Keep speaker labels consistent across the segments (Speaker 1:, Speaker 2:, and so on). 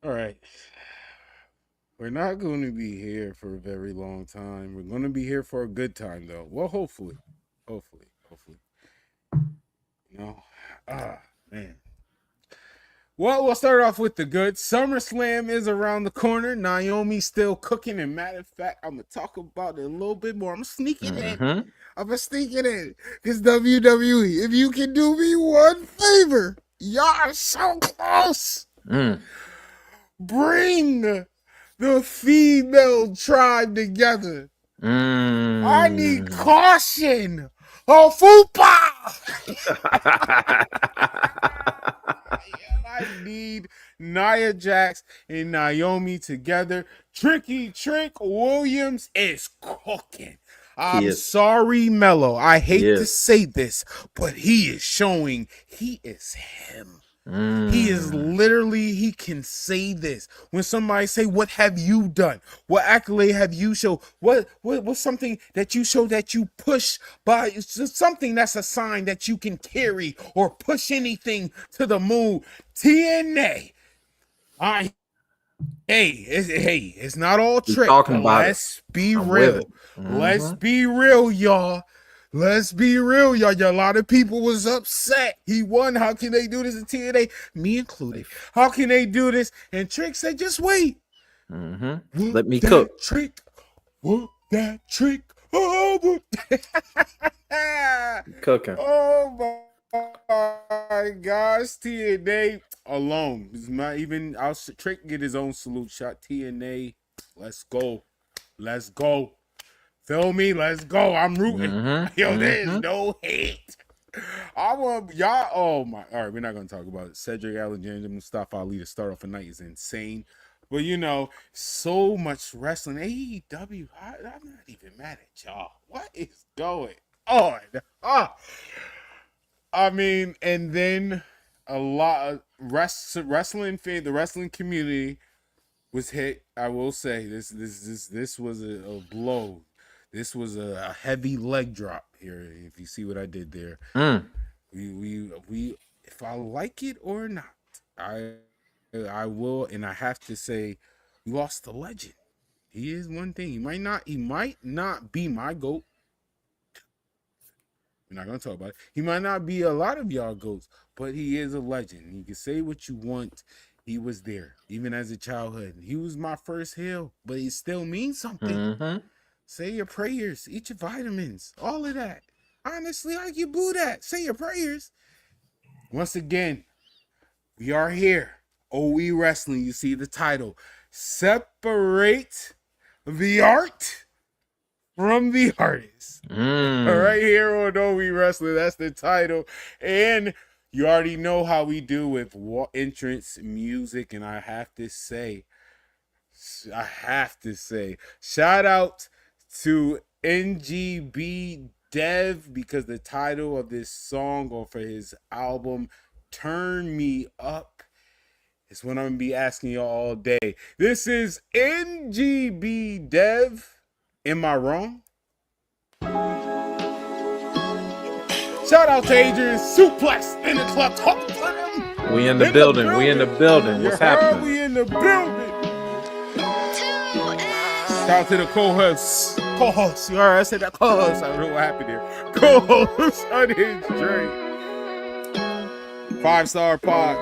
Speaker 1: All right. We're not going to be here for a very long time. We're going to be here for a good time, though. Well, hopefully. Hopefully. You know? Ah, man. Well, we'll start off with the good. SummerSlam is around the corner. Naomi's still cooking. And matter of fact, I'm going to talk about it a little bit more. I'm sneaking in. I'm going to sneak it in. Because WWE, if you can do me one favor, y'all are so close. Bring the female tribe together. I need caution. Oh, Fupa! I need Nia Jax and Naomi together. Trick Williams is cooking. I'm sorry, Mello. I hate to say this, but he is showing he is him. He is literally, he can say this. When somebody say, what have you done? What accolade have you shown? What's something that you show that you push by? It's just something that's a sign that you can carry or push anything to the moon. TNA. It's not all trick. Let's be real. Let's be real, y'all. Let's be real, y'all. A lot of people was upset. He won. How can they do this in TNA? Me included. How can they do this? And Trick said, just wait.
Speaker 2: Let me cook.
Speaker 1: Whoop that trick. Oh,
Speaker 2: cooking.
Speaker 1: Oh my gosh. TNA alone. It's not even, I'll Trick get his own salute shot. TNA, let's go. Let's go. Feel me? Let's go. I'm rooting. Yo, there's no hate. I want y'all. Oh my. All right, we're not gonna talk about it. Cedric Alexander, Mustafa Ali to start off a night is insane. But you know, so much wrestling. AEW. I'm not even mad at y'all. What is going on? I mean, and then a lot of wrestling fan, the wrestling community was hit. I will say this was a blow. This was a heavy leg drop here. If you see what I did there, we if I like it or not, I will, and I have to say, we lost the legend. He is one thing. He might not be my GOAT. We're not gonna talk about it. He might not be a lot of y'all GOATs, but he is a legend. You can say what you want. He was there, even as a childhood. He was my first heel, but he still means something. Say your prayers, eat your vitamins, all of that. Honestly, I can boo that. Say your prayers. Once again, we are here. WE Wrestling, you see the title. Separate the art from the artist. Right here on WE Wrestling, that's the title. And you already know how we do with entrance music. And I have to say, shout out to NGB Dev, because the title of this song, or for his album Turn Me Up, is what I'm gonna be asking y'all all day. This is NGB Dev. Am I wrong? Shout out to Adrian Suplex in the club. Talk to them.
Speaker 2: We in the building. What's happening?
Speaker 1: We in the building. Shout out to the co-hosts. All right, I said that co-host. I don't know what happened here. Co-host Unhinged Drake. 5-star pod.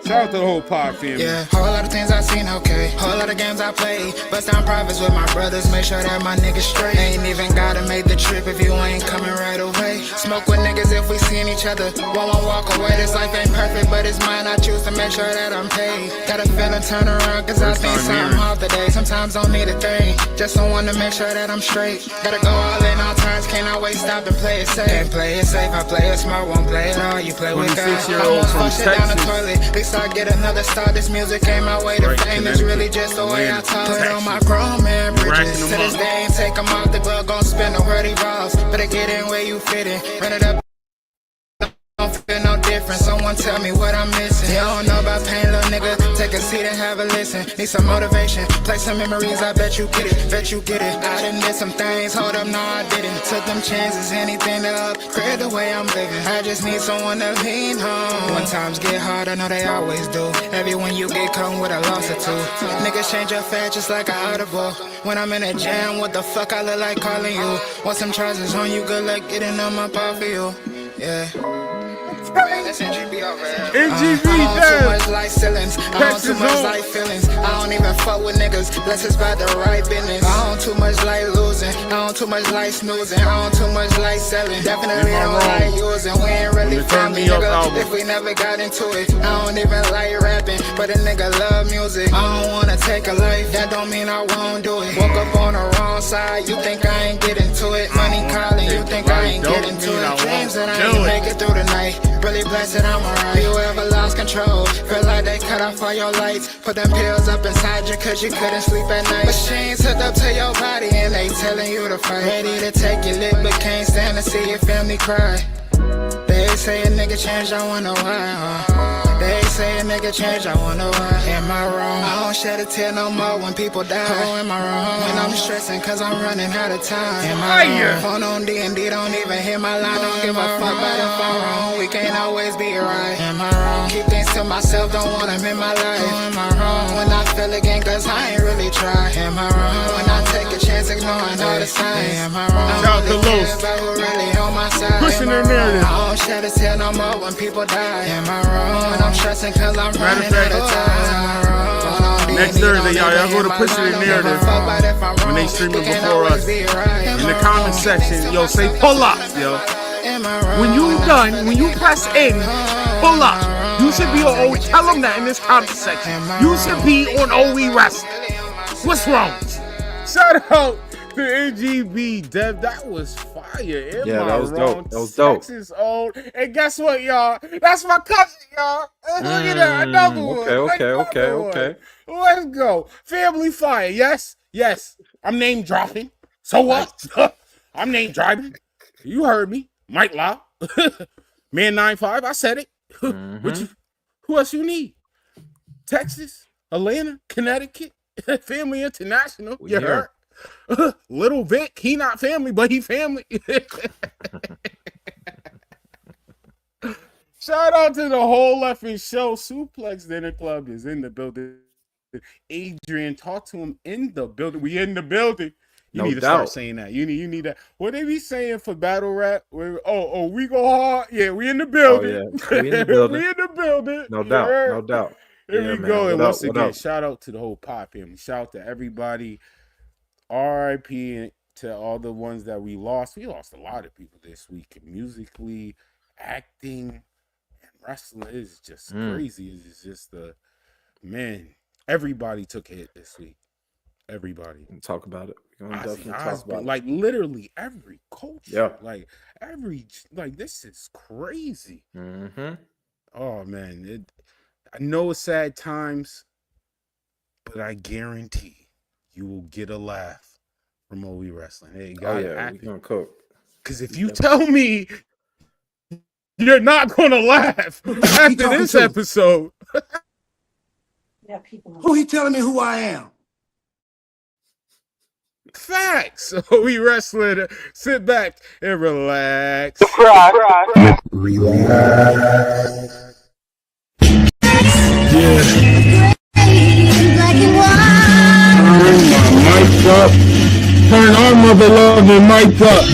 Speaker 1: Shout out to the whole pod family.
Speaker 3: Yeah, whole lot of things I seen, okay. Whole lot of games I played. Bust down profits with my brothers. Make sure that my niggas straight. Ain't even gotta make the trip if you ain't coming right away. Smoke with niggas if we seen each other. Won't walk away. This life ain't perfect, but it's mine. I choose to make sure that I'm paid. Got a feeling turn around, cause I think something off the day. Sometimes don't need a thing. Just someone to make sure that I'm straight. Gotta go all in all times. Can't always stop and play it safe. Can't play it safe. I play it smart, won't play it all. You play with God. Almost flush it down the toilet. I get another start. This music ain't my way to fame. It's really just the way I talk. Put on my grown man bridges. To this day, ain't take them off. The glove gon' spin the word evolves. Better get in where you fit in. Run it up. Don't feel no different. Someone tell me what I'm missing. You don't know about pain, little nigga. Take a seat. seat and have a listen. Need some motivation, play some memories, I bet you get it, bet you get it. I done did some things, hold up, no I didn't. Took them chances, anything to upgrade the way I'm living. I just need someone to lean on. When times get hard, I know they always do. Everyone you get come with a loss or two. Niggas change up fast just like an audible. When I'm in a jam, what the fuck I look like calling you? Want some charges on you, good luck getting on my paw for you. Yeah. That's NGB over here.
Speaker 1: NGB,
Speaker 3: I don't
Speaker 1: damn.
Speaker 3: too much like ceilings. I don't too much like feelings. I don't even fuck with niggas unless it's about the right business. I don't too much like losing. I don't too much like snoozing. I don't too much like selling. Definitely don't like using. We ain't really family, nigga. If we never got into it, I don't even like rapping, but a nigga love music. I don't wanna take a life, that don't mean I won't do it. Woke up on the wrong side, you think I ain't get into it. Money calling, you think I ain't get into it. Dreams that I ain't make it through the night. Really blessed, I'm alright. You ever lost control? Feel like they cut off all your lights. Put them pills up inside you cause you couldn't sleep at night. Machines hooked up to your body and they telling you to fight. Ready to take your lick but can't stand to see your family cry. They say a nigga changed, I wonder why. They say a nigga changed, I wonder why. Am I wrong? I don't shed a tear no more when people die. Oh, am I wrong? When I'm stressing cause I'm running out of time. Am I wrong? Phone on D&D, don't even hear my line. Don't give a fuck about if I'm wrong. We can't always be right. Am I wrong? Keep things to myself, don't want them in my life. Oh, am I wrong? When I feel again cause I ain't really try. Am I wrong? When I take a chance ignoring all the signs. Am I wrong?
Speaker 1: Shout out to Los.
Speaker 3: But who really on my side?
Speaker 1: Pushing their narrative.
Speaker 3: I don't shed a tear no more when people die. Am I wrong? When I'm stressing cause I'm running out of time.
Speaker 1: Next Thursday, y'all go to Pushing the Narrative when they stream it before us. In the comment section, yo, say pull up, yo. When you done, when you press in, pull up. You should be on OE. Tell them that in this comment section. You should be on OE Wrestling. What's wrong? Shout out to NGB Dev. That was fire.
Speaker 2: Yeah, that was dope. That was dope.
Speaker 1: Texas old. And guess what, y'all? That's my cousin, y'all. Look at that. Another one.
Speaker 2: Okay.
Speaker 1: Let's go. Family fire. Yes. I'm name dropping. So what? I'm name dropping. You heard me. Mike Lau. Man 95. I said it. Who else you need? Texas, Atlanta, Connecticut, Family International. You heard? Little Vic, he not family, but he family. Shout out to the whole effing show. Suplex Dinner Club is in the building. Adrian, talk to him in the building. We in the building. You need to start saying that. You need that. What they be saying for battle rap? We go hard. Yeah, we in the building.
Speaker 2: Oh, yeah. We in the building.
Speaker 1: We in the building.
Speaker 2: No doubt.
Speaker 1: Here we go. And once again, shout out to the whole pop family. Shout out to everybody. RIP to all the ones that we lost. We lost a lot of people this week. Musically, acting, and wrestling is just crazy. It's just man. Everybody took a hit this week. Everybody.
Speaker 2: We'll talk about it. We're gonna definitely talk about it.
Speaker 1: Like literally every culture.
Speaker 2: Yeah.
Speaker 1: Like this is crazy. Oh man. I know it's sad times, but I guarantee you will get a laugh from OE Wrestling. Hey,
Speaker 2: we're gonna cook.
Speaker 1: Because if you tell me you're not gonna laugh after this episode,
Speaker 4: who he telling me who I am?
Speaker 1: facts. OE Wrestling, sit back and relax.
Speaker 5: Mic up. Turn our mother loving mic up.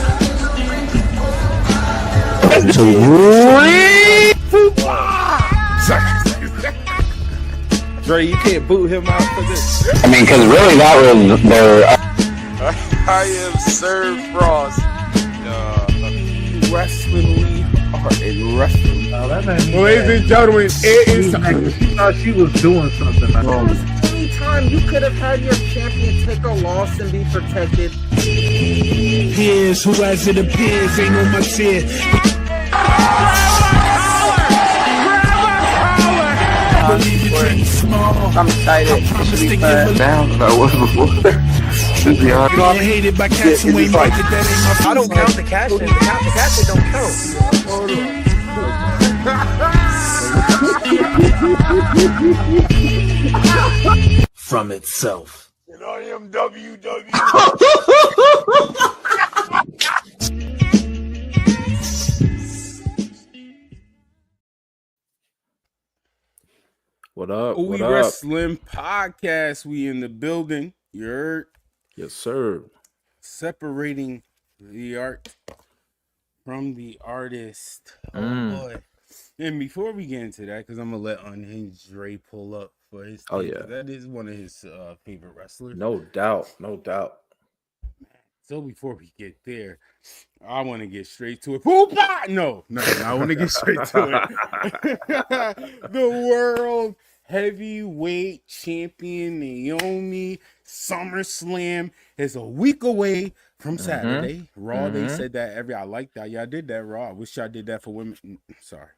Speaker 2: Dre, you can't boot him out for this.
Speaker 5: I mean, because really that was their.
Speaker 6: I am Sir Frost.
Speaker 1: Wrestling, we are in wrestling. Ladies and gentlemen, it is time.
Speaker 7: She thought she was doing something.
Speaker 8: Anytime you could have had your champion take a loss and be protected.
Speaker 4: Peers, who as it appears, ain't on my tier.
Speaker 6: I'm excited. It should be fun. Now than I was before.
Speaker 4: Hated by cats who ain't like it, that ain't my
Speaker 8: I don't count the cash in. The cash in don't count.
Speaker 4: from itself.
Speaker 1: And I am WW.
Speaker 2: What up?
Speaker 1: We Wrestling Podcast. We in the building. You heard?
Speaker 2: Yes, sir.
Speaker 1: Separating the art from the artist. Oh boy. And before we get into that, because I'm gonna let Unhinged Dre pull up for his thing,
Speaker 2: yeah,
Speaker 1: that is one of his favorite wrestlers.
Speaker 2: No doubt.
Speaker 1: So before we get there, I want to get straight to it. No, I want to get straight to it. The world heavyweight champion Naomi SummerSlam is a week away from Saturday. Raw, they said that I like that. Yeah, I did that Raw. I wish I did that for women. Sorry.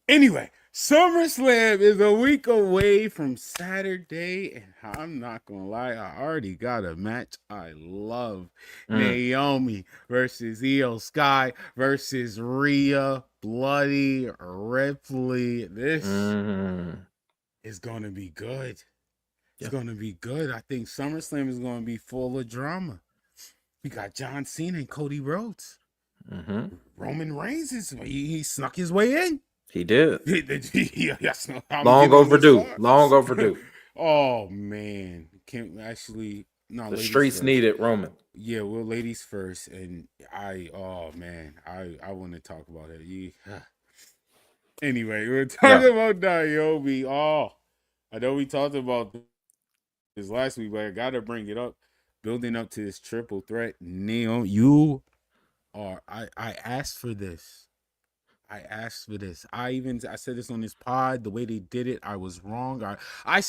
Speaker 1: Anyway, SummerSlam is a week away from Saturday, and I'm not gonna lie, I already got a match I love. Naomi versus Io Sky versus Rhea Bloody Ripley. This is gonna be good. It's gonna be good. I think SummerSlam is gonna be full of drama. We got John Cena and Cody Rhodes. Roman Reigns he snuck his way in.
Speaker 2: He did.
Speaker 1: Yes,
Speaker 2: Long overdue.
Speaker 1: Oh man, can't actually. No,
Speaker 2: the streets
Speaker 1: first.
Speaker 2: needed Roman.
Speaker 1: Yeah, well, ladies first, and I want to talk about it. Yeah. Anyway, we're talking about Naomi. Oh, I know we talked about this last week, but I gotta bring it up. Building up to this triple threat, Naomi, you are. I asked for this. I said this on this pod. The way they did it, I was wrong. I'm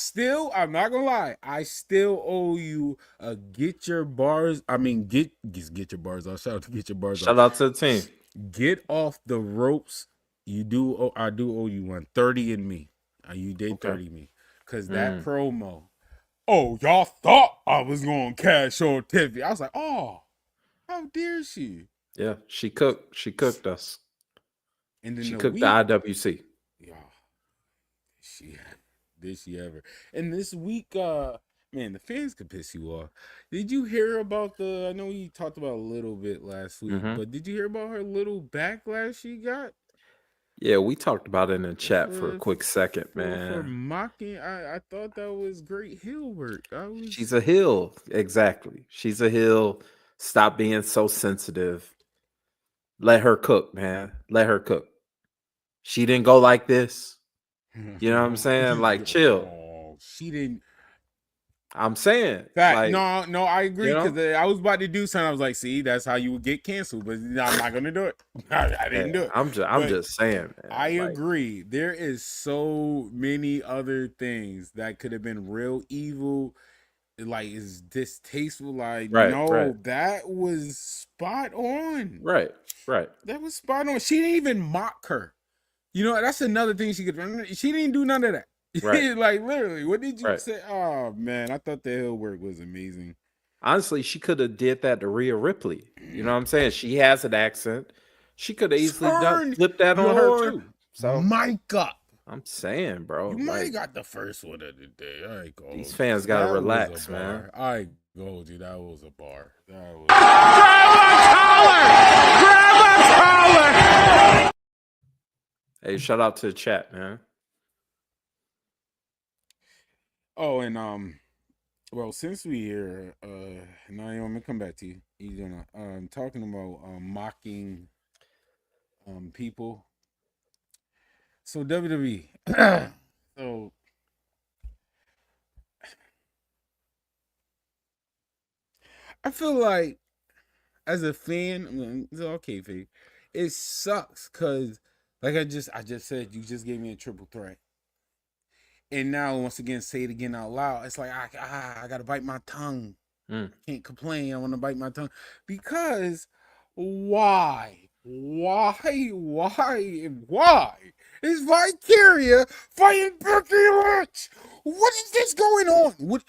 Speaker 1: not gonna lie. I still owe you a get your bars. I mean, get your bars off. Shout out to get your bars off.
Speaker 2: Shout out to the team.
Speaker 1: Get off the ropes. I do owe you one. 30 in me. You did 30 me. Cause that promo. Oh, y'all thought I was gonna cash on Tiffy. I was like, oh, how dare she?
Speaker 2: Yeah, she cooked us.
Speaker 1: And then
Speaker 2: she cooked the IWC.
Speaker 1: Yeah, did she ever? And this week, man, the fans could piss you off. Did you hear about I know we talked about a little bit last week, but did you hear about her little backlash she got?
Speaker 2: Yeah, we talked about it in the chat for a quick second, man.
Speaker 1: For mocking, I thought that was great heel work.
Speaker 2: She's a heel, exactly. She's a heel. Stop being so sensitive. Let her cook, man. Let her cook. She didn't go like this. You know what I'm saying? Like, chill.
Speaker 1: Oh, she didn't.
Speaker 2: I'm saying.
Speaker 1: Like, no, I agree. Because I was about to do something. I was like, see, that's how you would get canceled. But I'm not going to do it. I didn't do it.
Speaker 2: I'm just saying, man.
Speaker 1: I agree. There is so many other things that could have been real evil. Like, is distasteful. Like, that was spot on.
Speaker 2: Right.
Speaker 1: That was spot on. She didn't even mock her. You know, that's another thing she didn't do none of that. Right. Like, literally, what did you say? Oh, man, I thought the heel work was amazing.
Speaker 2: Honestly, she could have did that to Rhea Ripley. You know what I'm saying? She has an accent. She could have easily flipped that on her, too. So,
Speaker 1: mic up.
Speaker 2: I'm saying, bro.
Speaker 1: You might have got the first one of the day. All right, go.
Speaker 2: These fans got to relax, man.
Speaker 1: I told you that was a bar. That was
Speaker 2: Grab a collar! Hey, shout out to the chat, man.
Speaker 1: Oh, and well, since we here, Naomi, come back to you. You're gonna talking about mocking people. So WWE. So I feel like as a fan, I mean, it's okay, Faye. It sucks because like I just said, you just gave me a triple threat. And now once again, say it again out loud. It's like I gotta bite my tongue. Can't complain. I want to bite my tongue. Because why? Is Victoria fighting Becky Lynch? What is this going on? What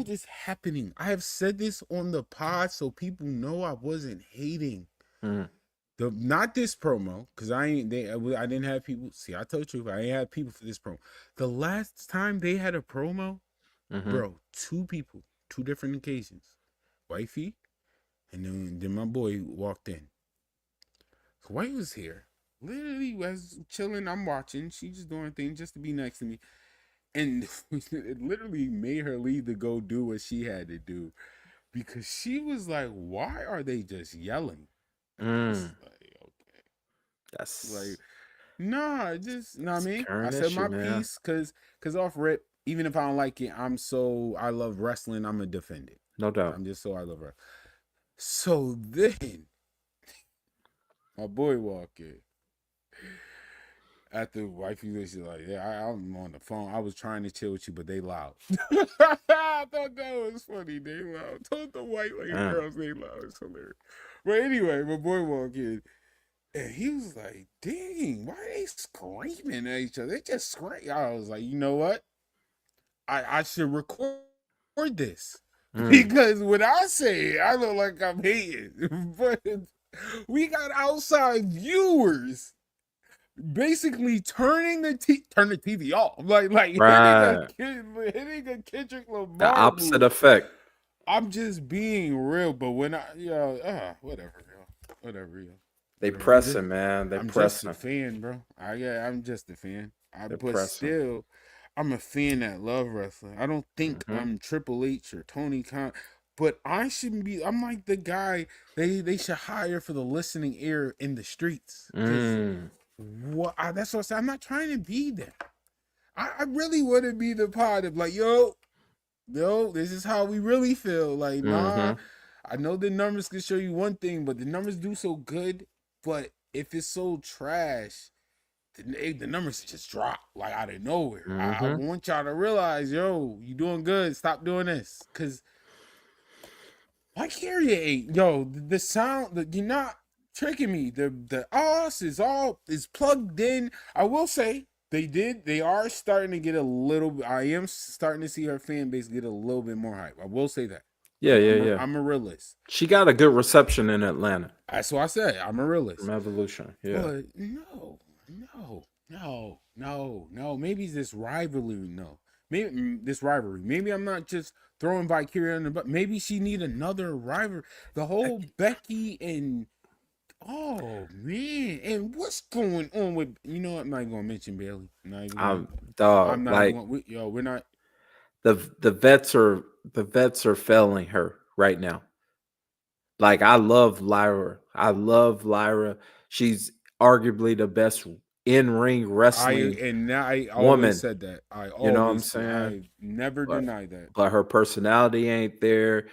Speaker 1: is happening? I have said this on the pod so people know I wasn't hating. Not this promo, because I didn't have people. See, I told you I ain't had people for this promo. The last time they had a promo Bro, 2 people, 2 different occasions. Wifey, and then my boy walked in. So White was here. Literally was chilling. I'm watching. She just doing things just to be next to me. And it literally made her leave to go do what she had to do. Because she was like, why are they just yelling? It's like, okay.
Speaker 2: That's
Speaker 1: Like, nah, just, you know what I mean? I
Speaker 2: current
Speaker 1: said my
Speaker 2: issue, man.
Speaker 1: piece because off rip, even if I don't like it, I love wrestling. I'm going to defend it.
Speaker 2: No doubt.
Speaker 1: I'm just I love wrestling. So then, my boy walk in. After wifey was like, yeah, I'm on the phone. I was trying to chill with you, but they loud. I thought that was funny. They loud. Told the white lady girls they loud. It's hilarious. But anyway, my boy walked in. And he was like, dang, why are they screaming at each other? They just scream. I was like, you know what? I should record this. Because when I say it, I look like I'm hating. But we got outside viewers basically turning the TV off. Like
Speaker 2: Right.
Speaker 1: hitting a Kendrick Lamar.
Speaker 2: The opposite
Speaker 1: move.
Speaker 2: effect.
Speaker 1: I'm just being real, but when whatever, yo.
Speaker 2: They pressing, man. They
Speaker 1: I'm
Speaker 2: pressing.
Speaker 1: just a fan, bro. I'm just a fan.
Speaker 2: They're
Speaker 1: But
Speaker 2: pressing.
Speaker 1: still, I'm a fan that love wrestling. I don't think I'm Triple H or Tony Khan, but I shouldn't be. I'm like the guy they should hire for the listening ear in the streets. That's what I said. I'm not trying to be that. I really want to be the pod of like, yo, this is how we really feel. Like, nah, I know the numbers can show you one thing, but the numbers do so good. But if it's so trash, the numbers just drop like out of nowhere. I want y'all to realize, yo, you doing good. Stop doing this. Cause why carry ain't? Yo, the sound, you're not tricking me. The OS is plugged in. I will say they are starting to get a little. I am starting to see her fan base get a little bit more hype. I will say that.
Speaker 2: Yeah.
Speaker 1: I'm a realist.
Speaker 2: She got a good reception in Atlanta.
Speaker 1: That's what I said. I'm a realist.
Speaker 2: From Evolution. Yeah.
Speaker 1: But no. Maybe it's this rivalry. No. Maybe this rivalry. Maybe I'm not just throwing Victoria in the butt. Maybe she need another rivalry. The whole Becky and oh man, and what's going on with I'm not gonna mention Bailey. We're not.
Speaker 2: The vets are failing her right now. Like I love Lyra. She's arguably the best in-ring wrestling
Speaker 1: I
Speaker 2: woman.
Speaker 1: Always said that.
Speaker 2: You know what I'm saying?
Speaker 1: I never denied that.
Speaker 2: But her personality ain't there.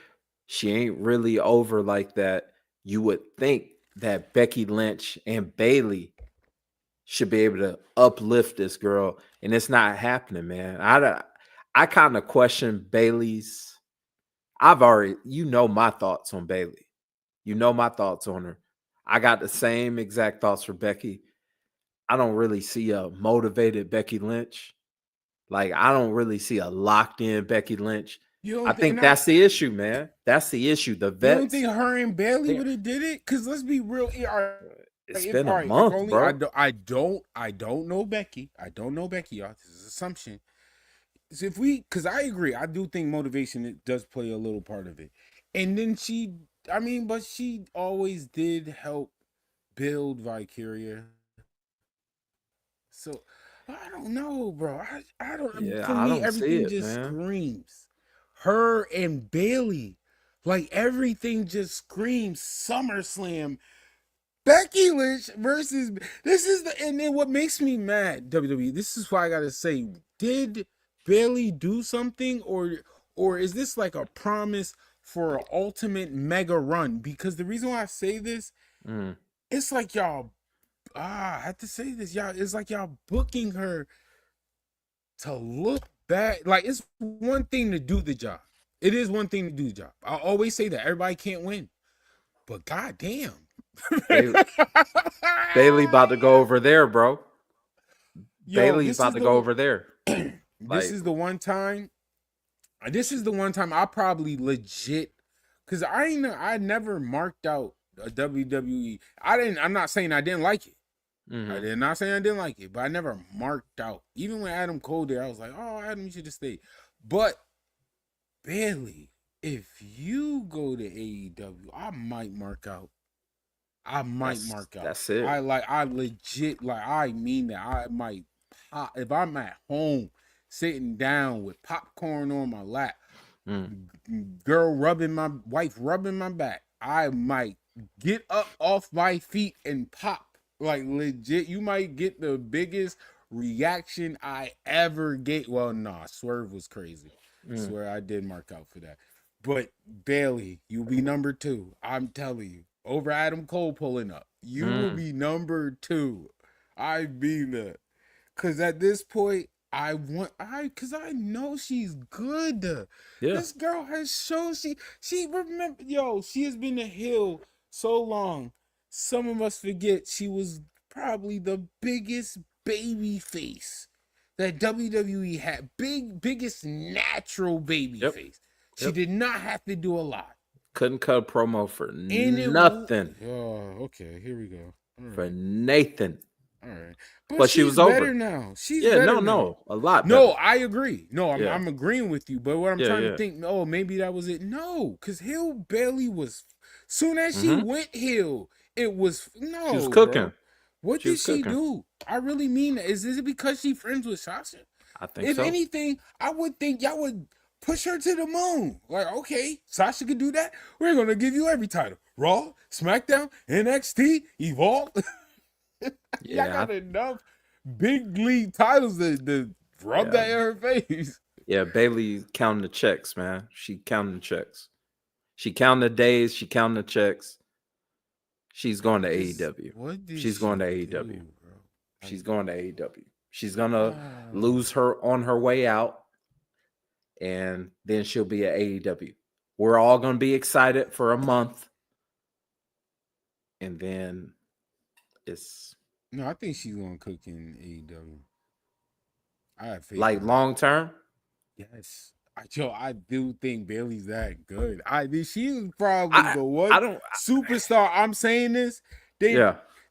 Speaker 2: She ain't really over like that. You would think that Becky Lynch and Bailey should be able to uplift this girl, and it's not happening, man. I kind of question Bailey's. My thoughts on Bailey. You know my thoughts on her. I got the same exact thoughts for Becky. I don't really see a motivated Becky Lynch. Like, I don't really see a locked-in Becky Lynch. I think that's the issue, man. That's the issue. The vets.
Speaker 1: You don't think her and Bailey would have did it? Because let's be real.
Speaker 2: It's been a month, bro.
Speaker 1: I don't know Becky. I don't know Becky, y'all. This is an assumption. So because I agree, I do think motivation it does play a little part of it. And then but she always did help build Victoria. So I don't know, bro. I don't.
Speaker 2: Yeah,
Speaker 1: for
Speaker 2: I
Speaker 1: me,
Speaker 2: don't
Speaker 1: everything
Speaker 2: see it,
Speaker 1: just
Speaker 2: man.
Speaker 1: screams her and Bailey. Like everything just screams SummerSlam. Becky Lynch versus and then what makes me mad, WWE. This is why I gotta say, did Bailey do something, or is this like a promise for an ultimate mega run? Because the reason why I say this, it's like y'all. I have to say this, y'all. It's like y'all booking her to look bad. Like it's one thing to do the job. It is one thing to do the job. I always say that everybody can't win, but goddamn.
Speaker 2: Bailey about to go over there, bro. Bailey's about to go over there.
Speaker 1: This is the one time I probably legit, because I never marked out a WWE. I'm not saying I didn't like it. I did not say I didn't like it, but I never marked out. Even when Adam Cole there, I was like, oh, Adam, you should have stayed. But Bailey, if you go to AEW, I might mark out. I might mark out.
Speaker 2: That's it.
Speaker 1: I legit, like, I mean that. I might pop if I'm at home sitting down with popcorn on my lap, girl rubbing my wife rubbing my back. I might get up off my feet and pop. Like, legit, you might get the biggest reaction I ever get. Well, nah, Swerve was crazy. Swear I did mark out for that. But Bailey, you'll be number 2. I'm telling you. Over Adam Cole pulling up. You will be number 2. I mean that. Cause at this point, cause I know she's good.
Speaker 2: Yeah.
Speaker 1: This girl has shown she remember, she has been a heel so long. Some of us forget she was probably the biggest baby face that WWE had. Biggest natural baby face. She did not have to do a lot.
Speaker 2: Couldn't cut a promo for nothing.
Speaker 1: Okay, here we go.
Speaker 2: For Nathan.
Speaker 1: All right.
Speaker 2: But she was
Speaker 1: better
Speaker 2: over
Speaker 1: now. She's better now.
Speaker 2: a lot better.
Speaker 1: No, I agree. No, I'm agreeing with you. But what I'm trying to think, maybe that was it. No, because Hill Bailey was, soon as she went heel, it was, no.
Speaker 2: She was cooking.
Speaker 1: Bro. What did she do? I really mean that. Is it because she friends with Sasha?
Speaker 2: I think so.
Speaker 1: If anything, I would think y'all would push her to the moon. Like, okay, Sasha could do that. We're going to give you every title. Raw, SmackDown, NXT, Evolve.
Speaker 2: Yeah,
Speaker 1: I got enough big league titles to rub that in her face.
Speaker 2: Yeah, Bailey counting the checks, man. She counting the checks. She counting the days. She counting the checks. She's going to AEW. She's going to AEW. She's going to AEW. She's gonna lose her on her way out, and then she'll be at AEW. We're all gonna be excited for a month, and then it's
Speaker 1: no. I think she's gonna cook in AEW. I have faith.
Speaker 2: Like long term.
Speaker 1: Yes, I do think Bailey's that good. She's probably the one superstar. I'm saying this.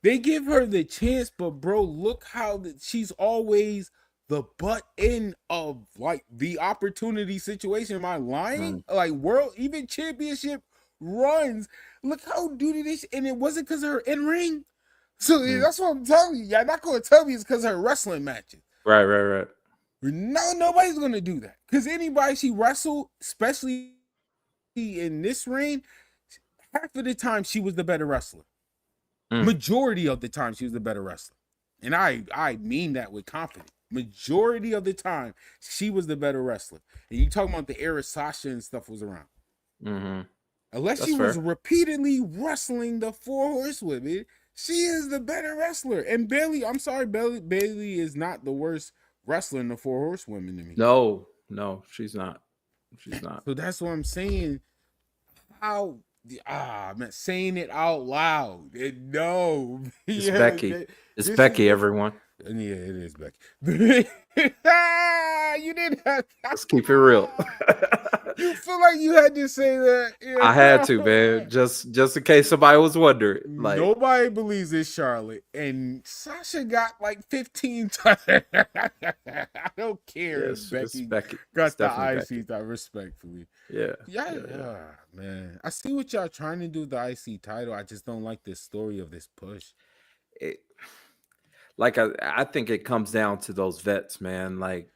Speaker 1: They give her the chance, but bro, look how she's always the butt end of like the opportunity situation. Am I lying? Like world, even championship runs. Look how duty this, and it wasn't because of her in ring. So that's what I'm telling you. Y'all not gonna tell me it's because of her wrestling matches.
Speaker 2: Right.
Speaker 1: No, nobody's gonna do that. Because anybody she wrestled, especially in this reign, half of the time she was the better wrestler. Majority of the time she was the better wrestler. And I mean that with confidence. Majority of the time she was the better wrestler. And you talking about the era Sasha and stuff was around. Unless she was repeatedly wrestling the 4 horsewomen, she is the better wrestler. And Bailey, I'm sorry, Bailey is not the worst wrestler in the 4 horsewomen to me.
Speaker 2: No, she's not. She's not.
Speaker 1: So that's what I'm saying. How man, saying it out loud. No.
Speaker 2: It's Becky. It's Becky, everyone.
Speaker 1: Yeah, it is Becky. You didn't have
Speaker 2: Let's keep it real.
Speaker 1: You feel like you had to say that.
Speaker 2: I had to, man. Just in case somebody was wondering. Like,
Speaker 1: nobody believes it's Charlotte. And Sasha got like 15 times. I don't care if Becky got the IC title, respectfully.
Speaker 2: Yeah.
Speaker 1: Man. I see what y'all trying to do with the IC title. I just don't like this story of this push.
Speaker 2: I think it comes down to those vets, man. Like,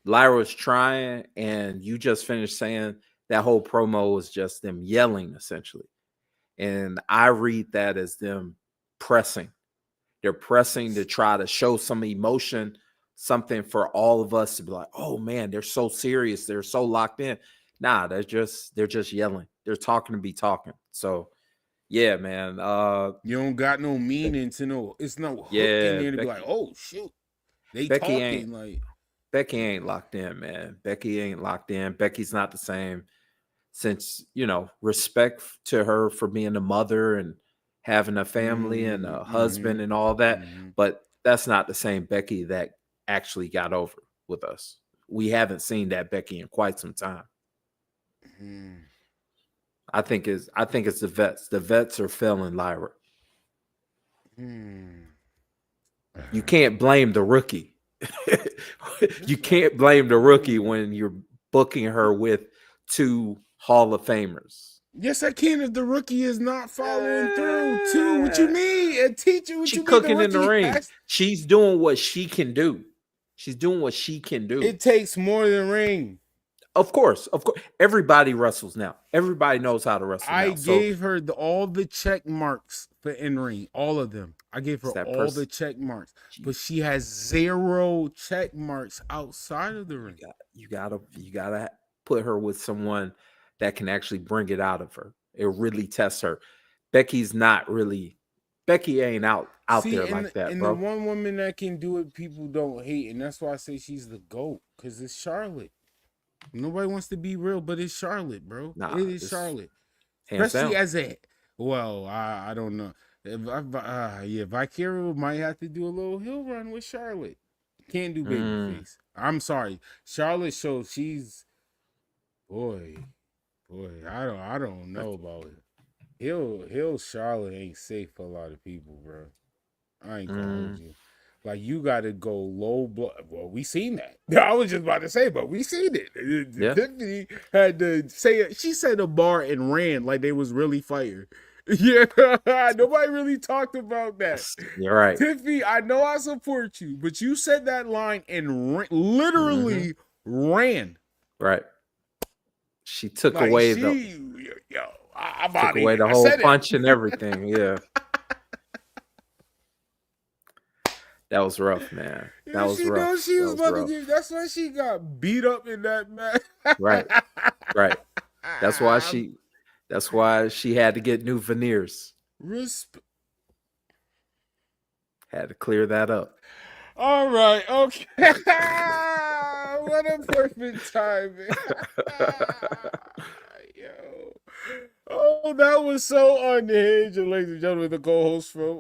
Speaker 2: Lyra's trying, and you just finished saying that whole promo was just them yelling, essentially. And I read that as them pressing. They're pressing to try to show some emotion, something for all of us to be like, oh man, they're so serious. They're so locked in. Nah, they're just yelling. They're talking to be talking. So yeah, man.
Speaker 1: You don't got no meaning to know. It's no hook in there to be like, oh shoot.
Speaker 2: Becky ain't locked in, man. Becky ain't locked in. Becky's not the same since, respect to her for being a mother and having a family and a husband and all that. But that's not the same Becky that actually got over with us. We haven't seen that Becky in quite some time. I think it's the vets. The vets are failing Lyra. You can't blame the rookie. You can't blame the rookie when you're booking her with 2 Hall of Famers.
Speaker 1: Yes, I can if the rookie is not following through. Too. What you mean? A teacher, what
Speaker 2: She
Speaker 1: you mean?
Speaker 2: cooking in the ring.
Speaker 1: Has...
Speaker 2: She's doing what she can do. She's doing what she can do.
Speaker 1: It takes more than ring.
Speaker 2: Of course. Everybody wrestles now. Everybody knows how to wrestle.
Speaker 1: I gave her all the check marks for in ring, all of them. I gave her all the check marks, but she has 0 check marks outside of the ring.
Speaker 2: You gotta put her with someone that can actually bring it out of her. It really tests her. Becky ain't out there like that, bro.
Speaker 1: And the one woman that can do it, people don't hate, and that's why I say she's the GOAT, because it's Charlotte. Nobody wants to be real, but it's Charlotte, bro. It is Charlotte. Especially as I don't know. Vicarious might have to do a little hill run with Charlotte. Can't do babyface. I'm sorry. Charlotte shows she's boy. I don't know about it. Hill Charlotte ain't safe for a lot of people, bro. I ain't gonna hold you. Like, you got to go low blood. Well, we seen that. I was just about to say, but we seen it. Yeah. Tiffany had to say it. She said a bar and ran like they was really fighting. Yeah, nobody really talked about that.
Speaker 2: You're right.
Speaker 1: Tiffany, I know I support you, but you said that line and literally ran.
Speaker 2: Right. She took away the whole punch and everything. Yeah. That was rough, man. That was rough.
Speaker 1: She was about to give. That's why she got beat up in that match.
Speaker 2: Right. That's why she had to get new veneers. Had to clear that up.
Speaker 1: All right. Okay. What a perfect timing. Yo. Oh, that was so unhinged. And ladies and gentlemen, the co-host from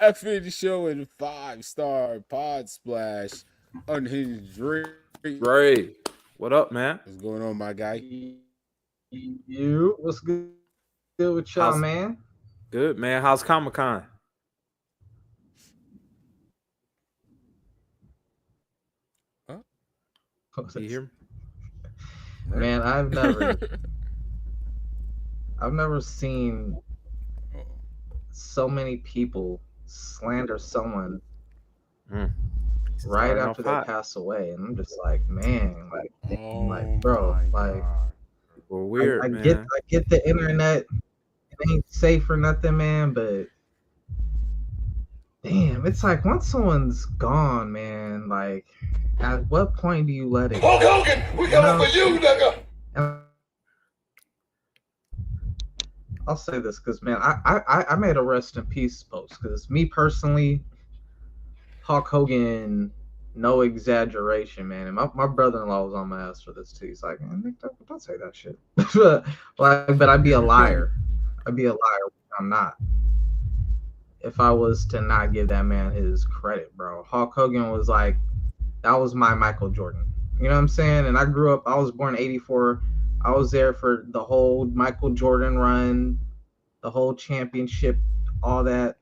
Speaker 1: Effin Show and 5-star Pod Splash, Unhinged
Speaker 2: Ray. What up, man?
Speaker 1: What's going on, my guy?
Speaker 8: You, what's good with y'all, man?
Speaker 2: Good, man. How's Comic-Con?
Speaker 1: Huh?
Speaker 2: You hear me?
Speaker 8: Man, I've never seen so many people slander someone right after they pass away, and I'm just like, man, bro,
Speaker 2: we're weird.
Speaker 8: I get the internet, it ain't safe or nothing, man, but damn, it's like once someone's gone, man, like, at what point do you let it go?
Speaker 9: Hulk Hogan, we coming for you, nigga.
Speaker 8: I'll say this because, man, I made a rest in peace post because me personally, Hulk Hogan, no exaggeration, man. And my brother-in-law was on my ass for this too. He's like, man, don't say that shit. but I'd be a liar. I'm not. If I was to not give that man his credit, bro. Hulk Hogan was like, that was my Michael Jordan. You know what I'm saying? And I grew up, I was born in 84. I was there for the whole Michael Jordan run, the whole championship, all that.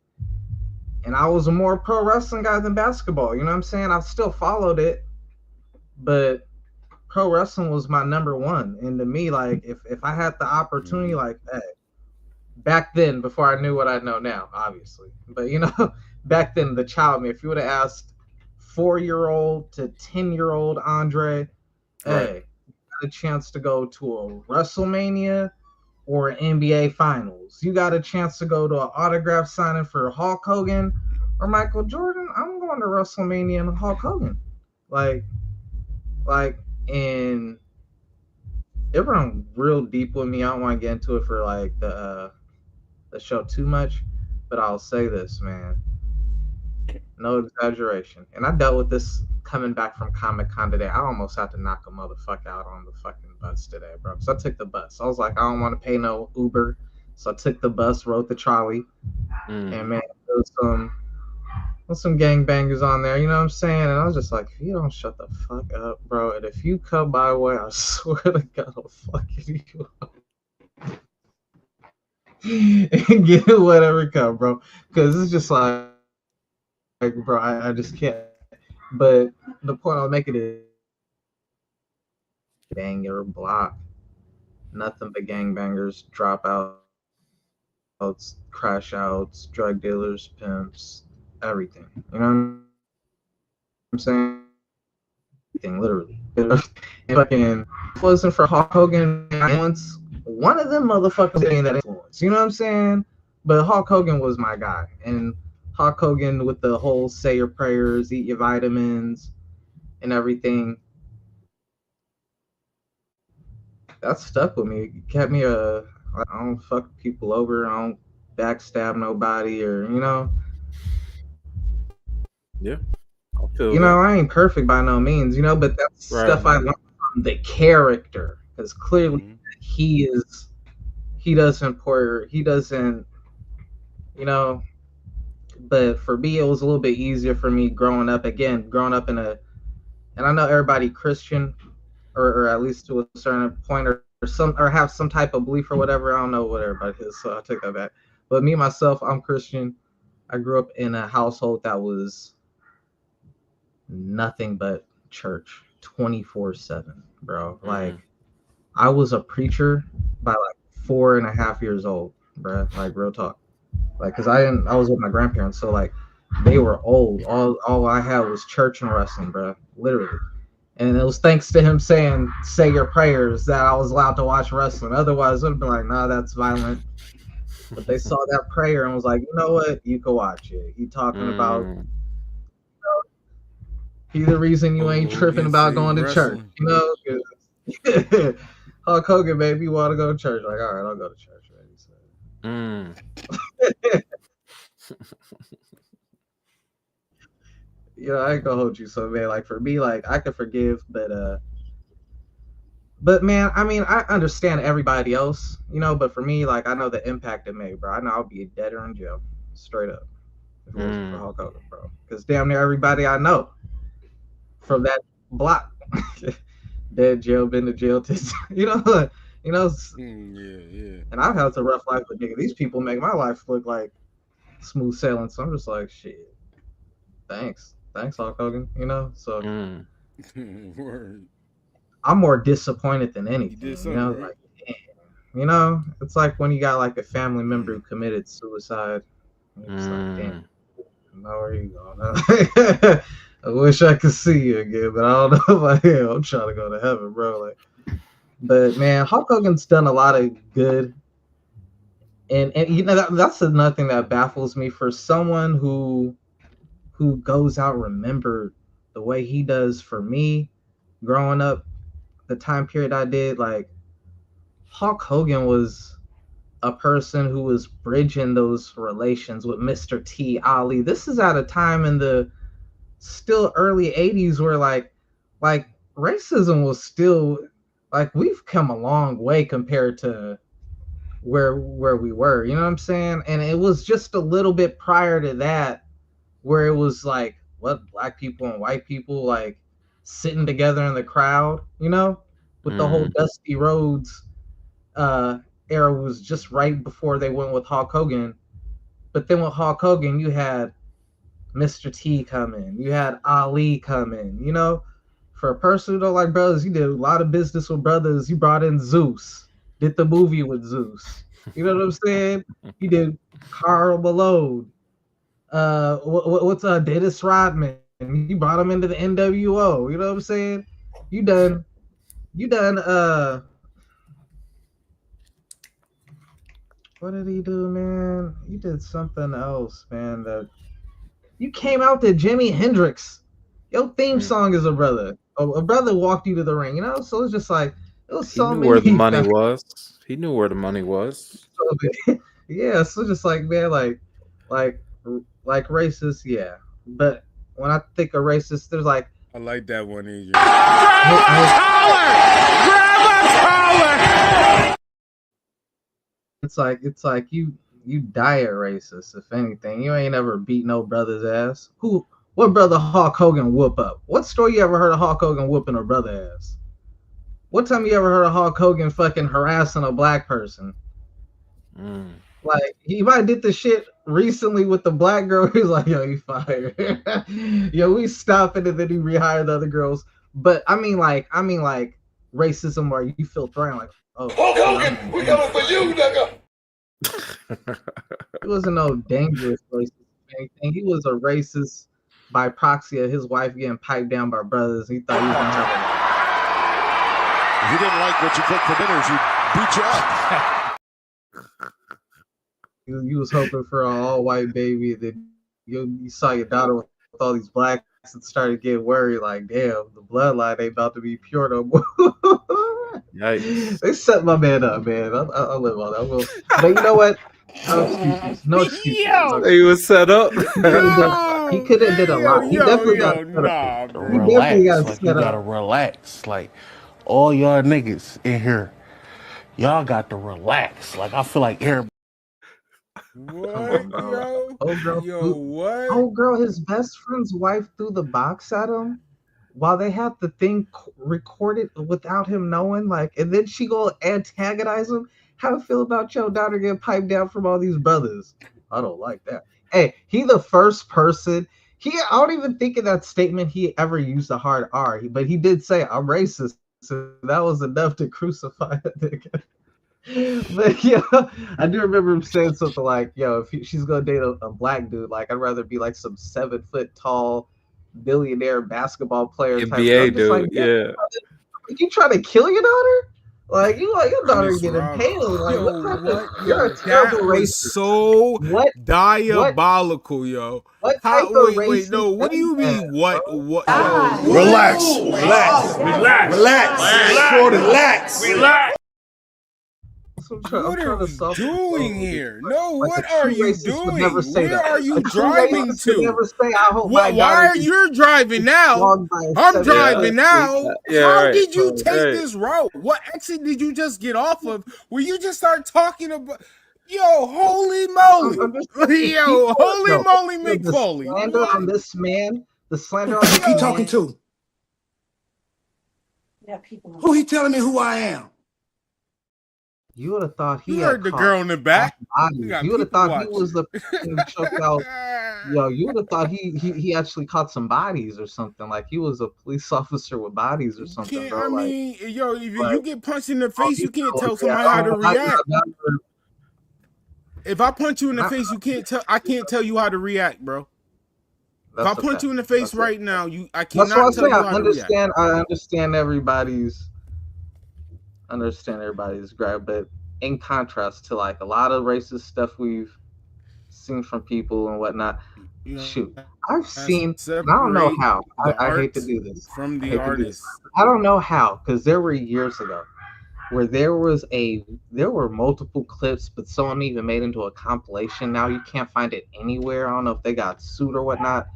Speaker 8: And I was a more pro wrestling guy than basketball. You know what I'm saying? I still followed it, but pro wrestling was my number one. And to me, like, if I had the opportunity, like, hey, back then, before I knew what I know now, obviously. But, you know, back then, the child me, if you would have asked 4-year-old to 10-year-old Andre, hey, got a chance to go to a WrestleMania or an NBA Finals. You got a chance to go to an autograph signing for Hulk Hogan or Michael Jordan. I'm going to WrestleMania and Hulk Hogan. Like, and it ran real deep with me. I don't want to get into it for like the show too much, but I'll say this, man. No exaggeration. And I dealt with this coming back from Comic-Con today. I almost had to knock a motherfucker out on the fucking bus today, bro. So I took the bus. I was like, I don't want to pay no Uber. So I took the bus, rode the trolley. And man, there was some gangbangers on there, you know what I'm saying? And I was just like, if you don't shut the fuck up, bro, and if you come my way, I swear to God, I'll fucking you up. And get whatever come, bro. Because it's just like, bro, I just can't. But the point I'll make it is, banger block. Nothing but gangbangers, dropouts, crash outs, drug dealers, pimps, everything. You know what I'm saying? Everything, literally. And fucking, if it wasn't for Hulk Hogan influence, one of them motherfuckers ain't that influence. You know what I'm saying? But Hulk Hogan was my guy. And Hulk Hogan with the whole say your prayers, eat your vitamins, and everything. That stuck with me. It kept me I don't fuck people over. I don't backstab nobody, or
Speaker 2: Yeah, I feel
Speaker 8: you
Speaker 2: that.
Speaker 8: know, I ain't perfect by no means, but that's stuff I learned from the character, because clearly he doesn't, but for me it was a little bit easier for me growing up in and I know everybody Christian, or at least to a certain point, or have some type of belief or whatever. I don't know what everybody is, so I'll take that back. But me myself, I'm Christian. I grew up in a household that was nothing but church 24/7, bro. Like, I was a preacher by like 4.5 years old, bro. Like, real talk. Like, cause I was with my grandparents, so like they were old. All I had was church and wrestling, bro. Literally. And it was thanks to him saying, say your prayers, that I was allowed to watch wrestling. Otherwise, it would have been like, nah, that's violent. But they saw that prayer and was like, you know what? You can watch it. He talking about, he the reason you ain't tripping about going to church. Hulk Hogan, baby, you want to go to church? Like, all right, I'll go to church. I ain't gonna hold you. So, man, like, for me, like, I could forgive, but man, I mean, I understand everybody else, but for me, like, I know the impact it made, bro. I know I'll be dead or in jail, straight up, if it wasn't for Hulk Hogan, bro. Because damn near everybody I know from that block, dead, jail, been to jail, yeah. And I've had a rough life, but nigga, these people make my life look like smooth sailing. So I'm just like, shit. Thanks, Hulk Hogan. So. I'm more disappointed than anything, right? Like, damn, it's like when you got like a family member who committed suicide. It's like, damn, where you going? I wish I could see you again, but I don't know if I am. I'm trying to go to heaven, bro. Like, but man, Hulk Hogan's done a lot of good, and that's another thing that baffles me, for someone who goes out remembered the way he does. For me, growing up, the time period I did, like, Hulk Hogan was a person who was bridging those relations with Mr. T, Ali. This is at a time in the still early 80s where like racism was still, like, we've come a long way compared to where we were, you know what I'm saying? And it was just a little bit prior to that where it was like, what, black people and white people like sitting together in the crowd, with the whole Dusty Rhodes era was just right before they went with Hulk Hogan. But then with Hulk Hogan, you had Mr. T come in, you had Ali come in. For a person who don't like brothers, you did a lot of business with brothers. You brought in Zeus, did the movie with Zeus. You know what I'm saying? You did Karl Malone. What's Dennis Rodman? You brought him into the NWO. You know what I'm saying? You done what did he do, man? He did something else, man. That you came out to Jimi Hendrix. Your theme song is a brother. A brother walked you to the ring, So it's just like, it was so many.
Speaker 2: Where the money was. He knew where the money was.
Speaker 8: Yeah, so just like, man, like racist, yeah. But when I think of racist, there's like,
Speaker 1: I like that one, Adrian.
Speaker 8: It's like you diet racist, if anything. You ain't ever beat no brother's ass. What brother Hulk Hogan whoop up? What story you ever heard of Hulk Hogan whooping a brother ass? What time you ever heard of Hulk Hogan fucking harassing a black person? Like, he might have did the shit recently with the black girl. He's like, yo, you fired. Yo, we stopping, and then he rehired the other girls. But I mean like racism where you feel threatened, like, oh,
Speaker 9: Hulk
Speaker 8: shit,
Speaker 9: Hogan, we coming for you, nigga.
Speaker 8: he wasn't no dangerous racist or anything. He was a racist by proxy of his wife getting piped down by brothers. He thought he was gonna have
Speaker 9: If you didn't like what you cooked for dinner, she beat you up.
Speaker 8: you was hoping for an all-white baby, that you saw your daughter with all these blacks and started getting worried, like, damn, the bloodline ain't about to be pure no more.
Speaker 2: Yikes.
Speaker 8: They set my man up, man. I'll live on that. But you know what? No excuses. No excuses.
Speaker 1: Yo.
Speaker 2: He was set up.
Speaker 8: He could have did a lot. He definitely got set up.
Speaker 1: bro.
Speaker 8: He definitely got
Speaker 4: Like,
Speaker 8: set
Speaker 4: you
Speaker 8: up.
Speaker 4: gotta relax. Like, all y'all niggas in here, y'all got to relax. Like, I feel like everybody.
Speaker 1: What, yo?
Speaker 8: Old girl,
Speaker 1: Yo, what?
Speaker 8: old girl, his best friend's wife threw the box at him while they had the thing recorded without him knowing. Like, and then she go antagonize him. How you feel about your daughter getting piped down from all these brothers? I don't like that. Hey, he the first person. I don't even think in that statement he ever used a hard R, but he did say, I'm racist. So that was enough to crucify that nigga. But yeah, I do remember him saying something like, yo, if she's gonna date a black dude, like, I'd rather be like some 7 foot tall billionaire basketball player type.
Speaker 2: NBA dude,
Speaker 8: like,
Speaker 2: yeah.
Speaker 8: You trying to kill your daughter? Like, you like your daughter
Speaker 1: Honest,
Speaker 8: getting
Speaker 1: Rob.
Speaker 8: impaled. Like,
Speaker 1: Yo, what?
Speaker 8: You're a terrible
Speaker 1: That was
Speaker 8: racist.
Speaker 1: so
Speaker 8: What
Speaker 1: diabolical, yo.
Speaker 8: what type of
Speaker 1: Wait, no. What do you mean?
Speaker 8: that,
Speaker 1: What?
Speaker 8: bro?
Speaker 1: What?
Speaker 9: Relax.
Speaker 1: Yo,
Speaker 9: Relax.
Speaker 1: Relax.
Speaker 9: Relax. Relax. Relax.
Speaker 8: I'm trying
Speaker 1: What
Speaker 8: to
Speaker 1: are we
Speaker 8: solve
Speaker 1: doing here? No,
Speaker 8: Like,
Speaker 1: what
Speaker 8: a true
Speaker 1: are you
Speaker 8: racist would
Speaker 1: doing?
Speaker 8: never say
Speaker 1: Where
Speaker 8: that.
Speaker 1: are you
Speaker 8: A true
Speaker 1: driving
Speaker 8: racist would
Speaker 1: to?
Speaker 8: never say, I hope my
Speaker 1: Why
Speaker 8: daughter
Speaker 1: are you driving now?
Speaker 8: flogged by a
Speaker 1: I'm
Speaker 8: 7
Speaker 1: driving now.
Speaker 2: Yeah,
Speaker 1: How
Speaker 2: right.
Speaker 1: did you take
Speaker 2: Right.
Speaker 1: this route? What exit did you just get off of? Where you just start talking about? Yo, holy moly!
Speaker 8: I'm just
Speaker 1: Yo, holy moly,
Speaker 8: the
Speaker 1: McFoley!
Speaker 8: slander on this man, the slander on this
Speaker 9: He
Speaker 8: man.
Speaker 9: talking to? Who he telling me who I am?
Speaker 8: You would have thought he
Speaker 1: You
Speaker 8: had
Speaker 1: heard the
Speaker 8: caught
Speaker 1: girl in the back.
Speaker 8: bodies.
Speaker 1: You got
Speaker 8: You would have
Speaker 1: people
Speaker 8: thought he was the person who choked out. Yo, you would have thought he actually caught some bodies or something. Like, he was a police officer with bodies or something,
Speaker 1: Can't,
Speaker 8: bro.
Speaker 1: I
Speaker 8: Like,
Speaker 1: mean, yo, if you
Speaker 8: like,
Speaker 1: get punched in the face, you can't tell
Speaker 8: yeah,
Speaker 1: somebody how to react.
Speaker 8: I
Speaker 1: If I punch you in the face, you can't tell. I can't tell you how to react, bro. If I punch you in the face right now, I
Speaker 8: That's what
Speaker 1: cannot
Speaker 8: I'm
Speaker 1: tell
Speaker 8: saying.
Speaker 1: you how to react.
Speaker 8: I understand everybody's grab, but in contrast to like a lot of racist stuff we've seen from people and whatnot, shoot, I've seen. I don't know how. I hate to do this
Speaker 1: from the artist.
Speaker 8: I don't know how, because there were years ago where there were multiple clips, but someone even made into a compilation. Now you can't find it anywhere. I don't know if they got sued or whatnot,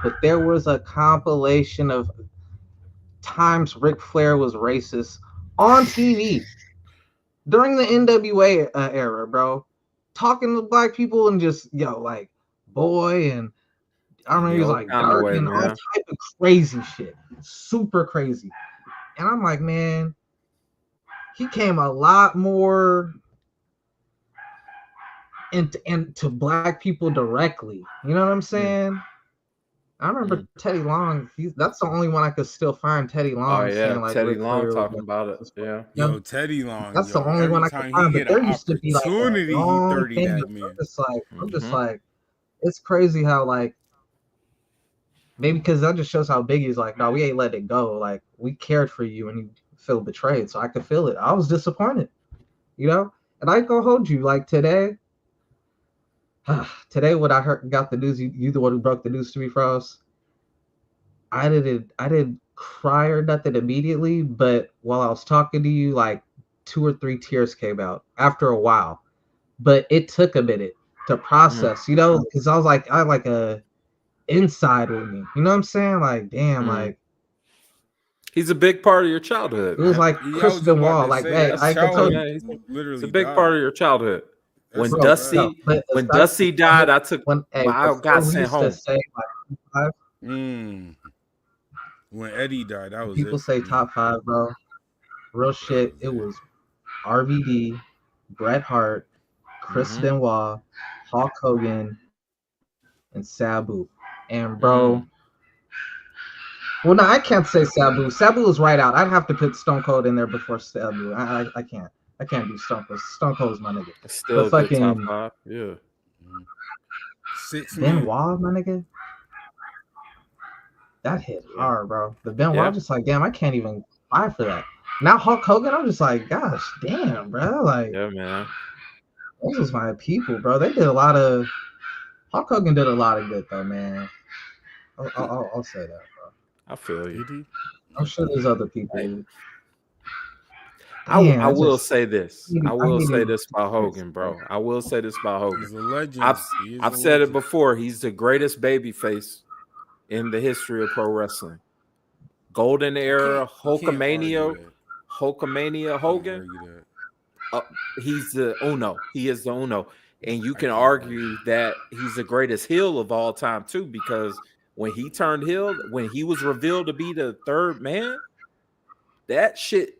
Speaker 8: but there was a compilation of times Ric Flair was racist on TV during the NWA era, bro. Talking to black people and just, like, boy, and I remember he was like dark and all type of crazy shit. Super crazy. And I'm like, man, he came a lot more into black people directly. You know what I'm saying? I remember Teddy Long. That's the only one I could still find. Teddy Long.
Speaker 2: Oh yeah,
Speaker 8: saying, like,
Speaker 2: Teddy Long talking about it. Yeah.
Speaker 1: Yo, Teddy Long.
Speaker 8: That's the only one I could find. But there used to be like
Speaker 1: opportunity. He 30 that man.
Speaker 8: I'm just like, it's crazy how, like, maybe because that just shows how big he's like, no, we ain't let it go. Like, we cared for you and you feel betrayed. So I could feel it. I was disappointed, and I ain't gonna hold you. Like, today when I got the news, you the one who broke the news to me, Frost. I didn't cry or nothing immediately, but while I was talking to you, like 2 or 3 tears came out after a while. But it took a minute to process, because I was like, I had like a inside with me. You know what I'm saying? Like, damn, like,
Speaker 2: he's a big part of your childhood.
Speaker 8: It was like Chris Benoit. Like, hey, I can tell you,
Speaker 2: it's a big part of your childhood. When Dusty died, I took I got sent home.
Speaker 1: When Eddie died, that was
Speaker 8: people say top 5, bro. Real shit. It was RVD, Bret Hart, Chris Benoit, Hulk Hogan, and Sabu. And bro, Well, no, I can't say Sabu. Sabu is right out. I'd have to put Stone Cold in there before Sabu. I can't. I can't do Stone Cold. Stone Cold's my nigga.
Speaker 2: It's still
Speaker 8: But
Speaker 2: a good top
Speaker 8: fucking
Speaker 2: 5. Yeah.
Speaker 1: 6 man.
Speaker 8: Benoit, my nigga. That hit hard, bro. The Benoit,
Speaker 2: Yeah.
Speaker 8: just like, damn, I can't even fight for that. Now Hulk Hogan, I'm just like, gosh, damn, bro. Like,
Speaker 2: Yeah, man.
Speaker 8: those was my people, bro. They did a lot of. Hulk Hogan did a lot of good, though, man. I'll say that, bro.
Speaker 2: I feel you.
Speaker 8: I'm sure there's other people.
Speaker 2: Like,
Speaker 8: Damn,
Speaker 2: I will say this. I will say
Speaker 8: hated-
Speaker 2: this about Hogan, bro. I will say this about
Speaker 1: He's
Speaker 2: Hogan.
Speaker 1: a legend.
Speaker 2: I've said it before. He's the greatest babyface in the history of pro wrestling. Golden era, Hulkamania Hogan. He's the Uno. He is the Uno. And you can argue that he's the greatest heel of all time, too, because when he turned heel, when he was revealed to be the third man, that shit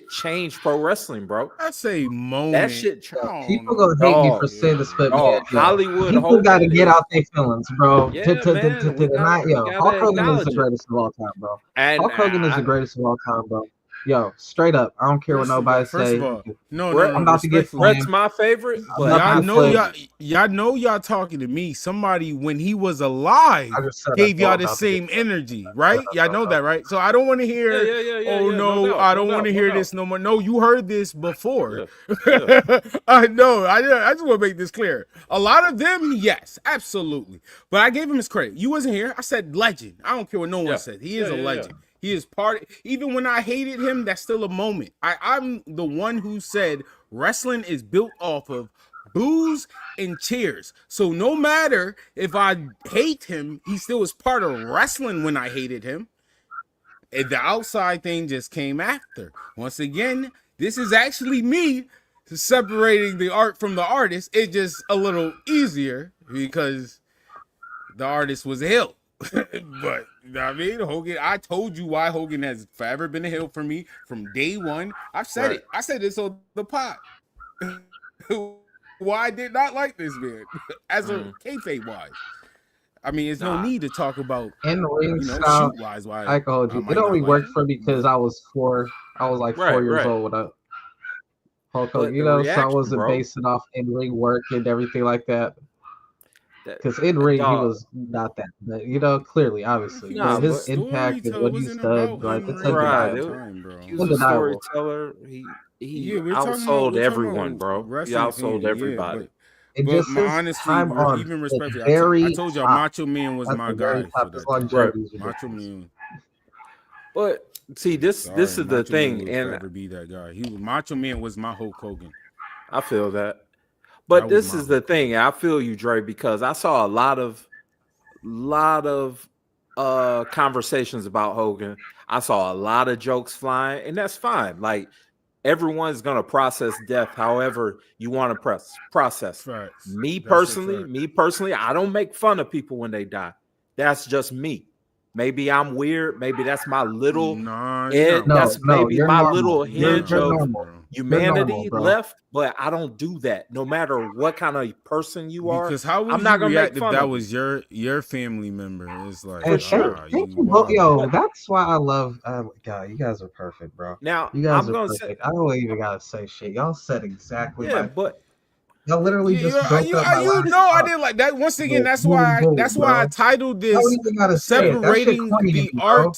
Speaker 2: changed pro wrestling, bro.
Speaker 1: I say moment.
Speaker 2: That shit.
Speaker 8: People gonna hate me for saying this, but man,
Speaker 2: Hollywood.
Speaker 8: people got to get out their feelings, bro.
Speaker 2: Yeah,
Speaker 8: Hulk Hogan is the greatest of all time, bro. Hulk Hogan is the greatest of all time, bro. Yo, straight up, I don't care what nobody say.
Speaker 1: I'm
Speaker 8: about to get
Speaker 2: Brett's my favorite.
Speaker 1: Y'all know y'all talking to me. Somebody when he was alive gave y'all the same energy, right? Y'all know that, right? So I don't want to hear. I don't want to hear this no more. No, you heard this before. I know. I just want to make this clear. A lot of them, yes, absolutely. But I gave him his credit. You wasn't here. I said legend. I don't care what no one said. He is a legend. He is even when I hated him, that's still a moment. I'm the one who said wrestling is built off of boos and cheers. So no matter if I hate him, he still was part of wrestling when I hated him. And the outside thing just came after. Once again, this is actually me separating the art from the artist. It's just a little easier because the artist was a heel. But I mean, Hogan, I told you why Hogan has forever been a heel for me from day one. I've said it. I said this on the pod. Why I did not like this man as a kayfabe wise. I mean, there's no need to talk about
Speaker 8: in the ring style.
Speaker 1: Shoot-wise, why
Speaker 8: I told you, it only worked for me because I was 4 years old when Hulk Hogan, so I wasn't basing off in ring work and everything like that. Because in ring, he was not that, but clearly, obviously, his impact and what he's done, like it's undeniable.
Speaker 2: He was a storyteller. He outsold everyone, bro. He outsold everybody.
Speaker 1: But my honestly, even respectfully, I told y'all Macho Man was my guy. Macho Man.
Speaker 2: But see, this is the thing, and
Speaker 1: never be that guy. Macho Man was my Hulk Hogan.
Speaker 2: I feel that. But this is the thing. I feel you, Dre, because I saw a lot of conversations about Hogan. I saw a lot of jokes flying, and that's fine. Like everyone's gonna process death however you want to process.
Speaker 1: Right.
Speaker 2: Me personally, I don't make fun of people when they die. That's just me. Maybe I'm weird. Maybe that's my little that's maybe my little hinge of humanity left, but I don't do that no matter what kind of person you are.
Speaker 1: Because how would
Speaker 2: I'm not
Speaker 1: you
Speaker 2: gonna
Speaker 1: react
Speaker 2: make
Speaker 1: if
Speaker 2: fun
Speaker 1: that
Speaker 2: of
Speaker 1: was your family member? It's like
Speaker 8: that's why I love God, you guys are perfect, bro.
Speaker 2: Now
Speaker 8: you guys are perfect. I don't even gotta say shit. Y'all said exactly
Speaker 2: but
Speaker 8: y'all literally just
Speaker 1: I didn't like that. Once again, that's why I titled this separating the art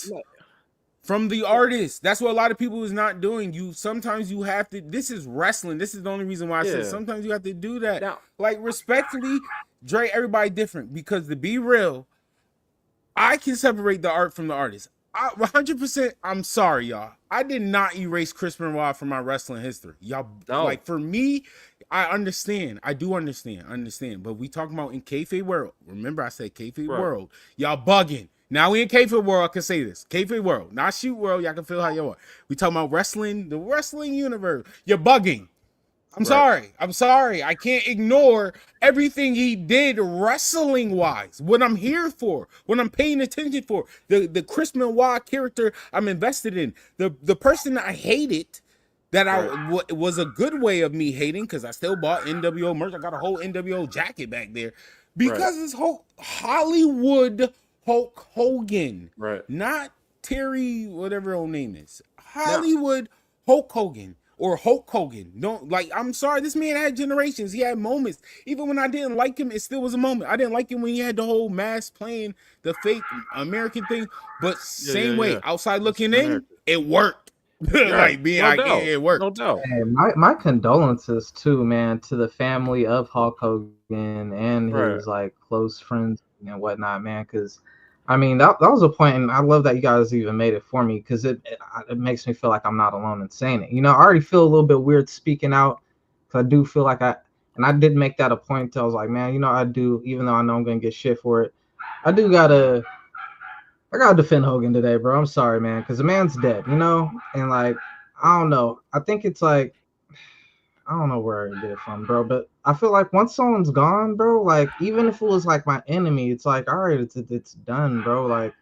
Speaker 1: from the artist. That's what a lot of people is not doing. Sometimes you have to. This is wrestling. This is the only reason why I said sometimes you have to do that.
Speaker 2: Now,
Speaker 1: like respectfully, Dre, everybody different because to be real, I can separate the art from the artist. 100%. I'm sorry, y'all. I did not erase Chris Benoit from my wrestling history. Y'all, like for me, I understand. I do understand. But we talking about in kayfabe world. Remember, I said kayfabe world. Y'all bugging. Now we in kayfabe world. I can say this. Kayfabe world, not shoot world. Y'all can feel how y'all want. We talking about wrestling, the wrestling universe. You're bugging. I'm sorry. I can't ignore everything he did wrestling wise. What I'm here for, what I'm paying attention for, the Chris Benoit character I'm invested in, the person I hated, that was a good way of me hating because I still bought NWO merch. I got a whole NWO jacket back there because this whole Hollywood Hulk Hogan,
Speaker 2: Right.
Speaker 1: not Terry, whatever her own name is.
Speaker 2: Now,
Speaker 1: Hollywood Hulk Hogan or Hulk Hogan. Don't like. I'm sorry, this man had generations. He had moments. Even when I didn't like him, it still was a moment. I didn't like him when he had the whole mask playing the fake American thing. But same way,
Speaker 2: yeah.
Speaker 1: outside
Speaker 2: It's
Speaker 1: looking in,
Speaker 2: America.
Speaker 1: it worked.
Speaker 2: Right.
Speaker 1: Like being
Speaker 2: No
Speaker 1: like
Speaker 2: doubt.
Speaker 1: it worked.
Speaker 2: No doubt.
Speaker 8: Hey, my condolences too, man, to the family of Hulk Hogan and
Speaker 2: Right.
Speaker 8: his like close friends and whatnot, man. Because I mean that was a point, and I love that you guys even made it for me because it makes me feel like I'm not alone in saying it. You know, I already feel a little bit weird speaking out because I do feel like I did make that a point. I was like, man, you know, I do, even though I know I'm gonna get shit for it, I gotta defend Hogan today, bro. I'm sorry, man, because the man's dead, you know, and like I don't know. I think it's like I don't know where I get it from, bro. But I feel like once someone's gone, bro, like even if it was like my enemy, it's like all right, it's done, bro. Like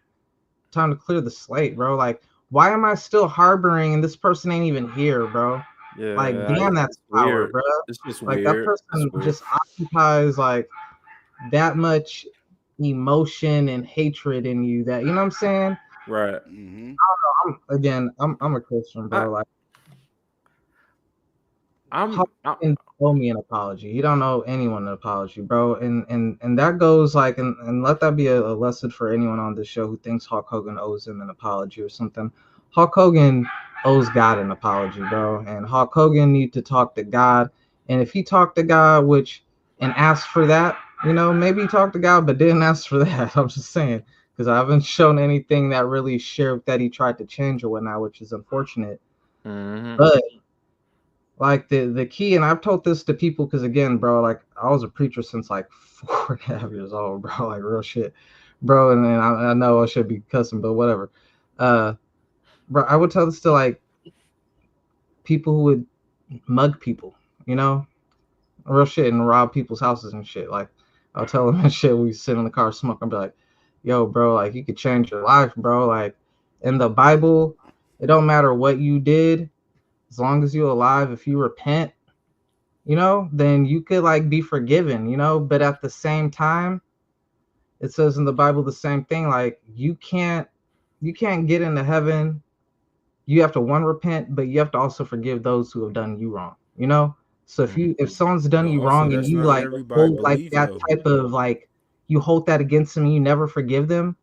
Speaker 8: time to clear the slate, bro. Like why am I still harboring and this person ain't even here, bro? Like
Speaker 2: Yeah.
Speaker 8: damn, that's
Speaker 2: It's
Speaker 8: power,
Speaker 2: weird.
Speaker 8: bro.
Speaker 2: It's just
Speaker 8: Like that
Speaker 2: weird. It's
Speaker 8: person
Speaker 2: weird.
Speaker 8: just occupies like that much emotion and hatred in you that you know what I'm saying?
Speaker 2: Right.
Speaker 1: Mm-hmm.
Speaker 8: I'm a Christian, bro. Like
Speaker 2: I'm
Speaker 8: Hawkins owe me an apology. He don't owe anyone an apology, bro. And that goes like and let that be a lesson for anyone on this show who thinks Hulk Hogan owes him an apology or something. Hulk Hogan owes God an apology, bro. And Hulk Hogan need to talk to God. And if he talked to God, and asked for that, you know, maybe he talked to God but didn't ask for that. I'm just saying. Because I haven't shown anything that really shared that he tried to change or whatnot, which is unfortunate.
Speaker 2: Mhm.
Speaker 8: But like the key, and I've told this to people because again, bro, like I was a preacher since like 4.5 years old, bro, like real shit, bro. And then I know I should be cussing, but whatever. Bro, I would tell this to like people who would mug people, you know, real shit, and rob people's houses and shit. Like I'll tell them that shit. We sit in the car smoking, be like, yo, bro, like you could change your life, bro. Like in the Bible, it don't matter what you did, as long as you're alive. If you repent, you know, then you could like be forgiven, you know. But at the same time, it says in the Bible the same thing. Like you can't get into heaven. You have to repent, but you have to also forgive those who have done you wrong, you know. So if someone's done
Speaker 1: But
Speaker 8: you
Speaker 1: also,
Speaker 8: wrong and
Speaker 1: that's
Speaker 8: you
Speaker 1: not
Speaker 8: like
Speaker 1: everybody
Speaker 8: hold like
Speaker 1: belief
Speaker 8: that
Speaker 1: though.
Speaker 8: type of like you hold that against them, and you never forgive them,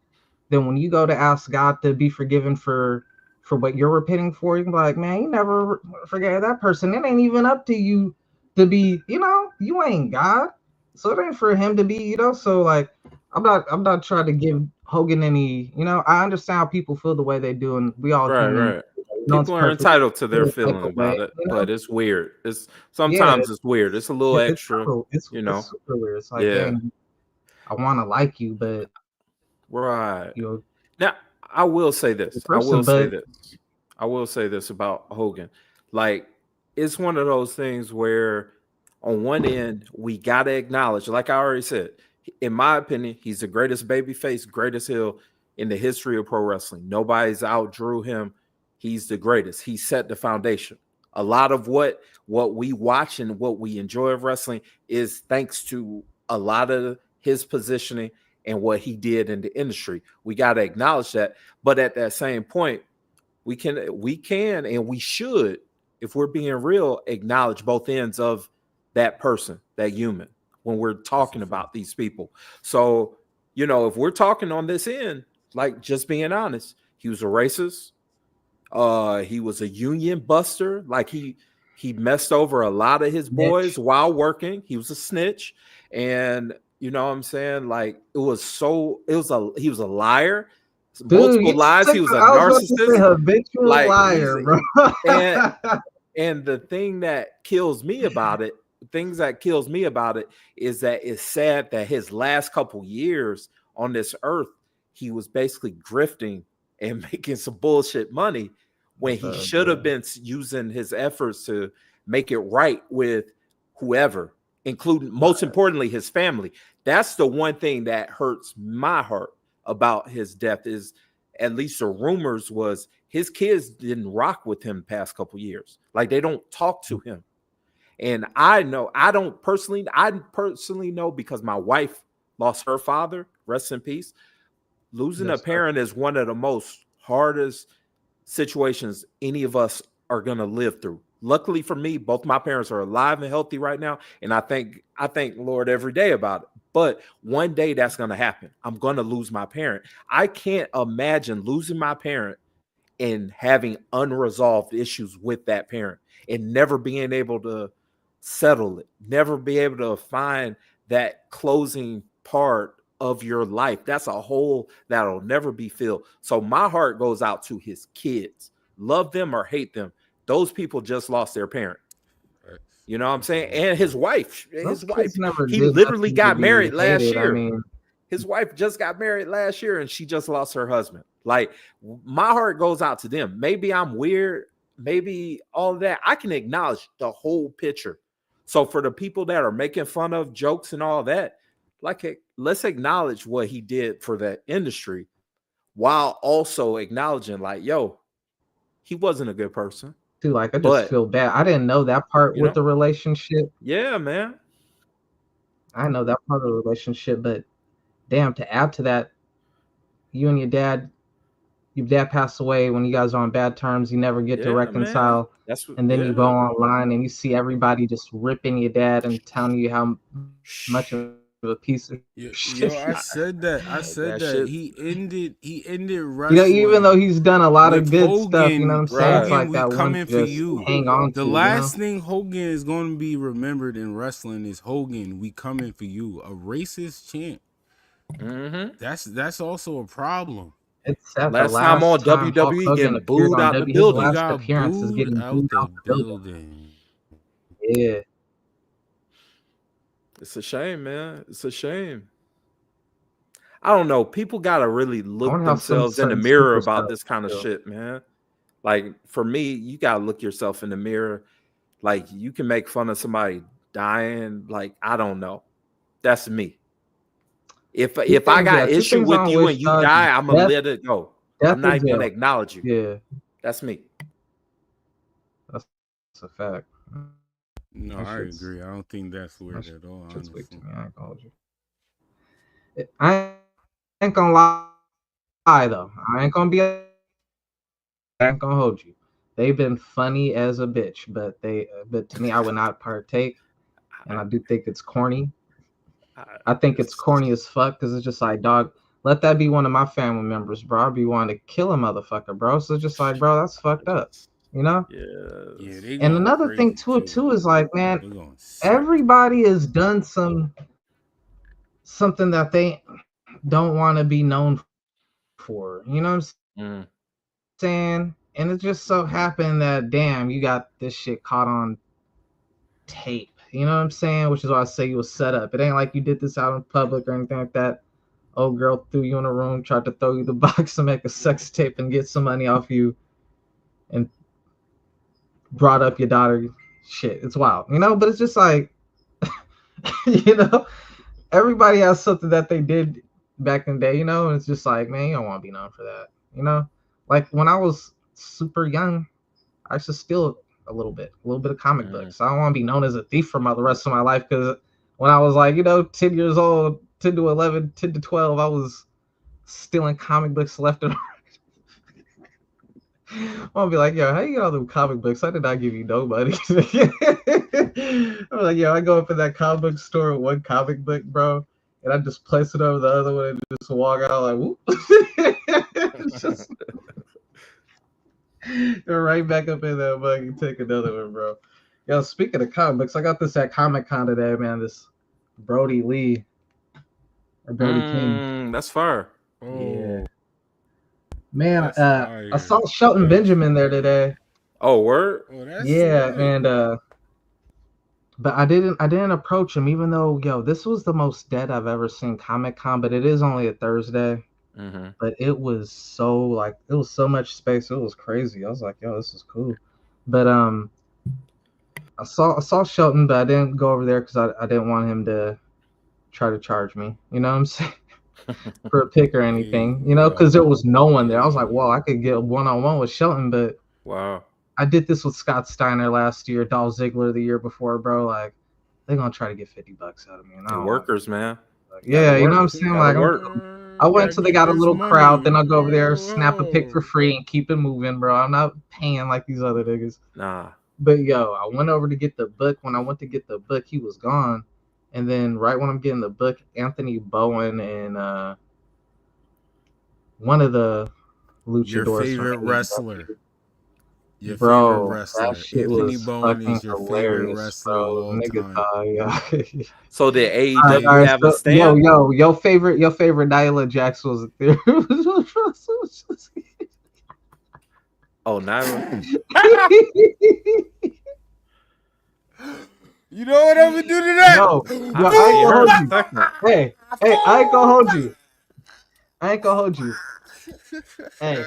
Speaker 8: then when you go to ask God to be forgiven for what you're repenting for, you can be like, man, you never forgave that person. It ain't even up to you to be, you know, you ain't God. So it ain't for him to be, you know. So like I'm not trying to give Hogan any, you know, I understand how people feel the way they do, and we all
Speaker 2: Right,
Speaker 8: human.
Speaker 2: right.
Speaker 8: No one's
Speaker 2: People are
Speaker 8: perfect.
Speaker 2: entitled to their
Speaker 8: Feel a type
Speaker 2: feeling
Speaker 8: of way,
Speaker 2: about it,
Speaker 8: you know?
Speaker 2: but it's weird. It's
Speaker 8: Yeah,
Speaker 2: sometimes it's weird. It's a little extra,
Speaker 8: it's
Speaker 2: you know.
Speaker 8: super weird. It's like,
Speaker 2: Yeah.
Speaker 8: dang, I want to like you, but
Speaker 2: Right.
Speaker 8: you're
Speaker 2: Now, I will say
Speaker 8: a
Speaker 2: this.
Speaker 8: person, but
Speaker 2: I will say this about Hogan. Like, it's one of those things where, on one end, we got to acknowledge, like I already said, in my opinion, he's the greatest babyface, greatest heel in the history of pro wrestling. Nobody's outdrew him. He's the greatest. He set the foundation. A lot of what we watch and what we enjoy of wrestling is thanks to a lot of his positioning and what he did in the industry. We got to acknowledge that. But at that same point, we can and we should, if we're being real, acknowledge both ends of that person, that human, when we're talking about these people. So, you know, if we're talking on this end, like just being honest, he was a racist. He was a union buster. Like he messed over a lot of his boys while working. He was a snitch. And you know what I'm saying? Like he was a liar.
Speaker 8: dude,
Speaker 2: Multiple lies. He was a
Speaker 8: I was about to say
Speaker 2: narcissist.
Speaker 8: habitual
Speaker 2: Like
Speaker 8: liar, bro.
Speaker 2: and the thing that kills me about it, is that it's sad that his last couple years on this earth, he was basically grifting and making some bullshit money when he should have been using his efforts to make it right with whoever, including most importantly his family. That's the one thing that hurts my heart about his death, is at least the rumors was his kids didn't rock with him past couple years. Like they don't talk to him. And I personally know because my wife lost her father, rest in peace. Losing a
Speaker 8: Yes, sir.
Speaker 2: parent is one of the most hardest situations any of us are going to live through. Luckily for me, both my parents are alive and healthy right now, and I thank Lord every day about it. But one day that's going to happen. I'm going to lose my parent. I can't imagine losing my parent and having unresolved issues with that parent and never being able to settle it, never be able to find that closing part of your life. That's a hole that'll never be filled. So my heart goes out to his kids. Love them or hate them. Those people just lost their parent. You know what I'm saying? And his wife,
Speaker 8: Those kids never
Speaker 2: he
Speaker 8: did
Speaker 2: literally
Speaker 8: nothing to
Speaker 2: got
Speaker 8: be
Speaker 2: married last
Speaker 8: hated.
Speaker 2: year.
Speaker 8: I mean,
Speaker 2: His wife just got married last year and she just lost her husband. Like, my heart goes out to them. Maybe I'm weird, maybe all of that. I can acknowledge the whole picture. So for the people that are making fun of jokes and all that, like, let's acknowledge what he did for the industry while also acknowledging, like, yo, he wasn't a good person.
Speaker 8: too, like, I just
Speaker 2: But,
Speaker 8: feel bad. I didn't know that part
Speaker 2: you
Speaker 8: with
Speaker 2: know,
Speaker 8: the relationship.
Speaker 2: yeah, man.
Speaker 8: I know that part of the relationship, but damn, to add to that, you and your dad passed away when you guys are on bad terms. You never get to
Speaker 2: Yeah, man.
Speaker 8: reconcile.
Speaker 2: That's what,
Speaker 8: And then you go
Speaker 2: yeah.
Speaker 8: online and you see everybody just ripping your dad and telling you how much of a piece of shit.
Speaker 1: Yo, I said that.
Speaker 2: That shit.
Speaker 1: He ended
Speaker 8: You know,
Speaker 1: wrestling.
Speaker 8: even though he's done a lot of
Speaker 1: With
Speaker 8: good stuff, you know what I'm saying?
Speaker 2: right.
Speaker 8: It's like
Speaker 1: Hogan, we
Speaker 8: that one
Speaker 1: coming
Speaker 8: to
Speaker 1: for
Speaker 8: just
Speaker 1: you.
Speaker 8: hang on
Speaker 1: The
Speaker 8: to,
Speaker 1: last
Speaker 8: you know?
Speaker 1: thing Hogan is going to be remembered in wrestling is Hogan, we coming for you. A racist chant.
Speaker 2: Mm-hmm.
Speaker 1: That's also a problem.
Speaker 8: It's sad. The
Speaker 2: Last time on
Speaker 8: last time Hulk
Speaker 2: WWE
Speaker 8: Hogan
Speaker 2: getting
Speaker 8: appeared
Speaker 2: booed
Speaker 8: on
Speaker 2: out the
Speaker 8: W, his
Speaker 1: He
Speaker 2: building.
Speaker 8: last
Speaker 1: got
Speaker 8: appearance is
Speaker 1: booed
Speaker 8: getting
Speaker 1: out
Speaker 8: booed
Speaker 1: the
Speaker 8: out the building.
Speaker 1: building.
Speaker 8: Yeah.
Speaker 2: It's a shame, man. It's a shame. I don't know. People gotta really
Speaker 8: I
Speaker 2: look
Speaker 8: wonder how some
Speaker 2: themselves in the
Speaker 8: certain
Speaker 2: mirror about
Speaker 8: superstars
Speaker 2: this kind of
Speaker 8: feel.
Speaker 2: shit, man. Like, for me, you gotta look yourself in the mirror. Like, you can make fun of somebody dying. Like, I don't know. That's me. If I got
Speaker 8: Two
Speaker 2: issue
Speaker 8: things I
Speaker 2: with
Speaker 8: don't
Speaker 2: you
Speaker 8: wish
Speaker 2: and you die, I'm gonna
Speaker 8: death,
Speaker 2: let it go.
Speaker 8: death
Speaker 2: I'm
Speaker 8: or
Speaker 2: not even gonna
Speaker 8: jail.
Speaker 2: acknowledge you.
Speaker 8: Yeah,
Speaker 2: That's me.
Speaker 8: that's a fact.
Speaker 1: No,
Speaker 8: That
Speaker 1: I
Speaker 8: shit's
Speaker 1: agree. I don't think that's weird at all.
Speaker 8: shit's weak to
Speaker 1: Honestly.
Speaker 8: me. I ain't gonna hold you. I ain't gonna lie though. I ain't gonna hold you. They've been funny as a bitch, but to me, I would not partake, and I do think it's corny. I think it's corny as fuck because it's just like, dog, let that be one of my family members, bro. I'd be wanting to kill a motherfucker, bro. So it's just like, bro, that's fucked up, you know?
Speaker 1: Yeah, they
Speaker 8: And
Speaker 1: going
Speaker 8: another thing
Speaker 1: crazy
Speaker 8: too is like, man,
Speaker 1: They're going sick.
Speaker 8: everybody has done something that they don't want to be known for. You know what I'm saying? And it just so happened that, damn, you got this shit caught on tape. You know what I'm saying? Which is why I say you was set up. It ain't like you did this out in public or anything like that. Old girl threw you in a room, tried to throw you the box and make a sex tape and get some money off you, and brought up your daughter. Shit, it's wild, you know. But it's just like, you know, everybody has something that they did back in the day, you know. And it's just like, man, you don't want to be known for that, you know. Like when I was super young, I used to steal a little bit of comic books. I don't want to be known as a thief for the rest of my life, because when I was like, you know, 10 years old, 10 to 11, 10 to 12, I was stealing comic books left and right. I'll be like, yo, how you get all them comic books? I did not give you no money. I'm like, yo, I go up in that comic book store with one comic book, bro, and I just place it over the other one and just walk out like, whoop. Just go right back up in that mug and take another one, bro. Yo, speaking of comic books, I got this at Comic-Con today, man. This Brody Lee or Brody King.
Speaker 2: That's fire.
Speaker 8: Yeah. Man,
Speaker 1: That's
Speaker 8: I saw Shelton Benjamin there today.
Speaker 2: Oh, word?
Speaker 1: Oh, that's
Speaker 8: Yeah,
Speaker 1: sick.
Speaker 8: and but I didn't approach him, even though, yo, this was the most dead I've ever seen Comic-Con, but it is only a Thursday. But it was so much space. It was crazy. I was like, yo, this is cool. But I saw Shelton, but I didn't go over there because I didn't want him to try to charge me. You know what I'm saying? For a pick or anything. You know, because there was no one there. I was like, well, I could get one-on-one with Shelton, but
Speaker 2: wow.
Speaker 8: I did this with Scott Steiner last year, Dolph Ziggler the year before, bro. Like, they're gonna try to get $50 out of me. And I don't
Speaker 2: Workers, man.
Speaker 8: yeah, you know what I'm saying? Like,
Speaker 2: work.
Speaker 8: I wait
Speaker 1: Gotta
Speaker 8: until they
Speaker 1: get
Speaker 8: got a
Speaker 1: this
Speaker 8: little
Speaker 1: money.
Speaker 8: crowd, then I'll go over there, snap a pic for
Speaker 1: Oh.
Speaker 8: free, and keep it moving, bro. I'm not paying like these other niggas.
Speaker 2: Nah.
Speaker 8: But yo, I went over to get the book. When I went to get the book, he was gone. And then right when I'm getting the book, Anthony Bowen and one of the luchadors
Speaker 1: Your
Speaker 8: from
Speaker 1: favorite
Speaker 8: AEW.
Speaker 1: wrestler. Your
Speaker 8: Bro,
Speaker 1: favorite wrestler.
Speaker 8: that shit
Speaker 1: Anthony
Speaker 8: was
Speaker 1: Bowen
Speaker 8: fucking
Speaker 1: is your favorite
Speaker 8: hilarious,
Speaker 1: wrestler of
Speaker 8: bro.
Speaker 1: all
Speaker 8: Nigga
Speaker 1: time.
Speaker 8: thought, yeah.
Speaker 2: So did
Speaker 8: All
Speaker 2: AEW
Speaker 8: right,
Speaker 2: have a
Speaker 8: so,
Speaker 2: stand?
Speaker 8: your favorite Nyla Jax was there.
Speaker 2: Oh, Nyla.
Speaker 1: You know what I'm gonna do to that?
Speaker 8: Yo,
Speaker 2: I
Speaker 8: I ain't
Speaker 2: see
Speaker 8: gonna
Speaker 2: her
Speaker 8: hold
Speaker 2: in a
Speaker 8: you.
Speaker 2: second.
Speaker 8: Hey, I ain't gonna hold you. I ain't gonna hold you. Hey,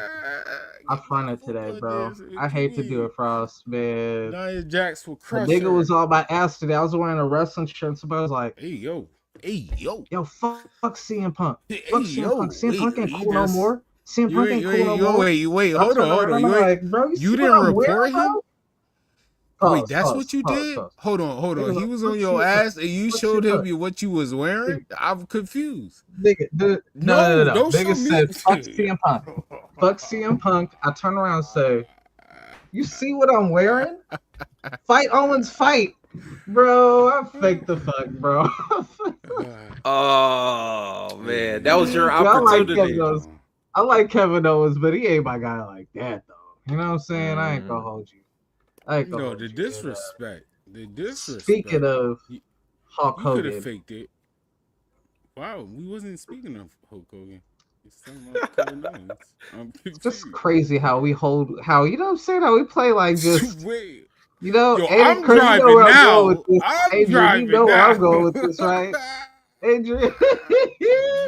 Speaker 8: I fronted today, bro. I hate to do it, Frost, man.
Speaker 1: Nia Jax will
Speaker 8: The
Speaker 1: crush
Speaker 8: nigga
Speaker 1: her.
Speaker 8: was on my ass today. I was wearing a wrestling shirt, and somebody was like,
Speaker 1: Hey yo,
Speaker 8: fuck CM Punk.
Speaker 1: hey
Speaker 8: Fuck CM Punk. CM Punk ain't
Speaker 1: he
Speaker 8: cool no
Speaker 1: just-
Speaker 8: more. CM Punk ain't cool no more.
Speaker 1: Wait,
Speaker 8: I
Speaker 1: hold
Speaker 8: turned
Speaker 1: on.
Speaker 8: around, I'm like, bro, you see
Speaker 1: didn't
Speaker 8: what I'm
Speaker 1: report
Speaker 8: wearing,
Speaker 1: him?
Speaker 8: bro?
Speaker 1: Wait, that's what you did?
Speaker 8: Pause.
Speaker 1: Hold on.
Speaker 8: Nigga,
Speaker 1: He
Speaker 8: like,
Speaker 1: was
Speaker 8: fuck
Speaker 1: on your
Speaker 8: CM Punk.
Speaker 1: ass and you
Speaker 8: Fuck
Speaker 1: showed
Speaker 8: CM
Speaker 1: him
Speaker 8: Punk.
Speaker 1: what you was wearing? I'm confused.
Speaker 8: Nigga,
Speaker 1: No,
Speaker 8: no.
Speaker 1: don't
Speaker 8: Nigga
Speaker 1: show me.
Speaker 8: said, fuck CM Punk. Fuck CM Punk. I turn around and say, you see what I'm wearing? Fight Owens fight. Bro, I faked the fuck, bro.
Speaker 2: Oh man, that was your
Speaker 8: I like
Speaker 2: opportunity.
Speaker 8: Kevin Owens. I like Kevin Owens, but he ain't my guy like that though. You know what I'm saying? I ain't gonna hold you.
Speaker 1: The disrespect. The disrespect.
Speaker 8: Speaking of Hulk
Speaker 1: you could have
Speaker 8: Hogan,
Speaker 1: faked it. Wow, we wasn't speaking of Hulk Hogan. It's talking about Kevin Owens. I'm confused.
Speaker 8: it's just crazy how we hold, how, you know what I'm saying? How we play like just,
Speaker 1: Wait.
Speaker 8: you know,
Speaker 1: Yo,
Speaker 8: Adrian,
Speaker 1: I'm
Speaker 8: Chris, you know
Speaker 1: driving
Speaker 8: where I'm
Speaker 1: now.
Speaker 8: going with this.
Speaker 1: I'm
Speaker 8: Adrian, you
Speaker 1: driving
Speaker 8: know where
Speaker 1: now.
Speaker 8: I'm going with this, right? Adrian.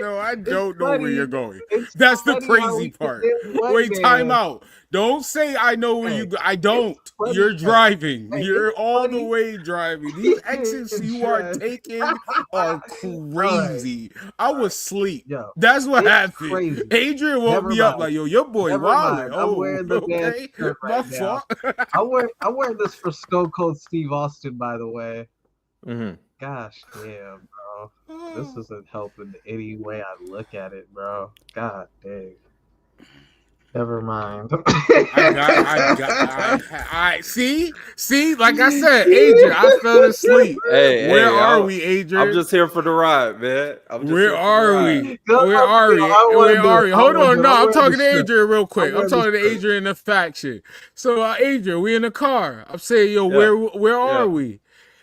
Speaker 1: No, I don't know where you're going.
Speaker 8: It's
Speaker 1: That's the
Speaker 8: funny how
Speaker 1: crazy
Speaker 8: we
Speaker 1: part.
Speaker 8: forget one
Speaker 1: Wait, time
Speaker 8: man.
Speaker 1: out. Don't say I know where you go. I
Speaker 8: It's
Speaker 1: don't.
Speaker 8: funny,
Speaker 1: You're driving.
Speaker 8: Hey,
Speaker 1: You're
Speaker 8: it's
Speaker 1: all the
Speaker 8: funny.
Speaker 1: way driving. These exits you are taking are crazy. I was asleep.
Speaker 8: Yo,
Speaker 1: That's what
Speaker 8: it's
Speaker 1: happened.
Speaker 8: crazy.
Speaker 1: Adrian woke
Speaker 8: Never
Speaker 1: me up
Speaker 8: mind.
Speaker 1: like, yo, your boy
Speaker 8: Never
Speaker 1: wildin'.
Speaker 8: mind. I'm
Speaker 1: Oh,
Speaker 8: wearing the man's
Speaker 1: okay.
Speaker 8: shirt
Speaker 1: My
Speaker 8: right now.
Speaker 1: fault.
Speaker 8: I'm wearing this for Stone Cold Steve Austin, by the way.
Speaker 2: Mm-hmm.
Speaker 8: Gosh damn, bro. This isn't helping any way I look at it, bro. God dang. Never mind.
Speaker 1: I see, like I said, Adrian, I fell asleep. Where are we, Adrian?
Speaker 2: I'm just here for the ride, man.
Speaker 1: Where are we?
Speaker 8: Hold
Speaker 1: on, no, I'm talking to
Speaker 8: shirt.
Speaker 1: Adrian real quick. I'm talking to
Speaker 8: shirt.
Speaker 1: Adrian in the faction. So, Adrian, we in the car. I'm saying, yo, where are we?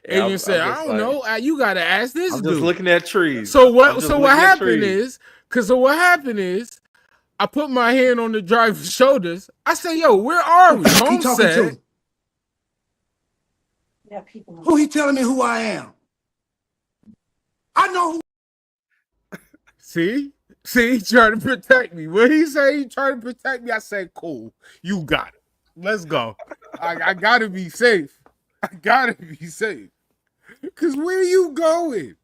Speaker 2: Yeah,
Speaker 1: Adrian said, I don't know. You gotta ask this
Speaker 2: I'm
Speaker 1: dude.
Speaker 2: just looking at trees.
Speaker 1: So what happened is, I put my hand on the driver's shoulders. I said, yo, where are we? Holmes said,
Speaker 5: Who he telling me who I am? I know who.
Speaker 1: See, he trying to protect me. When he say he trying to protect me, I said, cool, you got it. Let's go. I gotta be safe. Cause where you going?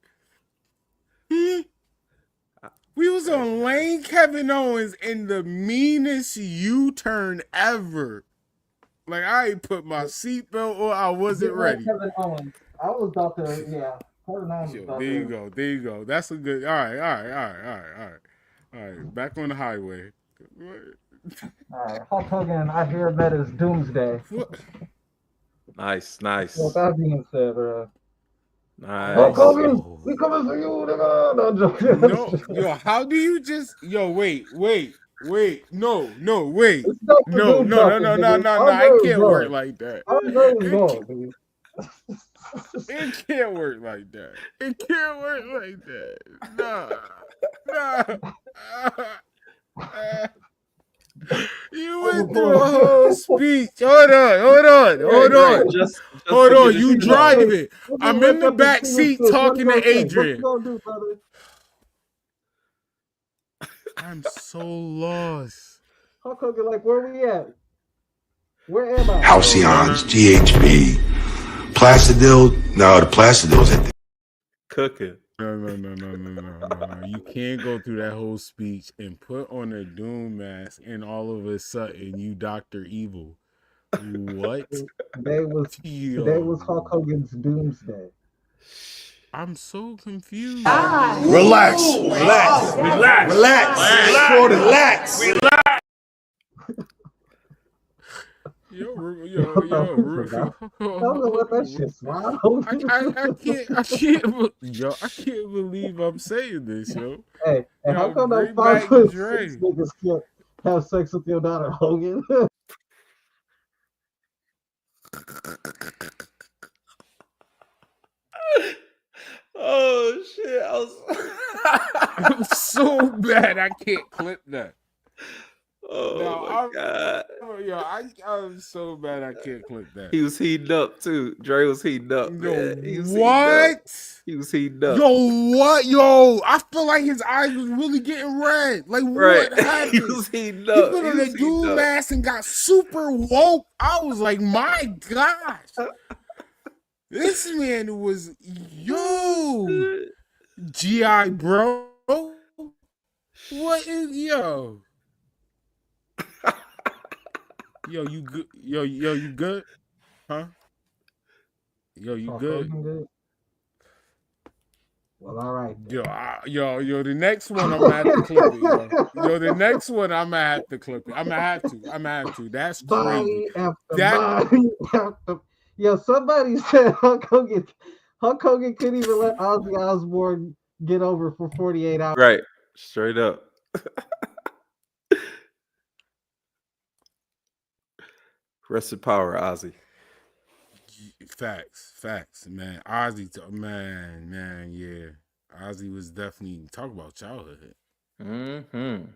Speaker 1: We was on Lane Kevin Owens in the meanest U-turn ever. Like, I ain't put my seatbelt on. I wasn't ready.
Speaker 8: Kevin Owens. I was about to, yeah.
Speaker 1: There you go. That's a good. All right. Back on the highway.
Speaker 8: All right, Hulk Hogan, I hear met his doomsday.
Speaker 2: Nice.
Speaker 8: Well, that being said, bro.
Speaker 2: Nice.
Speaker 8: Hulk Hogan, we coming for you, nigga. No, I'm joking.
Speaker 1: No, yo, how do you just? Yo, wait. No, wait. No. It can't work like that. It can't work like that. Nah. You went through a whole speech. Hold on. You driving. I'm in the back seat talking to Adrian. I'm so lost.
Speaker 8: Hulk Hogan, like, where we at? Where am I?
Speaker 5: Halcyons, GHB, Placidil. No, the Placidil's at the
Speaker 2: Cooking.
Speaker 1: No. You can't go through that whole speech and put on a doom mask and all of a sudden you Dr. Evil. What?
Speaker 8: Today was Hulk Hogan's doomsday.
Speaker 1: I'm so confused.
Speaker 5: Relax. Relax. Relax. Relax. Relax. Relax.
Speaker 1: Yo,
Speaker 8: What the fuck is that? I'm gonna let that shit slide.
Speaker 1: I can't believe I'm saying this, yo.
Speaker 8: Hey, how
Speaker 1: Yo,
Speaker 8: come that
Speaker 1: bring back
Speaker 8: 5'6"
Speaker 1: Dre.
Speaker 8: niggas can't have sex with your daughter, Hogan?
Speaker 2: Oh shit!
Speaker 1: I'm so bad I can't clip that.
Speaker 2: Oh my god!
Speaker 1: I'm so bad I can't clip that.
Speaker 2: He was heating up too. Dre was heating up,
Speaker 1: Yo,
Speaker 2: man. He was heating up.
Speaker 1: what?
Speaker 2: He was heating up.
Speaker 1: Yo, what? Yo, I feel like his eyes was really getting red. Like,
Speaker 2: Right.
Speaker 1: what happened?
Speaker 2: He was heating
Speaker 1: He
Speaker 2: up.
Speaker 1: put
Speaker 2: He
Speaker 1: on
Speaker 2: was
Speaker 1: a
Speaker 2: heating
Speaker 1: dude
Speaker 2: up.
Speaker 1: mask and got super woke. I was like, my gosh. This man was, yo, GI bro. What is, yo? Yo, you good? Yo, you good? Huh? Yo, you good?
Speaker 8: Good? Well, all right.
Speaker 1: Yo, the next one I'm gonna have to clip it, yo. Yo, the next one I'm gonna have to clip it. I'm gonna have to. That's crazy.
Speaker 8: Body after body after. Yo, somebody said Hulk Hogan couldn't even let Ozzy Osbourne get over for 48 hours.
Speaker 2: Right. Straight up. Rest in power, Ozzy.
Speaker 1: Facts, man. Ozzy, man, yeah. Ozzy was definitely talk about childhood.
Speaker 2: Mm-hmm.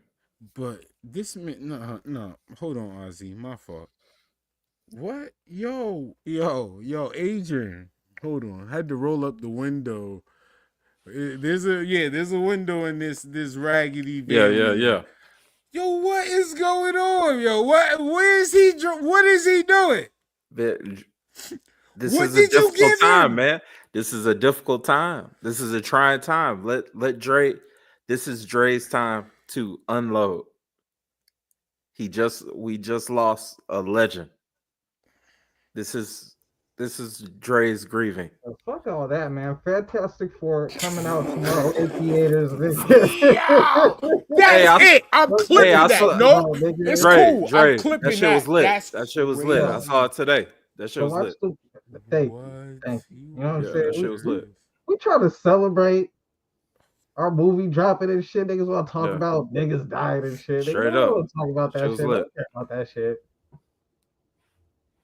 Speaker 1: But this man, no, hold on, Ozzy, my fault. What? Yo, Adrian, hold on. I had to roll up the window. There's a window in this raggedy van.
Speaker 2: Yeah.
Speaker 1: Yo, what is going on? Yo, where is he? What is he doing?
Speaker 2: This
Speaker 1: What
Speaker 2: is a
Speaker 1: did you
Speaker 2: difficult
Speaker 1: give
Speaker 2: time,
Speaker 1: him?
Speaker 2: man. This is a difficult time. This is a trying time. Let Dre. This is Dre's time to unload. We just lost a legend. This is Dre's grieving.
Speaker 8: Oh, fuck all that, man. Fantastic Four coming out tomorrow in theaters.
Speaker 1: Yo, that's it. I'm clipping that. No, it's cool. I'm clipping
Speaker 2: that shit was lit.
Speaker 1: That's
Speaker 2: that shit was lit. I saw it today. That shit was lit.
Speaker 8: Thank you. You know what I'm saying?
Speaker 2: That shit was lit.
Speaker 8: We try to celebrate our movie dropping and shit. Niggas want to talk about niggas dying and shit.
Speaker 2: Straight
Speaker 8: up.
Speaker 2: up.
Speaker 8: Talk about that shit.
Speaker 2: Lit.
Speaker 8: I don't care about that shit.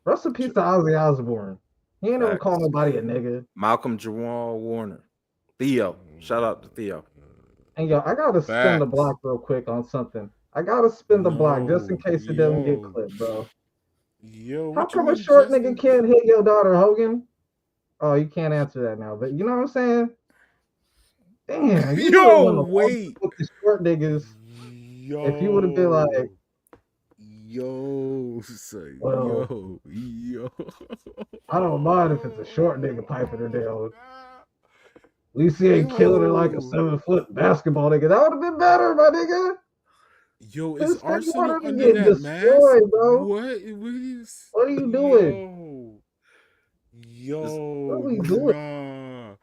Speaker 8: Rest in peace to Ozzy Osbourne. He ain't never call nobody a nigga.
Speaker 2: Malcolm Jamal Warner. Theo. Shout out to Theo.
Speaker 8: And yo, I gotta spin the block real quick on something. I gotta spin the block just in case it doesn't get clipped, bro.
Speaker 1: Yo,
Speaker 8: how come a short nigga can't hit your daughter, Hogan? Oh, you can't answer that now, but you know what I'm saying? Damn, you
Speaker 1: yo, wait.
Speaker 8: With the short niggas, if you would have been like,
Speaker 1: yo,
Speaker 8: I don't mind if it's a short nigga piping her down. At least he ain't killing her like a 7-foot basketball nigga. That would have been better, my nigga.
Speaker 1: Yo, is Arsenal under that mask?
Speaker 8: Bro.
Speaker 1: What
Speaker 8: are you doing?
Speaker 1: Yo,
Speaker 8: what are you doing?
Speaker 1: Nah.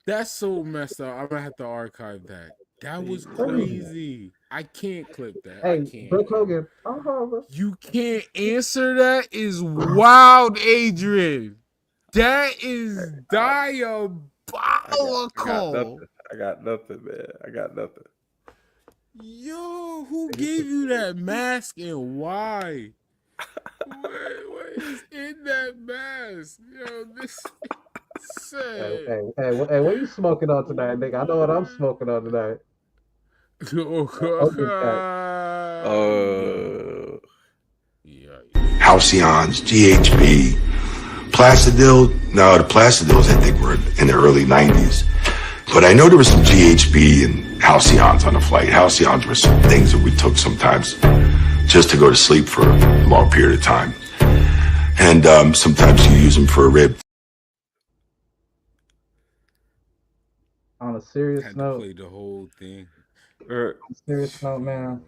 Speaker 1: That's so messed up. I'm gonna have to archive that. That was crazy. I can't clip that.
Speaker 8: Hey,
Speaker 1: I can't.
Speaker 8: Brooke Hogan.
Speaker 1: You can't answer that is wild, Adrian. That is diabolical.
Speaker 2: I got nothing, man. I got nothing.
Speaker 1: Yo, who gave you that mask and why? What is in that mask? Yo, this
Speaker 8: Hey, what are you smoking on tonight, nigga? I know what I'm smoking on tonight.
Speaker 5: Halcyons, GHB, Placidil. No, the Placidils I think were in the early 90s. But I know there was some GHB and Halcyons on the flight. Halcyons were some things that we took sometimes just to go to sleep for a long period of time. And sometimes you use them for a rib.
Speaker 8: On a serious note,
Speaker 1: play the whole thing.
Speaker 8: On a serious note, man.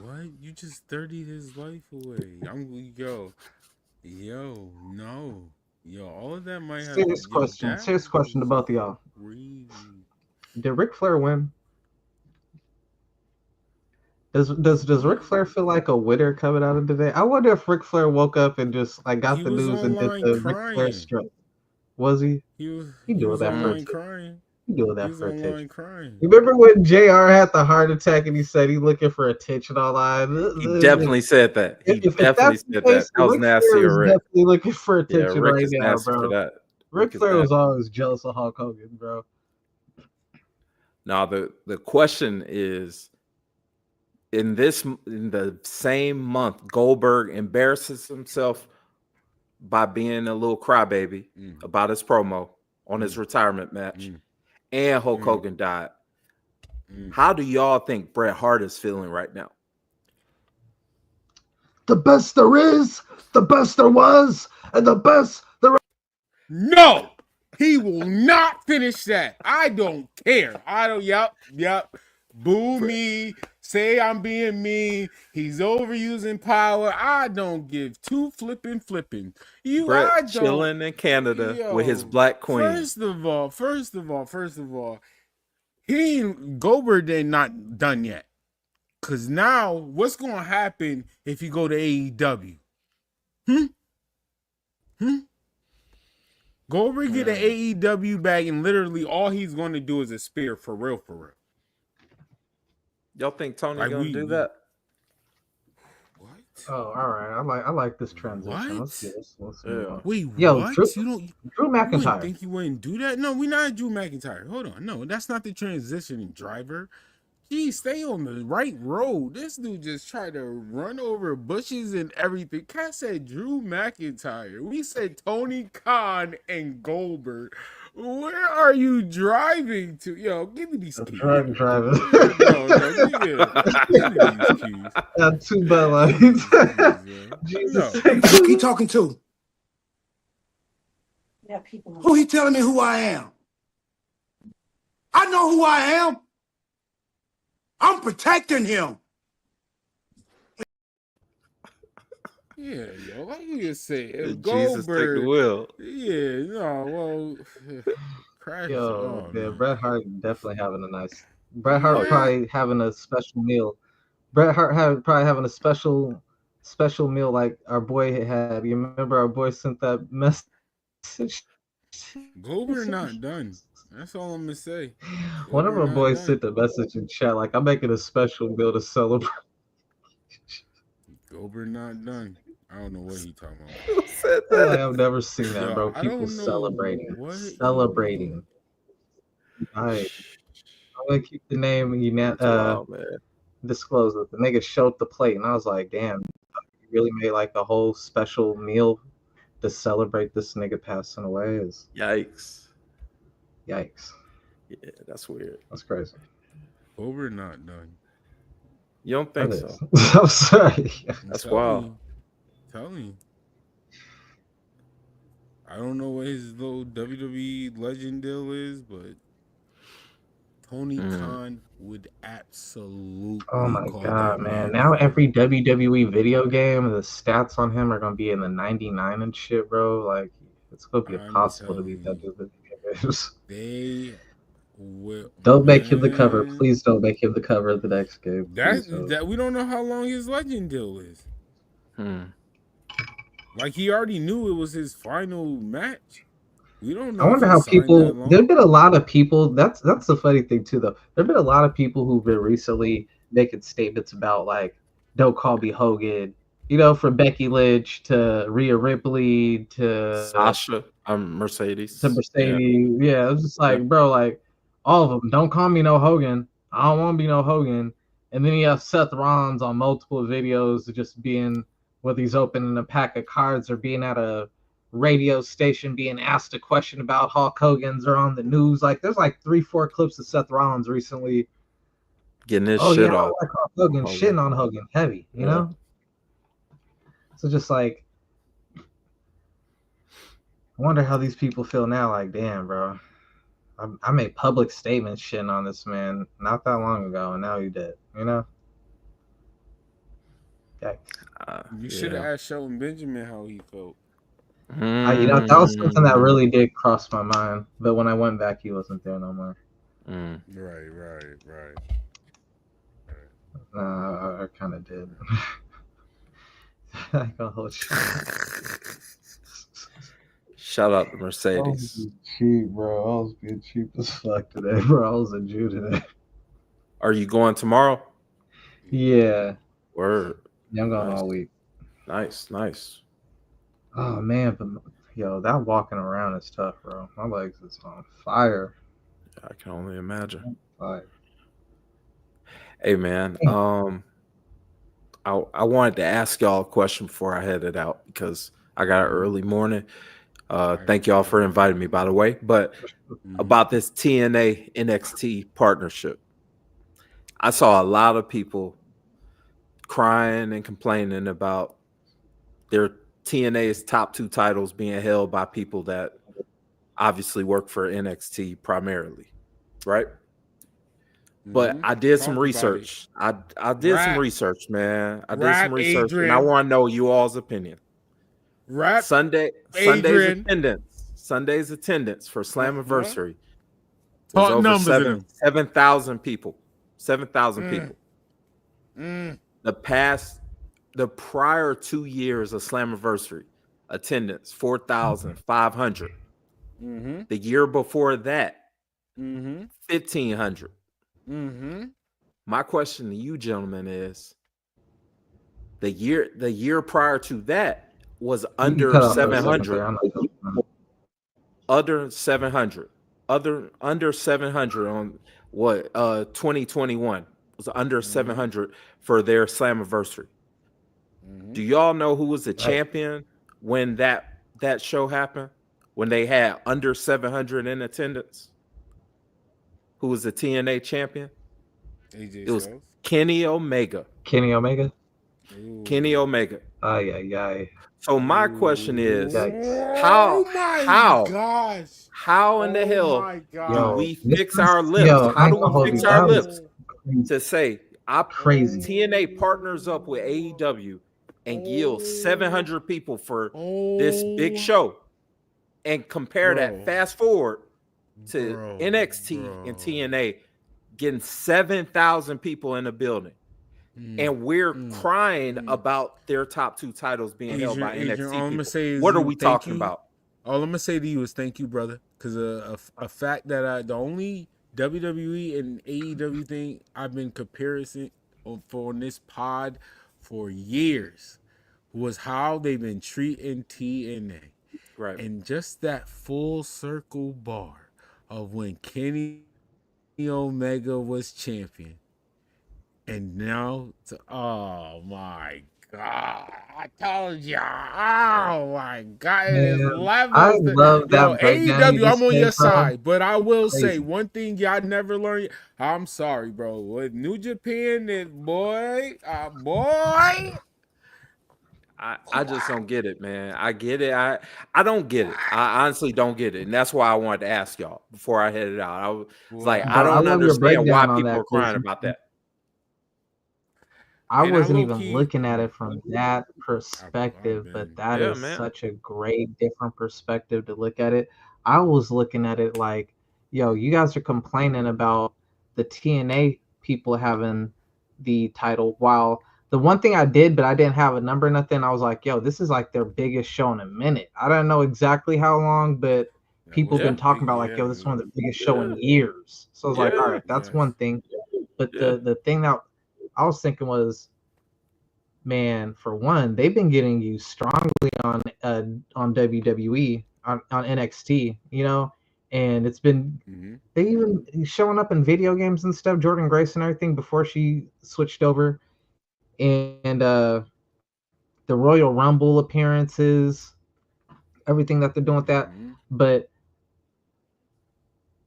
Speaker 1: What? You just 30'd his life away. Yo, no. Yo, all of that might have.
Speaker 8: Serious
Speaker 1: Yo,
Speaker 8: question.
Speaker 1: that
Speaker 8: Serious question to
Speaker 1: was
Speaker 8: both of y'all.
Speaker 1: crazy.
Speaker 8: Did Ric Flair win? Does Ric Flair feel like a winner coming out of today? I wonder if Ric Flair woke up and just like got
Speaker 1: He
Speaker 8: the
Speaker 1: was
Speaker 8: news and did
Speaker 1: online
Speaker 8: the Ric Flair
Speaker 1: crying.
Speaker 8: strut. Was he?
Speaker 1: He
Speaker 8: doing
Speaker 1: was
Speaker 8: that for
Speaker 1: online
Speaker 8: attention.
Speaker 1: crying.
Speaker 8: He doing
Speaker 1: He
Speaker 8: that
Speaker 1: was
Speaker 8: for
Speaker 1: online
Speaker 8: attention.
Speaker 1: crying.
Speaker 8: You remember when JR had the heart attack and he said he looking for attention online?
Speaker 2: He definitely said that. He definitely said that. That was
Speaker 8: Ric
Speaker 2: nasty,
Speaker 8: Flair is
Speaker 2: Rick.
Speaker 8: definitely looking for
Speaker 2: Yeah,
Speaker 8: attention
Speaker 2: Rick
Speaker 8: right
Speaker 2: is
Speaker 8: now,
Speaker 2: nasty
Speaker 8: bro.
Speaker 2: for that.
Speaker 8: Ric Flair was always jealous of Hulk Hogan, bro.
Speaker 2: Now the question is, in the same month, Goldberg embarrasses himself by being a little crybaby about his promo on his retirement match, and Hulk Hogan died. How do y'all think Bret Hart is feeling right now?
Speaker 7: The best there is, the best there was, and the best there.
Speaker 1: No, he will not finish that. I don't care. I don't. Yep. Boo me. Say I'm being mean. He's overusing power. I don't give two flipping.
Speaker 2: Bret chilling in Canada with his black queen.
Speaker 1: First of all, Goldberg ain't not done yet. Cause now, what's gonna happen if you go to AEW? Goldberg get an AEW bag, and literally all he's going to do is a spear for real.
Speaker 2: Y'all think Tony gonna do that?
Speaker 1: What?
Speaker 8: Oh, all right. I like this transition.
Speaker 1: What?
Speaker 8: Let's move on.
Speaker 1: Wait,
Speaker 8: Yo,
Speaker 1: what?
Speaker 8: Drew
Speaker 1: You
Speaker 8: McIntyre.
Speaker 1: think he wouldn't do that? No, we're not Drew McIntyre. Hold on. No, that's not the transitioning driver. Geez, stay on the right road. This dude just tried to run over bushes and everything. Cat said Drew McIntyre. We said Tony Khan and Goldberg. Where are you driving to? Yo, give me these keys.
Speaker 8: Driving.
Speaker 1: No, give me these keys.
Speaker 8: Got two Bud Lights. Jesus.
Speaker 10: Who he talking to?
Speaker 11: Yeah, people.
Speaker 10: Who he telling me who I am? I know who I am. I'm protecting him.
Speaker 1: Yeah, yo, like you just say,
Speaker 2: Jesus take the wheel.
Speaker 1: Yeah, no, well, crash.
Speaker 8: Yo, yeah, Bret Hart definitely having a nice. Bret Hart probably having a special meal. Bret Hart probably having a special meal like our boy had. You remember our boy sent that message?
Speaker 1: Goldberg not done. That's all I'm gonna say.
Speaker 8: One of our boys sent a message in chat like, I'm making a special meal to celebrate.
Speaker 1: Goldberg not done. I don't know what he talking about.
Speaker 2: Who said that?
Speaker 8: Like, I've never seen that, bro.
Speaker 1: I
Speaker 8: People
Speaker 1: don't know
Speaker 8: celebrating.
Speaker 1: what
Speaker 8: Celebrating. Alright. I'm gonna keep the name disclosed it. The nigga showed the plate and I was like, damn, you really made like a whole special meal to celebrate this nigga passing away.
Speaker 2: Yikes.
Speaker 8: Yeah,
Speaker 2: that's weird.
Speaker 8: That's crazy.
Speaker 1: Goldberg not done.
Speaker 2: You don't think so?
Speaker 8: I'm sorry.
Speaker 2: That's wild.
Speaker 1: Tell me. I don't know what his little WWE legend deal is, but Tony Khan would absolutely.
Speaker 8: Oh my
Speaker 1: call
Speaker 8: god,
Speaker 1: that
Speaker 8: man! Now every WWE video game, the stats on him are gonna be in the 99 and shit, bro. Like it's gonna be impossible to beat that dude.
Speaker 1: They will.
Speaker 8: Don't make him the cover, please. Don't make him the cover of the next game.
Speaker 1: That we don't know how long his legend deal is. Like he already knew it was his final match. We don't know.
Speaker 8: I wonder how people. There've been a lot of people. That's the funny thing too, though. There've been a lot of people who've been recently making statements about like, "Don't call me Hogan." You know, from Becky Lynch to Rhea Ripley to
Speaker 2: Sasha, Mercedes.
Speaker 8: To Mercedes, yeah. It was just like, bro, like all of them. Don't call me no Hogan. I don't want to be no Hogan. And then you have Seth Rollins on multiple videos just being, whether he's opening a pack of cards or being at a radio station being asked a question about Hulk Hogan's or on the news. Like there's like 3-4 clips of Seth Rollins recently
Speaker 2: getting his shit off.
Speaker 8: Like Hulk Hogan shitting on Hogan heavy, you know? So just like, I wonder how these people feel now. Like, damn, bro, I made public statements shitting on this man not that long ago, and now he dead. You know?
Speaker 1: You should have asked Shelton Benjamin how he felt.
Speaker 8: That was something that really did cross my mind. But when I went back, he wasn't there no more.
Speaker 1: Right.
Speaker 8: I kind of did. I can't hold you.
Speaker 2: Shout out to Mercedes.
Speaker 8: I was cheap, bro. I was being cheap as fuck today, bro. I was a Jew today.
Speaker 2: Are you going tomorrow?
Speaker 8: Yeah.
Speaker 2: Word.
Speaker 8: Yeah, I'm going all week.
Speaker 2: Nice.
Speaker 8: Oh man, but yo, that walking around is tough, bro. My legs is on fire.
Speaker 2: I can only imagine.
Speaker 8: Fire.
Speaker 2: Hey man, I wanted to ask y'all a question before I headed out because I got an early morning. Thank y'all for inviting me, by the way. But about this TNA NXT partnership, I saw a lot of people crying and complaining about their TNA's top 2 titles being held by people that obviously work for NXT primarily, right? But I did some research. I did some research, man. I did some research, and I want to know you all's opinion. Sunday's attendance for Slammiversary was over 7,000 people. 7,000 people. The prior 2 years of Slammiversary attendance 4,500. The year before that, 1,500. My question to you gentlemen is the year prior to that was under 700. Under 700 on what 2021 was under 700 for their Slammiversary. Do y'all know who was the champion when that show happened? When they had under 700 in attendance? Who was the TNA champion? It was Kenny Omega.
Speaker 8: Kenny Omega.
Speaker 2: Aye. So my question is, how in the hell do we fix our lips? How do we fix our lips to say TNA partners up with AEW and yield 700 people for this big show, and compare that fast forward to NXT and TNA getting 7,000 people in the building, and we're crying about their top 2 titles being held by NXT. What are we talking about?
Speaker 1: All I'm gonna say to you is thank you, brother, because a fact that the only WWE and AEW thing I've been comparison on this pod for years was how they've been treating TNA.
Speaker 2: Right.
Speaker 1: And just that full circle bar of when Kenny Omega was champion. And now, oh my God. I told you. Oh my God. It is levels.
Speaker 8: I love that
Speaker 1: AEW, I'm on your side. But I will say one thing y'all never learned. I'm sorry, bro. With New Japan, boy.
Speaker 2: I just don't get it, man. I get it. I don't get it. I honestly don't get it. And that's why I wanted to ask y'all before I headed out. I was like, I don't understand why people are crying about that.
Speaker 8: I wasn't even looking at it from that perspective, but that is such a great different perspective to look at it. I was looking at it like, yo, you guys are complaining about the TNA people having the title, while the one thing I did, but I didn't have a number or nothing, I was like, yo, this is like their biggest show in a minute. I don't know exactly how long, but people have been talking about like, yo, this is one of the biggest show in years. So I was like, all right, that's one thing. But the thing that I was thinking was, man, for one, they've been getting you strongly on WWE, on NXT, you know, and it's been they even showing up in video games and stuff, Jordan Grace and everything before she switched over. And the Royal Rumble appearances, everything that they're doing with that. But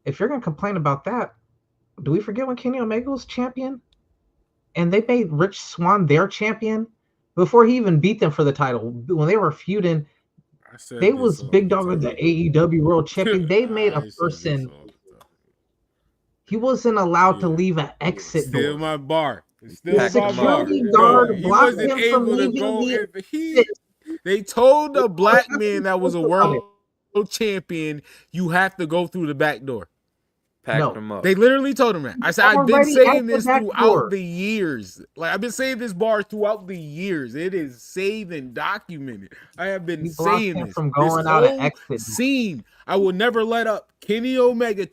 Speaker 8: if you're gonna complain about that, do we forget when Kenny Omega was champion and they made Rich Swann their champion before he even beat them for the title? When they were feuding, they was Big Dog with the AEW World Champion. They made a person. He wasn't allowed to leave an exit door.
Speaker 1: Still my bar.
Speaker 8: The security guard blocked him from leaving the exit.
Speaker 1: They told a black man that was a world champion, you have to go through the back door.
Speaker 2: Packed them up.
Speaker 1: They literally told him that. I said, I've been
Speaker 8: Already
Speaker 1: saying
Speaker 8: at the
Speaker 1: this
Speaker 8: back
Speaker 1: throughout
Speaker 8: door.
Speaker 1: the years. Like, I've been saying this bar throughout the years. It is saved and documented. I have been saying this.
Speaker 8: From going
Speaker 1: this
Speaker 8: out
Speaker 1: whole
Speaker 8: an exit
Speaker 1: scene, I will never let up. Kenny Omega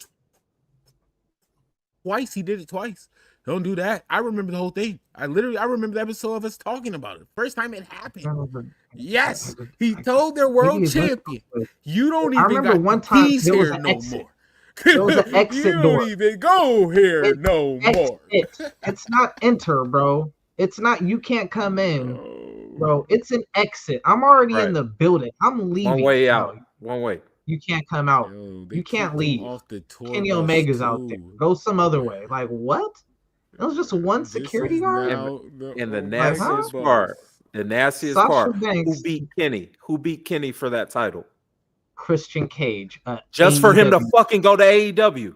Speaker 1: twice. He did it twice. Don't do that. I remember the whole thing. I remember the episode of us talking about it. First time it happened. Yes, he told their world champion, "You don't even got one time these here no more.
Speaker 8: There was an exit
Speaker 1: you
Speaker 8: door.
Speaker 1: don't even go here no more.
Speaker 8: It's not enter, bro. It's not. You can't come in, bro. It's an exit. I'm already in the building. I'm leaving.
Speaker 2: One way out. One way.
Speaker 8: You can't come out. You can't leave. Kenny Omega's out there. Go some other way. Like what? It was just one security guard.
Speaker 2: And the nastiest part. The nastiest part. Who beat Kenny? Who beat Kenny for that title?
Speaker 8: Christian Cage.
Speaker 2: Just for him to fucking go to AEW.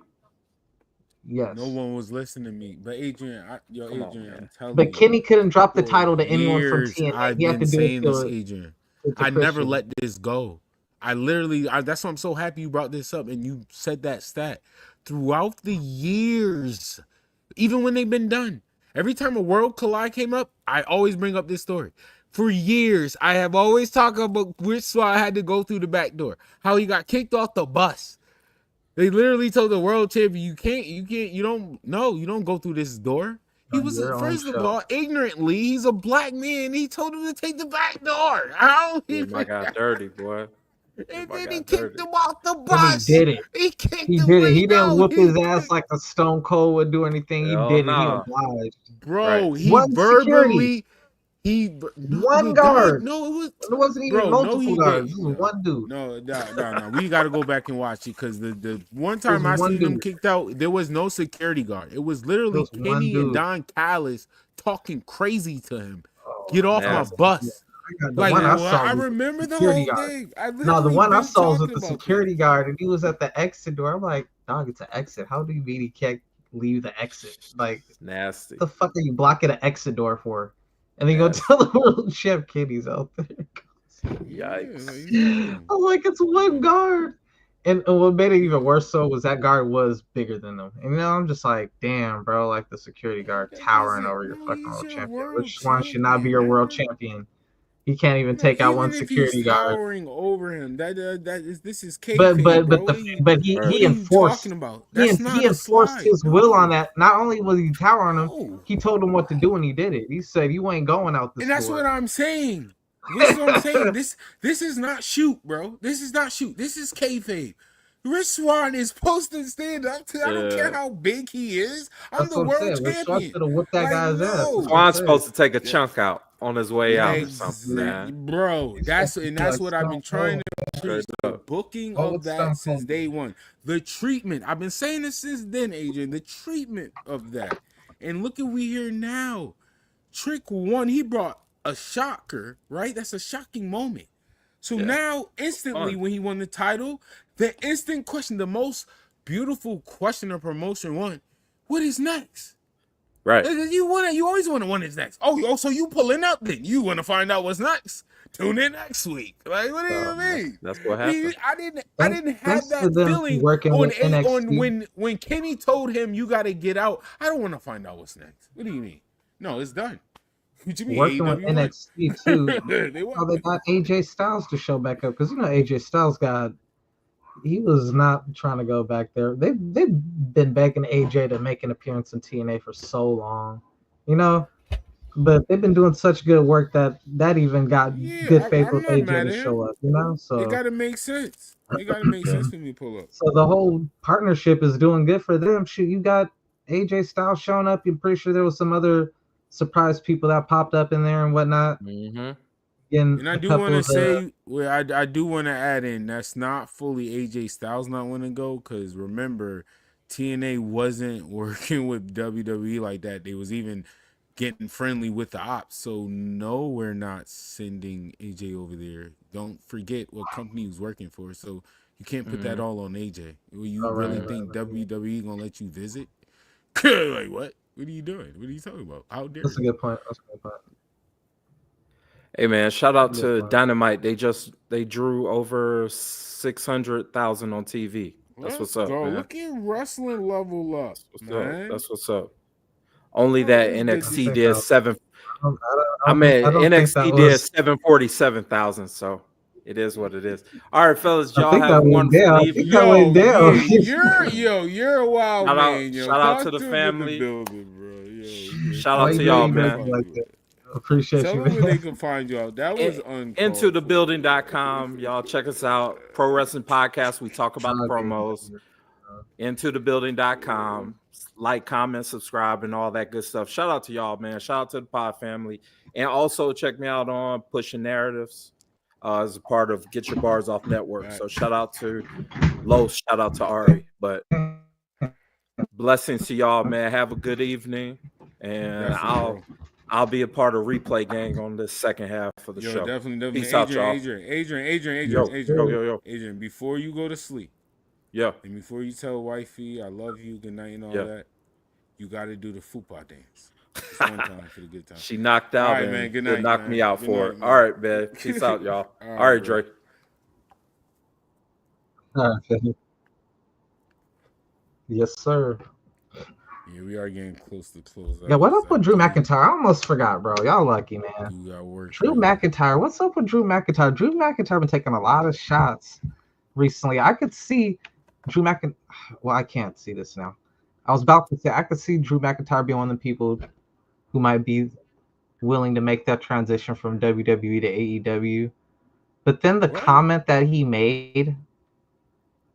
Speaker 8: Yes.
Speaker 1: No one was listening to me. But Adrian, I'm telling you.
Speaker 8: But Kenny couldn't drop the title to anyone from TNA.
Speaker 1: I've been saying this, Adrian. I never let this go. I literally, that's why I'm so happy you brought this up and you said that stat. Throughout the years, even when they've been done, every time a World Collide came up, I always bring up this story. For years, I have always talked about which I had to go through the back door. How he got kicked off the bus. They literally told the world champion, you don't go through this door. He was, first of all, ignorantly, he's a black man. He told him to take the back door. How?
Speaker 2: I got dirty, boy.
Speaker 1: And then he kicked him off the bus.
Speaker 8: He did it.
Speaker 1: He kicked
Speaker 8: him.
Speaker 1: Did it.
Speaker 8: He didn't whoop his ass like a Stone Cold would do anything. He did it. He obliged.
Speaker 1: Bro, he verbally...
Speaker 8: One guard.
Speaker 1: No,
Speaker 8: it wasn't even multiple guards. It was one dude.
Speaker 1: No. We got to go back and watch it because the one time I seen him kicked out, there was no security guard. It was literally Kenny and Don Callis talking crazy to him. Get off my bus. Like, I remember the whole thing.
Speaker 8: No, the one I saw was with the security guard, and he was at the exit door. I'm like, dog, it's an exit. How do you mean he can't leave the exit? Like,
Speaker 2: nasty.
Speaker 8: What the fuck are you blocking an exit door for? And then go tell the world champ Kenny's out there.
Speaker 2: Yikes.
Speaker 8: I'm like, it's one guard. And what made it even worse so was that guard was bigger than them. And I'm just like, damn, bro, like the security guard towering over your fucking world champion. Which one should not be your world champion? He can't even take out one security guard.
Speaker 1: Towering over him. This is kayfabe,
Speaker 8: but he enforced. He enforced his will on that. Not only was he towering him, he told him what to do, and he did it. He said, "You ain't going out this."
Speaker 1: And that's what I'm saying. This is what I'm saying. This is not shoot, bro. This is not shoot. This is kayfabe. Rich Swann is supposed to stand up to. I don't care how big he is. I'm the world champion.
Speaker 8: Whip that guy's ass.
Speaker 2: Swan's supposed to take a chunk out on his way out or something, man.
Speaker 1: Bro, that's what I've been trying to preach. The booking of that since day one. The treatment. I've been saying this since then, Adrian. The treatment of that. And look at we here now. Trick one, he brought a shocker, right? That's a shocking moment. So now, instantly, when he won the title, the instant question, the most beautiful question of promotion one, what is next?
Speaker 2: Right.
Speaker 1: You always want to what is next. Oh, so you pulling up then. You want to find out what's next. Tune in next week. Like, what do you mean?
Speaker 2: That's what happened.
Speaker 1: I didn't have that feeling on when Kenny told him you got to get out. I don't want to find out what's next. What do you mean? No, it's done. What you mean?
Speaker 8: Working with NXT too. They got AJ Styles to show back up because AJ Styles he was not trying to go back there. They've been begging AJ to make an appearance in TNA for so long, but they've been doing such good work that even got good faith with AJ to show up, So
Speaker 1: it gotta make sense. It gotta make sense for me to pull up.
Speaker 8: So the whole partnership is doing good for them. Shoot, you got AJ Styles showing up. I'm pretty sure there was some other surprise people that popped up in there and whatnot.
Speaker 2: Mm-hmm.
Speaker 1: And I do want to say, I do want to add in, that's not fully AJ Styles not want to go, because remember, TNA wasn't working with WWE like that. They was even getting friendly with the ops. So no, we're not sending AJ over there. Don't forget what company he was working for. So you can't put that all on AJ. You really think WWE gonna let you visit? Like what? What are you doing? What are you talking about? How dare
Speaker 8: That's a good point.
Speaker 2: Hey man, shout out to
Speaker 8: Look,
Speaker 2: Dynamite. They drew over 600,000 on TV. That's
Speaker 1: Let's
Speaker 2: what's up,
Speaker 1: go.
Speaker 2: man.
Speaker 1: Look at wrestling level up,
Speaker 2: That's what's up.
Speaker 1: man.
Speaker 2: That's what's up. Only
Speaker 1: Oh,
Speaker 2: that
Speaker 1: it's good to
Speaker 2: NXT
Speaker 8: think
Speaker 1: see.
Speaker 2: did seven.
Speaker 8: I
Speaker 2: I
Speaker 8: don't think that
Speaker 2: NXT did
Speaker 8: was.
Speaker 2: 747,000. So it is what it is. All right, fellas,
Speaker 8: I
Speaker 2: y'all
Speaker 8: think
Speaker 2: have
Speaker 8: that
Speaker 2: a
Speaker 8: went
Speaker 2: wonderful
Speaker 8: down. I think
Speaker 2: evening.
Speaker 8: that went
Speaker 1: Yo,
Speaker 8: down.
Speaker 1: yeah, you're a wild man, yo.
Speaker 2: Shout out to
Speaker 1: Talk
Speaker 2: the
Speaker 1: to him in the
Speaker 2: family.
Speaker 1: building, bro. Yo,
Speaker 2: Shout
Speaker 1: tell
Speaker 2: out
Speaker 8: Why
Speaker 1: him
Speaker 2: to
Speaker 8: you
Speaker 1: where
Speaker 2: y'all,
Speaker 1: they
Speaker 8: ain't
Speaker 1: can
Speaker 8: make
Speaker 2: man.
Speaker 8: it
Speaker 1: find
Speaker 8: like
Speaker 1: you
Speaker 8: that?
Speaker 1: at.
Speaker 8: Appreciate
Speaker 1: Tell
Speaker 8: you,
Speaker 1: them where they
Speaker 8: man.
Speaker 1: can find you out. That was uncalled for.
Speaker 2: Intothebuilding.com. Y'all check us out. Pro Wrestling Podcast. We talk about the promos. Intothebuilding.com. Like, comment, subscribe, and all that good stuff. Shout out to y'all, man. Shout out to the pod family. And also check me out on Pushing Narratives as a part of Get Your Bars Off Network. So shout out to Los, shout out to Ari. But blessings to y'all, man. Have a good evening. And
Speaker 1: Definitely,
Speaker 2: I'll be a part of Replay Gang on the second half of the
Speaker 1: Yo,
Speaker 2: show.
Speaker 1: definitely.
Speaker 2: Peace out, y'all.
Speaker 1: Adrian. Adrian, before you go to sleep,
Speaker 2: yeah,
Speaker 1: and before you tell wifey I love you, good night, and all that, you got to do the fupa dance. It's one time for the good time.
Speaker 2: She knocked
Speaker 1: All
Speaker 2: out
Speaker 1: right,
Speaker 2: and
Speaker 1: man. Good
Speaker 2: it
Speaker 1: night.
Speaker 2: knocked me out
Speaker 1: Good
Speaker 2: for
Speaker 1: night,
Speaker 2: it.
Speaker 1: man.
Speaker 2: All right, man. Peace out, y'all. All right,
Speaker 1: bro.
Speaker 2: Dre.
Speaker 8: All right. Yes, sir.
Speaker 1: Yeah, we are getting close to close out.
Speaker 8: Yeah, what up with Drew McIntyre? I almost forgot, bro. Y'all lucky, man.
Speaker 1: You got work.
Speaker 8: Drew McIntyre. What's up with Drew McIntyre? Drew McIntyre been taking a lot of shots recently. I could see Drew McIntyre. Well, I can't see this now. I was about to say I could see Drew McIntyre being one of the people who might be willing to make that transition from WWE to AEW. But then the comment that he made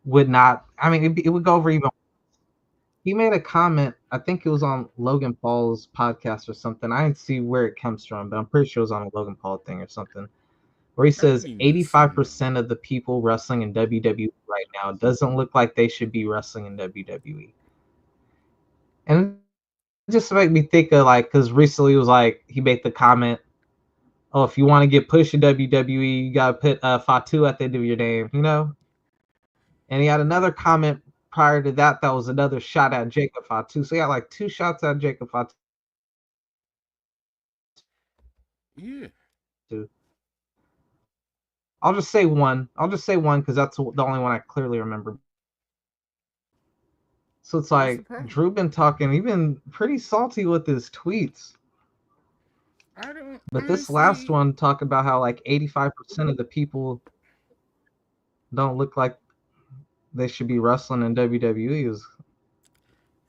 Speaker 8: would not. I mean, it would go over even. He made a comment. I think it was on Logan Paul's podcast or something. I didn't see where it comes from, but I'm pretty sure it was on a Logan Paul thing or something. Where he says 85% of the people wrestling in WWE right now doesn't look like they should be wrestling in WWE. And it just made me think of like, because recently it was like he made the comment, "Oh, if you want to get pushed in WWE, you gotta put Fatu at the end of your name," you know. And he had another comment prior to that was another shot at Jacob Fatu. So he had like two shots at Jacob Fatu.
Speaker 1: Yeah.
Speaker 8: I'll just say one because that's the only one I clearly remember. So it's like Drew been talking, he's been pretty salty with his tweets. But this last one talking about how like 85% of the people don't look like they should be wrestling in WWE is.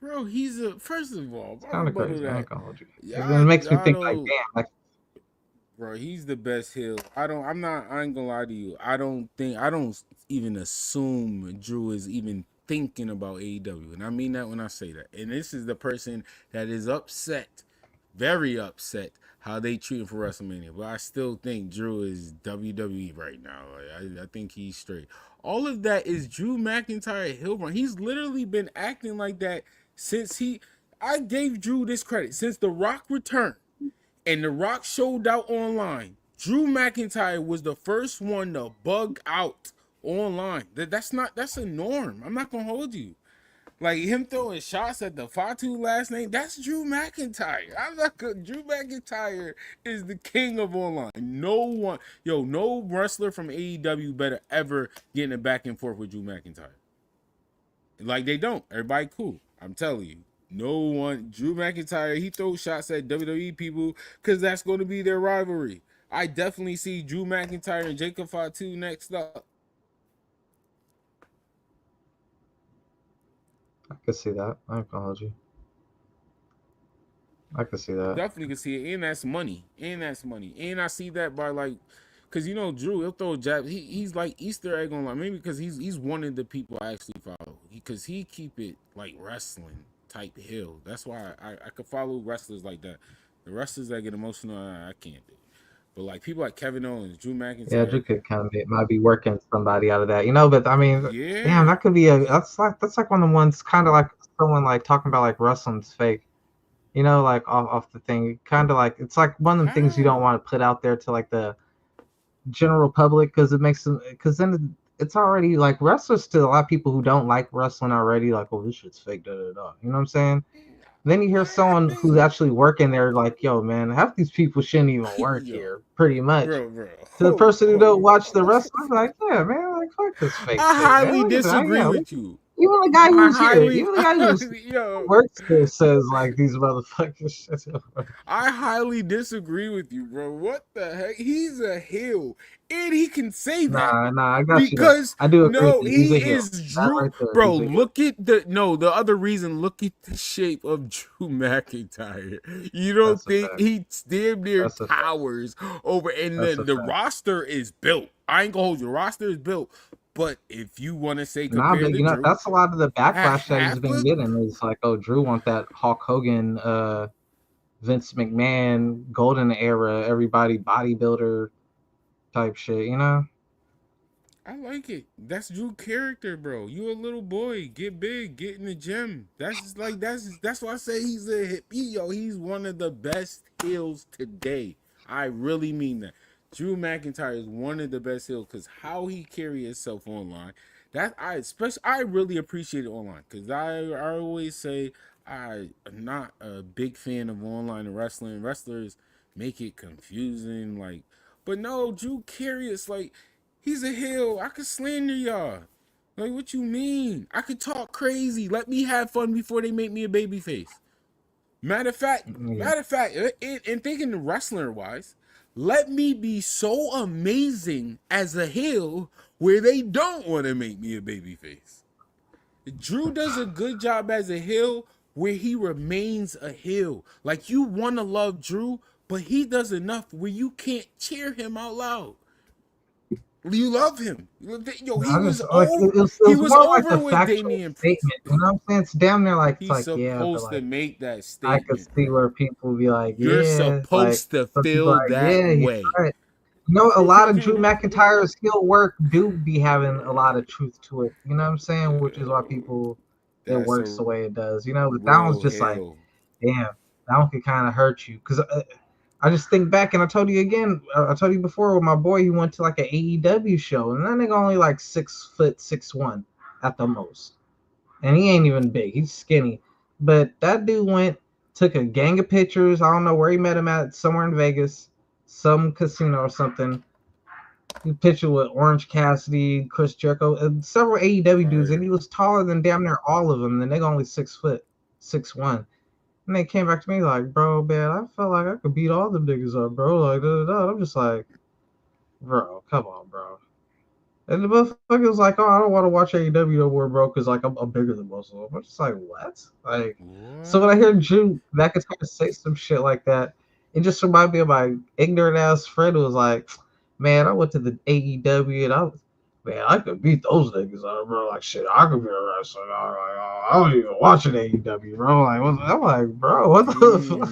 Speaker 1: Bro, he's a first of all,
Speaker 8: Kind of crazy. I ain't gonna hold you. It makes me think like, damn, like.
Speaker 1: Bro, he's the best heel. I ain't gonna lie to you. I don't even assume Drew is even thinking about AEW. And I mean that when I say that. And this is the person that is upset, very upset, how they treat him for WrestleMania. But I still think Drew is WWE right now. Like, I think he's straight. All of that is Drew McIntyre heel run. He's literally been acting like that since I gave Drew this credit. Since The Rock returned and The Rock showed out online, Drew McIntyre was the first one to bug out online. That's a norm. I'm not gonna hold you. Like him throwing shots at the Fatu last name, that's Drew McIntyre. Drew McIntyre is the king of online. No wrestler from AEW better ever get in a back and forth with Drew McIntyre. Like they don't. Everybody cool. I'm telling you. No one. Drew McIntyre, he throws shots at WWE people because that's going to be their rivalry. I definitely see Drew McIntyre and Jacob Fatu next up.
Speaker 8: I could see that. I apologize. I could see that.
Speaker 1: Definitely can see it. And that's money. And I see that by like, because Drew, he'll throw jabs. He's like Easter egg online. Maybe because he's one of the people I actually follow. Because he keep it like wrestling type hill. That's why I could follow wrestlers like that. The wrestlers that get emotional, I can't do. But like people like Kevin Owens, Drew McIntyre.
Speaker 8: Yeah, Drew could kind of might be working somebody out of that, But I mean,
Speaker 1: yeah,
Speaker 8: damn, that could be that's like one of the ones kind of like someone like talking about like wrestling's fake, like off the thing. Kind of like it's like one of the things you don't want to put out there to like the general public because it makes them then it's already like wrestlers to a lot of people who don't like wrestling already like, oh, this shit's fake, da da da. You know what I'm saying? Then you hear someone who's actually working there, like, yo, man, half these people shouldn't even work
Speaker 1: Yo,
Speaker 8: here, pretty much.
Speaker 1: bro.
Speaker 8: To the person who don't watch the wrestling, I'm like, yeah, man, like, fuck this fake
Speaker 1: I
Speaker 8: shit, man.
Speaker 1: highly
Speaker 8: Look at that.
Speaker 1: disagree
Speaker 8: Yeah,
Speaker 1: with you.
Speaker 8: even the guy
Speaker 1: I
Speaker 8: who's here,
Speaker 1: highly,
Speaker 8: even the guy who's
Speaker 1: yo,
Speaker 8: works there says, like, these motherfuckers shit.
Speaker 1: I highly disagree with you, bro. What the heck? He's a heel, and he can say that
Speaker 8: Nah, I got you.
Speaker 1: because
Speaker 8: I do agree
Speaker 1: no,
Speaker 8: with you. He's
Speaker 1: he
Speaker 8: a heel.
Speaker 1: is
Speaker 8: That
Speaker 1: Drew.
Speaker 8: right there,
Speaker 1: Bro,
Speaker 8: he's a heel.
Speaker 1: look at the other reason. Look at the shape of Drew McIntyre. You don't
Speaker 8: That's a
Speaker 1: think
Speaker 8: fact.
Speaker 1: he damn near
Speaker 8: That's a fact.
Speaker 1: towers over? And
Speaker 8: That's a
Speaker 1: the
Speaker 8: fact.
Speaker 1: roster is built. I ain't gonna hold you. The roster is built. But if you want to say
Speaker 8: Nah,
Speaker 1: compare
Speaker 8: but
Speaker 1: to
Speaker 8: you know,
Speaker 1: Drew,
Speaker 8: that's a lot of the
Speaker 1: at
Speaker 8: backlash that he's
Speaker 1: half
Speaker 8: been
Speaker 1: of
Speaker 8: getting is like, oh, Drew want that Hulk Hogan, Vince McMahon, golden era, everybody bodybuilder type shit, you know?
Speaker 1: I like it. That's Drew character, bro. You a little boy, get big, get in the gym. That's just like that's why I say he's a hippie, yo. He's one of the best heels today. I really mean that. Drew McIntyre is one of the best heels because how he carry himself online. That I really appreciate it online because I always say I'm not a big fan of online wrestling. Wrestlers make it confusing, like, but no, Drew carry it's like. He's a heel. I could slander y'all. Like, what you mean? I could talk crazy. Let me have fun before they make me a baby face. Matter of fact, in thinking wrestler wise, let me be so amazing as a heel where they don't want to make me a baby face. Drew does a good job as a heel where he remains a heel. Like, you want to love Drew, but he does enough where you can't cheer him out loud. You love him. Yo, he
Speaker 8: I
Speaker 1: was
Speaker 8: just like
Speaker 1: over.
Speaker 8: it
Speaker 1: He
Speaker 8: was
Speaker 1: was
Speaker 8: more like
Speaker 1: over
Speaker 8: a
Speaker 1: with
Speaker 8: factual
Speaker 1: Damian Priest.
Speaker 8: statement. You know what I'm saying? It's damn near like it's
Speaker 1: He's
Speaker 8: like, yeah, but
Speaker 1: supposed to
Speaker 8: like
Speaker 1: make that
Speaker 8: I
Speaker 1: statement.
Speaker 8: could see where people be like,
Speaker 1: You're
Speaker 8: yeah, like
Speaker 1: supposed to
Speaker 8: some people
Speaker 1: feel
Speaker 8: are like,
Speaker 1: that
Speaker 8: yeah, he's
Speaker 1: way.
Speaker 8: right. You know, a
Speaker 1: Most
Speaker 8: lot
Speaker 1: people
Speaker 8: of
Speaker 1: can't
Speaker 8: Drew
Speaker 1: do it.
Speaker 8: McIntyre's heel work do be having a lot of truth to it. You know what I'm saying? Which is why people it
Speaker 1: That's
Speaker 8: works
Speaker 1: a
Speaker 8: the way it does. You know, but that one's
Speaker 1: real
Speaker 8: just like,
Speaker 1: heel.
Speaker 8: damn, that one could kind of hurt you because I just think back, and I told you again. I told you before with my boy, he went to like an AEW show, and that nigga only like 6'1" at the most, and he ain't even big. He's skinny, but that dude went, took a gang of pictures. I don't know where he met him at, somewhere in Vegas, some casino or something. He pictured with Orange Cassidy, Chris Jericho, and several AEW dudes, and he was taller than damn near all of them. And the nigga only 6'1". And they came back to me like, bro, man, I felt like I could beat all them niggas up, bro. Like, da, da, da. I'm just like, bro, come on, bro. And the motherfucker was like, oh, I don't want to watch AEW no more, bro, because like I'm bigger than most of them. I'm just like, what? Like, so when I hear Drew McIntyre say some shit like that, it just reminded me of my ignorant ass friend who was like, man, I went to the AEW and I could beat those niggas up, bro. Like, shit, I could be a wrestler. I don't even watch an AEW, bro. Like, I'm like, bro, what the fuck?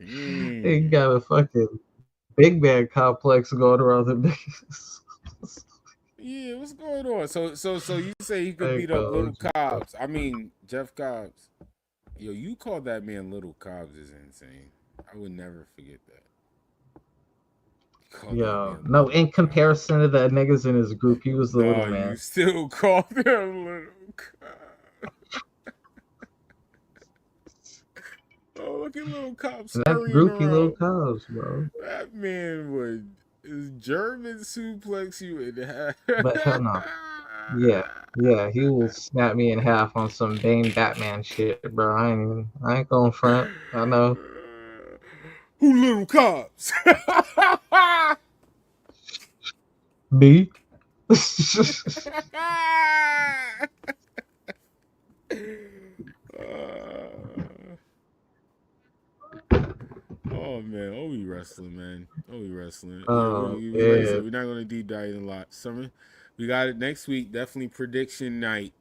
Speaker 8: He got a fucking big man complex going around the niggas.
Speaker 1: Yeah, what's going on? So you say he could beat up Little Cobbs? I mean, Jeff Cobbs. Yo, you call that man Little Cobbs is insane. I would never forget that.
Speaker 8: Yo, no, in comparison to the niggas in his group, he was the little man.
Speaker 1: You still call him Little Cobbs. Oh, look at Little Cobbs.
Speaker 8: That groupie Little Cobbs, bro.
Speaker 1: That man would German suplex you in half.
Speaker 8: But hell no. Yeah, he will snap me in half on some Bane Batman shit, bro. I ain't going front. I know.
Speaker 1: Who Little Cobbs?
Speaker 8: Me?
Speaker 1: Oh man, we wrestling, man. We wrestling.
Speaker 8: Oh,
Speaker 1: we
Speaker 8: yeah.
Speaker 1: wrestling. We're not gonna deep dive in a lot. Summer, we got it next week. Definitely prediction night.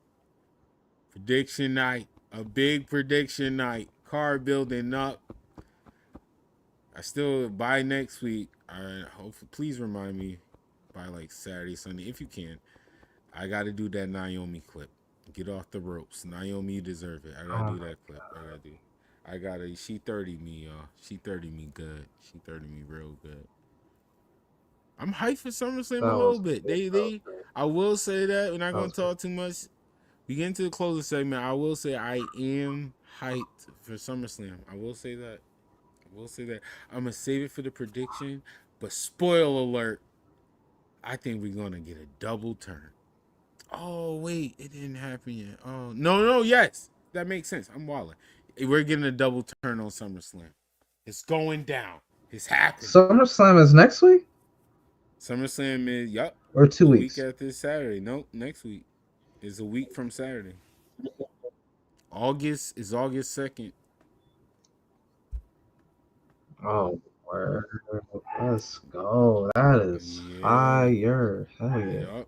Speaker 1: Prediction night. A big prediction night. Card building up. I still by next week. I hope. Please remind me by like Saturday, Sunday, if you can. I got to do that Naomi clip. Get off the ropes, Naomi. You deserve it. I gotta do that clip. I gotta. She 30 me, y'all. She 30 me good. She 30 me real good. I'm hyped for SummerSlam a little bit. I will say that we're not gonna talk too much. We get into the closing segment. I will say I am hyped for SummerSlam. I will say that. I'm gonna save it for the prediction, but spoiler alert, I think we're gonna get a double turn. Oh wait, it didn't happen yet. Oh no, yes, that makes sense. I'm walling. We're getting a double turn on SummerSlam. It's going down. It's happening.
Speaker 8: SummerSlam is next week.
Speaker 1: SummerSlam is
Speaker 8: or 2
Speaker 1: the
Speaker 8: weeks.
Speaker 1: week after Saturday. Nope, next week is a week from Saturday. August 2nd.
Speaker 8: Oh, word. Let's go. That is fire. Hell yeah.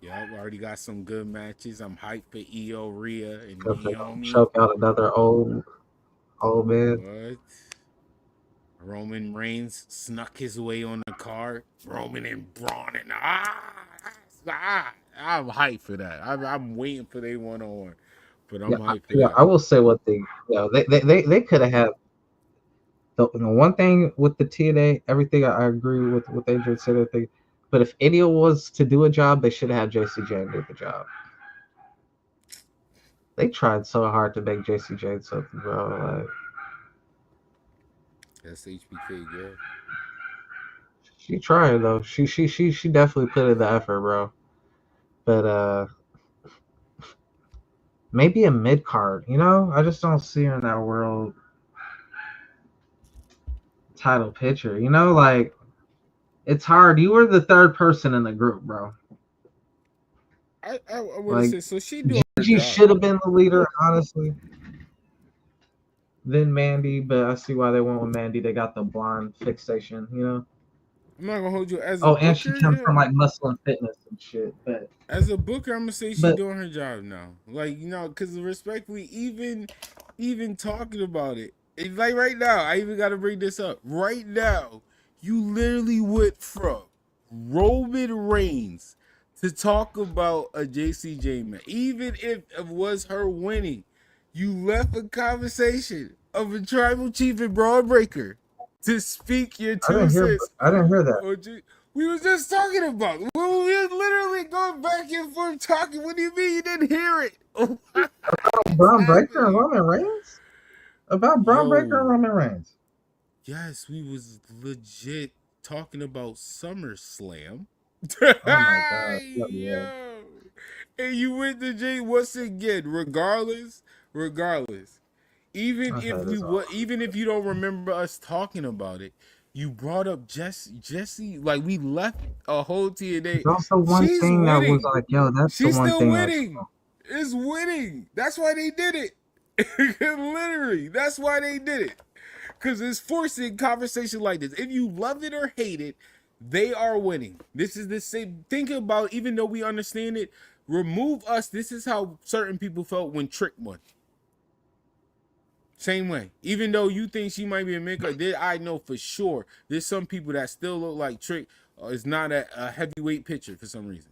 Speaker 1: Yep, already got some good matches. I'm hyped for Io, Rhea, and
Speaker 8: Hope they don't
Speaker 1: Naomi.
Speaker 8: choke out another old man.
Speaker 1: What? Roman Reigns snuck his way on the card. Roman and Braun and I'm hyped for that. I'm waiting for they 1-on-1, but I'm hyped for that.
Speaker 8: I will say what they could have had. The one thing with the TNA, everything I agree with what they just said. Everything, but if Idio was to do a job, they should have had JC Jane do the job. They tried so hard to make JC Jane something, bro. Like,
Speaker 1: that's HBK girl.
Speaker 8: She tried though. She definitely put in the effort, bro. But maybe a mid card. You know, I just don't see her in that world title picture. You know, like it's hard. You were the third person in the group, bro.
Speaker 1: I would have said so. She doing her
Speaker 8: Gigi
Speaker 1: job.
Speaker 8: should have been the leader, honestly. Then Mandy, but I see why they went with Mandy. They got the blonde fixation, you know.
Speaker 1: I'm not gonna hold you as a booker.
Speaker 8: And she comes from like muscle and fitness and shit. But
Speaker 1: as a booker, I'm gonna say she's doing her job now. Like, you know, because respectfully, even talking about it, it's like right now, I even got to bring this up. Right now, you literally went from Roman Reigns to talk about a JCJ man, even if it was her winning. You left a conversation of a tribal chief and Braun Breaker to speak your 2 cents.
Speaker 8: I didn't hear that.
Speaker 1: We was just talking about it. We were literally going back and forth talking. What do you mean you didn't hear it?
Speaker 8: About Braun Breaker and Roman Reigns? About Braun Breaker and Roman Reigns?
Speaker 1: Yes, we was legit talking about SummerSlam.
Speaker 8: Oh my god.
Speaker 1: Yo. And you went to Jay once again, regardless. Even if you don't remember us talking about it, you brought up Jesse. Like, we left a whole TNA.
Speaker 8: There's also one thing that was like, yo, that's
Speaker 1: she's
Speaker 8: the one
Speaker 1: still
Speaker 8: thing
Speaker 1: winning. It's winning. That's why they did it. Literally, that's why they did it. Because it's forcing conversation like this. If you love it or hate it, they are winning. This is the same. Think about, even though we understand it, remove us. This is how certain people felt when Trick won. Same way. Even though you think she might be a maker, I know for sure there's some people that still look like Trick is not a heavyweight pitcher for some reason.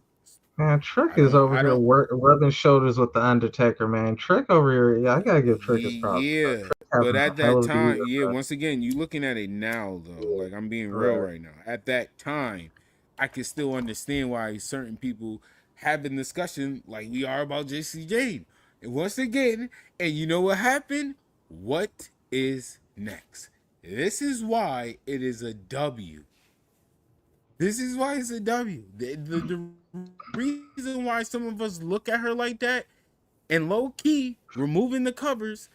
Speaker 8: Man, Trick is over here rubbing shoulders with the Undertaker, man. Trick over here, I gotta give Trick his props.
Speaker 1: Yeah, but at that time, once again, you looking at it now, though. Like, I'm being real right now. At that time, I can still understand why certain people have a discussion like we are about JC Jane. And once again, and you know what happened? What is next? This is why it is a W. This is why it's a W. The reason why some of us look at her like that, and low key removing the covers,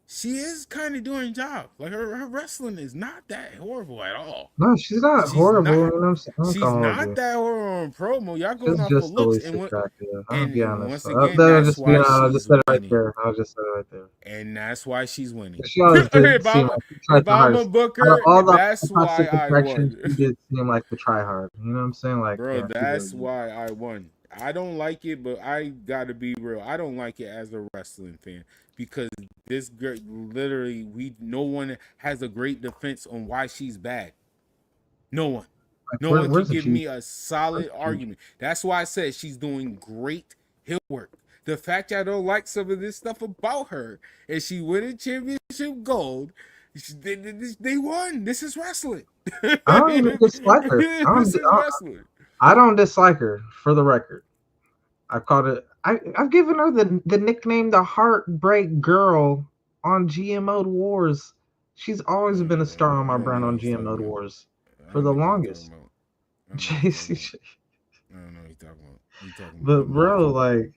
Speaker 1: she is kind of doing a job. Like, her wrestling is not that horrible at all.
Speaker 8: No, she's not horrible.
Speaker 1: She's not that horrible on promo. Y'all going off of looks. And once again, that's why she's winning.
Speaker 8: I'll just say it right there.
Speaker 1: And that's why she's winning.
Speaker 8: She always did seem like
Speaker 1: if I'm a booker, that's why I won.
Speaker 8: She did seem like the try hard. You know what I'm saying? Like,
Speaker 1: bro, that's why I won. I don't like it, but I gotta be real. I don't like it as a wrestling fan because this girl, literally, no one has a great defense on why she's bad. No one. No one can give me a solid argument. That's why I said she's doing great heel work. The fact I don't like some of this stuff about her, and she won a championship gold, they won. This is wrestling.
Speaker 8: I don't even dislike her. I don't dislike her, for the record. I called it. I've given her the nickname the Heartbreak Girl on GMO Wars. She's always been a star on my
Speaker 1: I don't
Speaker 8: brand
Speaker 1: know
Speaker 8: on
Speaker 1: what he's talking
Speaker 8: GMO
Speaker 1: about.
Speaker 8: Wars
Speaker 1: I
Speaker 8: for
Speaker 1: don't
Speaker 8: the
Speaker 1: know what he's talking
Speaker 8: longest.
Speaker 1: about. I don't know what he's talking
Speaker 8: JC,
Speaker 1: about. I don't know what he's talking about. He's talking about
Speaker 8: but
Speaker 1: a
Speaker 8: bro,
Speaker 1: mother.
Speaker 8: like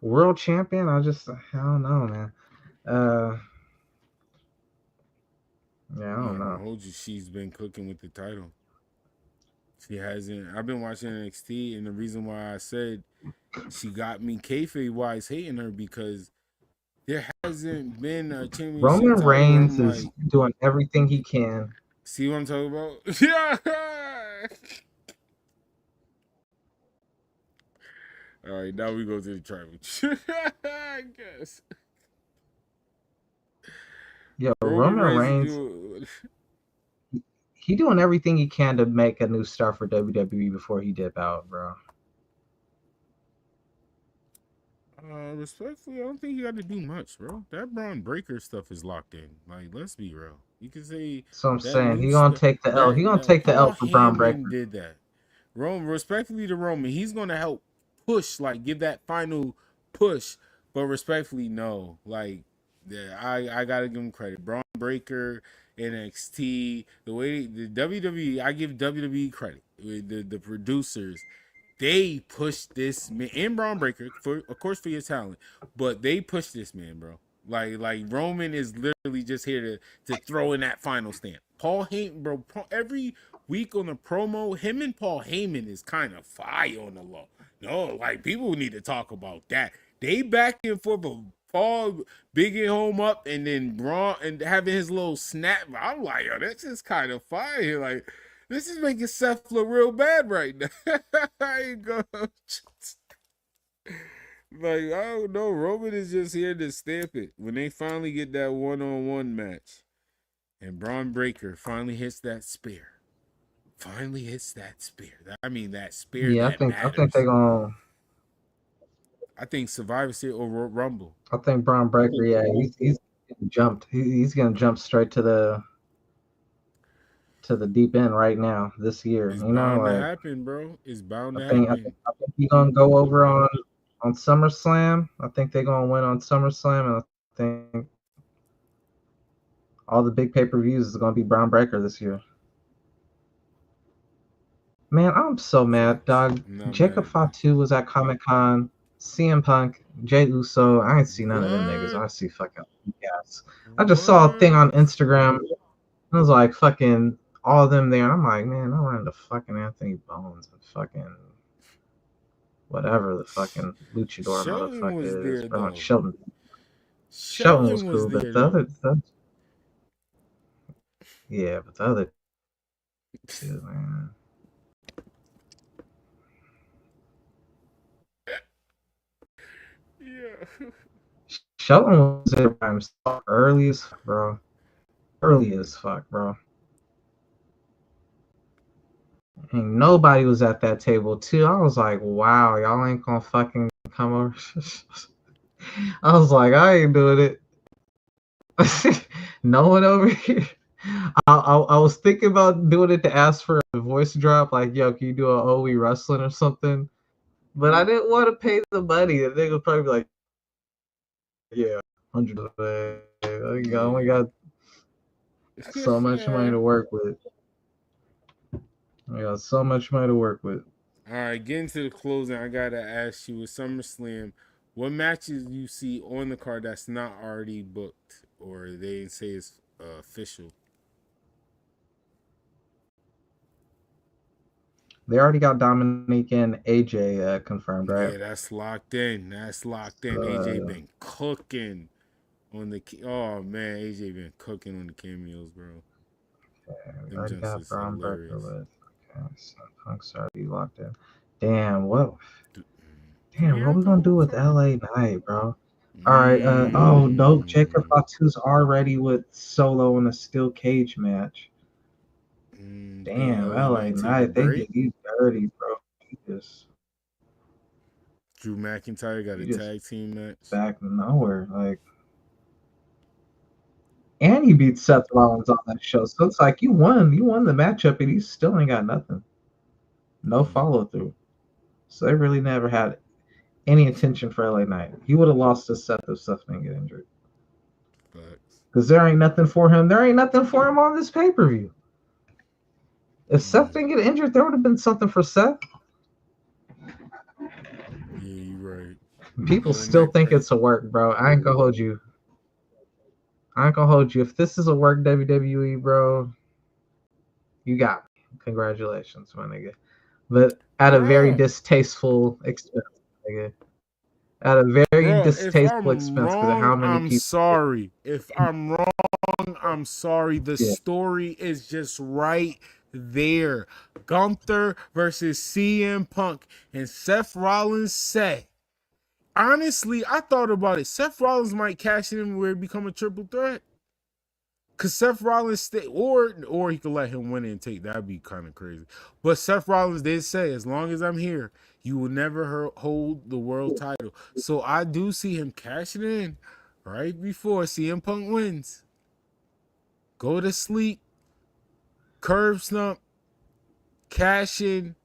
Speaker 8: world champion, I don't know, man. Yeah, I
Speaker 1: I'm
Speaker 8: don't
Speaker 1: not gonna
Speaker 8: know.
Speaker 1: hold you. She's been cooking with the title. She hasn't. I've been watching NXT, and the reason why I said she got me kayfabe wise hating her because there hasn't been a championship
Speaker 8: Roman
Speaker 1: title.
Speaker 8: Reigns
Speaker 1: I'm
Speaker 8: is
Speaker 1: like,
Speaker 8: doing everything he can.
Speaker 1: see what I'm talking about? Yeah. All right, now we go to the tribal. I guess.
Speaker 8: Yo,
Speaker 1: Roman
Speaker 8: Roman
Speaker 1: Reigns is
Speaker 8: Reigns,
Speaker 1: doing.
Speaker 8: he doing everything he can to make a new star for WWE before he dip out, bro.
Speaker 1: Respectfully, I don't think you got to do much, bro. That Braun Breaker stuff is locked in. Like, let's be real. You can say
Speaker 8: So I'm
Speaker 1: that
Speaker 8: saying
Speaker 1: new
Speaker 8: he gonna
Speaker 1: stuff.
Speaker 8: take the L. He gonna
Speaker 1: That
Speaker 8: take the
Speaker 1: Paul
Speaker 8: L for Braun Breaker.
Speaker 1: Heyman did that. Roman, respectfully to Roman, he's gonna help push, like give that final push. But respectfully, no. Like, yeah, I gotta give him credit. Braun Breaker, NXT, the way the WWE, I give WWE credit. The producers, they pushed this man and Braun Breaker for, of course, for your talent, but they pushed this man, bro. Like Roman is literally just here to throw in that final stamp. Paul Heyman, bro. Every week on the promo, him and Paul Heyman is kind of fire on the low. No, like people need to talk about that. They back and forth, but Paul bigging home up and then Braun and having his little snap. I'm like, yo, this is kind of fire. Like, this is making Seth look real bad right now. I ain't gonna. Like, I don't know. Roman is just here to stamp it. When they finally get that one-on-one match, and Braun Breaker finally hits that spear. Finally hits that spear. I mean, that spear
Speaker 8: Yeah,
Speaker 1: that
Speaker 8: I think they
Speaker 1: matters.
Speaker 8: gonna.
Speaker 1: I think Survivor Series or Rumble.
Speaker 8: I think Braun Breaker. Yeah, he's getting jumped. He's gonna jump straight to the deep end right now this year.
Speaker 1: It's
Speaker 8: You know,
Speaker 1: bound to
Speaker 8: like
Speaker 1: happen, bro. It's bound to
Speaker 8: I
Speaker 1: happen.
Speaker 8: think he's gonna go over on SummerSlam. I think they're gonna win on SummerSlam, and I think all the big pay-per-views is gonna be Braun Breaker this year. Man, I'm so mad, dog.
Speaker 1: I'm not
Speaker 8: Jacob
Speaker 1: mad at that.
Speaker 8: Fatu was at Comic-Con. CM Punk, Jay Uso. I ain't see none of them niggas.
Speaker 1: What?
Speaker 8: I see fucking gas. I just saw a thing on Instagram. It was like fucking all of them there. And I'm like, man, I ran into fucking Anthony Bones and fucking whatever the fucking luchador
Speaker 1: Shelton was
Speaker 8: motherfucker is.
Speaker 1: there
Speaker 8: Bro,
Speaker 1: though.
Speaker 8: Shelton was
Speaker 1: Shelton was
Speaker 8: cool, but
Speaker 1: there though.
Speaker 8: yeah, but the other two, man.
Speaker 1: Yeah.
Speaker 8: Shelton was there by himself early as fuck, bro. Early as fuck, bro. And nobody was at that table too. I was like, wow, y'all ain't gonna fucking come over. I was like, I ain't doing it. No one over here. I was thinking about doing it to ask for a voice drop, like, yo, can you do a OE wrestling or something? But I didn't want to pay the money. The nigga would probably be like, yeah, 100 of it. I only got so much money to work with. I got so much money to work with.
Speaker 1: All right, getting to the closing, I gotta ask you with SummerSlam, what matches you see on the card that's not already booked or they say it's official?
Speaker 8: They already got Dominique and AJ confirmed, right?
Speaker 1: Yeah, that's locked in. That's locked in. AJ been cooking on the. Oh man, AJ been cooking on the cameos, bro.
Speaker 8: We
Speaker 1: Them
Speaker 8: already
Speaker 1: just
Speaker 8: got
Speaker 1: is
Speaker 8: Braun Breaker
Speaker 1: hilarious.
Speaker 8: with. Okay, so Punk's already locked in. Damn, what?
Speaker 1: Do
Speaker 8: Damn,
Speaker 1: we
Speaker 8: what we
Speaker 1: have the
Speaker 8: gonna do
Speaker 1: whole
Speaker 8: with
Speaker 1: card?
Speaker 8: LA Knight, bro? All right. Oh no, Jacob Fatu's already with Solo in a steel cage match. Damn,
Speaker 1: LA
Speaker 8: LA
Speaker 1: Knight take a
Speaker 8: Knight, they
Speaker 1: break.
Speaker 8: did you dirty, bro.
Speaker 1: Drew McIntyre got a
Speaker 8: You just
Speaker 1: tag team match.
Speaker 8: back nowhere, like. And he beat Seth Rollins on that show, so it's like you won the matchup, and he still ain't got nothing. No follow through. So they really never had any intention for LA Knight. He would have lost to Seth if Seth didn't get injured. Because there ain't nothing for him. There ain't nothing for him on this pay-per-view. If Seth didn't get injured, there would have been something for Seth.
Speaker 1: Yeah, you're right.
Speaker 8: People still think it's a work, bro. I ain't gonna hold you. If this is a work WWE, bro, you got me. Congratulations, my nigga. But at a very distasteful expense, nigga. At a very distasteful expense because of how many
Speaker 1: I'm
Speaker 8: people.
Speaker 1: sorry. If I'm wrong, I'm sorry. The story is just right there. Gunther versus CM Punk and Seth Rollins say. Honestly, I thought about it. Seth Rollins might cash in where it become a triple threat. Cause Seth Rollins or he could let him win and take. That'd be kind of crazy. But Seth Rollins did say, as long as I'm here, you will never hold the world title. So I do see him cashing in right before CM Punk wins. Go to sleep, curb stump, cash in.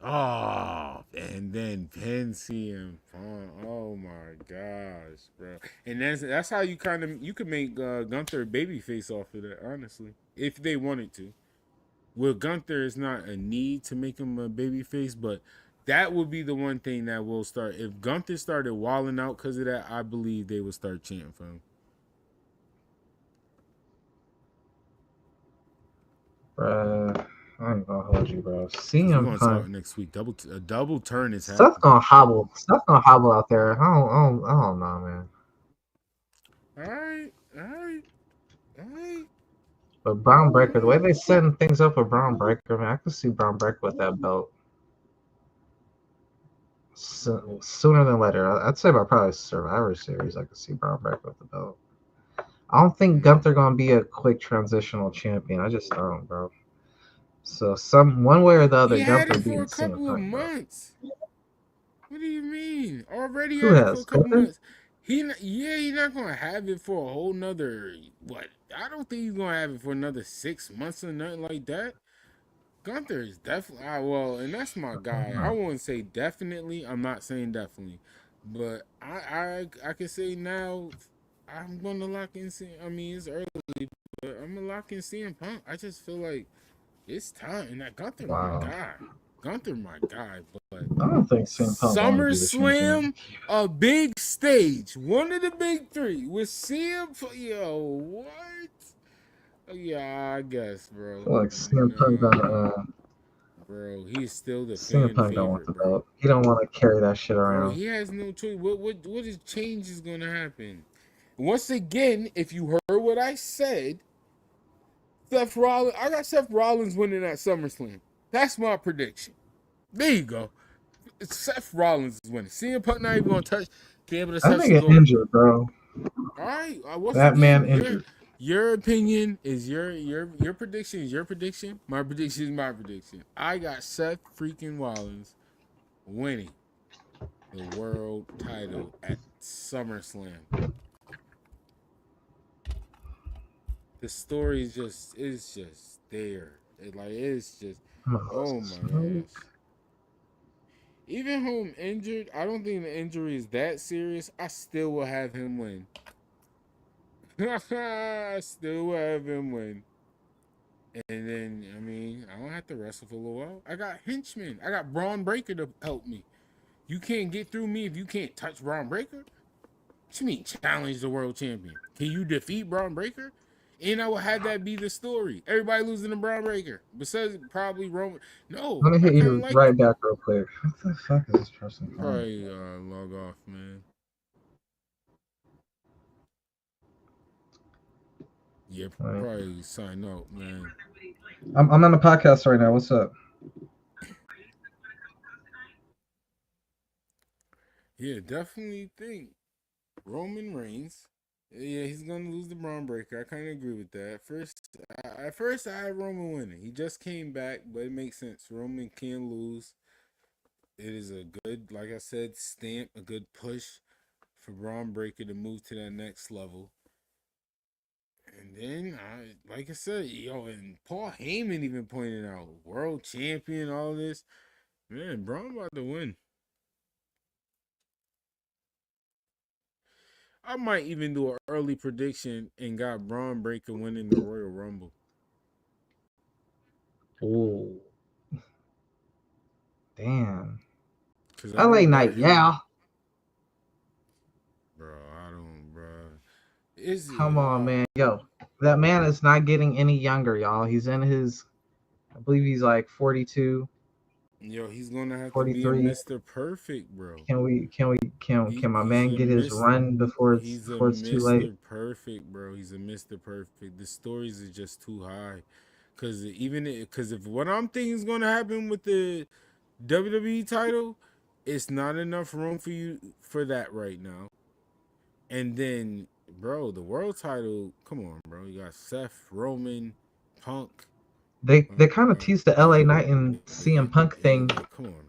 Speaker 1: Oh, and then pin CM Punk. Oh my gosh, bro. And that's how you could make Gunther a babyface off of that, honestly, if they wanted to. With Gunther, it's not a need to make him a babyface, but that would be the one thing that will start. If Gunther started walling out because of that, I believe they would start chanting for him.
Speaker 8: Bruh, I ain't gonna hold you, bro.
Speaker 1: We're
Speaker 8: CM
Speaker 1: gonna
Speaker 8: Punk
Speaker 1: talk next week. A double turn is
Speaker 8: Stuff
Speaker 1: happening.
Speaker 8: gonna hobble. Stuff gonna hobble out there. I don't know, man.
Speaker 1: All right.
Speaker 8: But Brown Breaker, the way they setting things up with Brown Breaker, man, I can see Brown Breaker with that belt sooner than later. I'd say by probably Survivor Series, I could see Brown Breaker with the belt. I don't think Gunther gonna be a quick transitional champion. I just don't, bro. So one way or the other,
Speaker 1: He had
Speaker 8: Gunther
Speaker 1: it for
Speaker 8: beating
Speaker 1: a couple of
Speaker 8: CM Punk,
Speaker 1: months. What do you mean? Already
Speaker 8: Who
Speaker 1: had it for a
Speaker 8: has?
Speaker 1: couple months. He's not gonna have it for a whole nother what? I don't think he's gonna have it for another 6 months or nothing like that. Gunther is definitely and that's my guy. I wouldn't say definitely. I'm not saying definitely, but I can say now. I'm gonna lock in. I mean, it's early, but I'm gonna lock in CM Punk. I just feel like it's time. And that Gunther, my guy. Gunther, my guy. But
Speaker 8: I don't think CM Punk gonna be the champion.
Speaker 1: SummerSlam, a big stage, one of the big three with CM. Yo, what? Yeah, I guess, bro.
Speaker 8: I feel like CM Punk gonna.
Speaker 1: Bro, he's still the
Speaker 8: CM
Speaker 1: fan
Speaker 8: Punk don't want
Speaker 1: favorite,
Speaker 8: the
Speaker 1: bro.
Speaker 8: belt. He don't want to carry that shit
Speaker 1: Bro,
Speaker 8: around.
Speaker 1: he has no choice. What is change is gonna happen? Once again, if you heard what I said, Seth Rollins. I got Seth Rollins winning at SummerSlam. That's my prediction. There you go. Seth Rollins is winning. CM Punk not even gonna be able to
Speaker 8: That
Speaker 1: touch the
Speaker 8: nigga
Speaker 1: gold.
Speaker 8: injured, bro.
Speaker 1: All right. Once
Speaker 8: That man
Speaker 1: again,
Speaker 8: injured.
Speaker 1: your opinion is your prediction is your prediction. My prediction is my prediction. I got Seth freaking Rollins winning the world title at SummerSlam. The story is just there. It's just oh my gosh. Even home injured, I don't think the injury is that serious. I still will have him win. I still will have him win. And then, I mean, I don't have to wrestle for a little while. I got henchmen. I got Braun Breaker to help me. You can't get through me if you can't touch Braun Breaker. What you mean challenge the world champion? Can you defeat Braun Breaker? And I will have that be the story. Everybody losing to Braun Breaker. Besides probably Roman. No,
Speaker 8: Let me hit
Speaker 1: I kind of
Speaker 8: you
Speaker 1: like
Speaker 8: right back real quick. What the fuck is this person calling?
Speaker 1: Probably log off, man. Yeah, probably sign out, man.
Speaker 8: I'm on the podcast right now. What's up?
Speaker 1: Yeah, definitely think Roman Reigns. Yeah, he's gonna lose the Braun Breaker. I kind of agree with that. At first, I had Roman winning. He just came back, but it makes sense. Roman can lose. It is a good, like I said, stamp, a good push for Braun Breaker to move to that next level. And then, like I said, and Paul Heyman even pointed out, world champion, all this. Man, Braun about to win. I might even do an early prediction and got Braun Breaker winning the Royal Rumble.
Speaker 8: Ooh. Damn.
Speaker 1: Cause
Speaker 8: LA Knight, yeah.
Speaker 1: Bro, I don't, bro. Is
Speaker 8: Come on, man. Yo, that man is not getting any younger, y'all. He's in his, I believe he's like 42.
Speaker 1: Yo, he's gonna have
Speaker 8: 43.
Speaker 1: to be a Mr. Perfect, bro.
Speaker 8: Can my man get his run before it's too late?
Speaker 1: Mr. Perfect, bro. He's a Mr. Perfect. The stories are just too high. Cause if what I'm thinking is gonna happen with the WWE title, it's not enough room for you for that right now. And then, bro, the world title, come on, bro. You got Seth, Roman, Punk.
Speaker 8: They kind of teased the LA Knight and CM Punk thing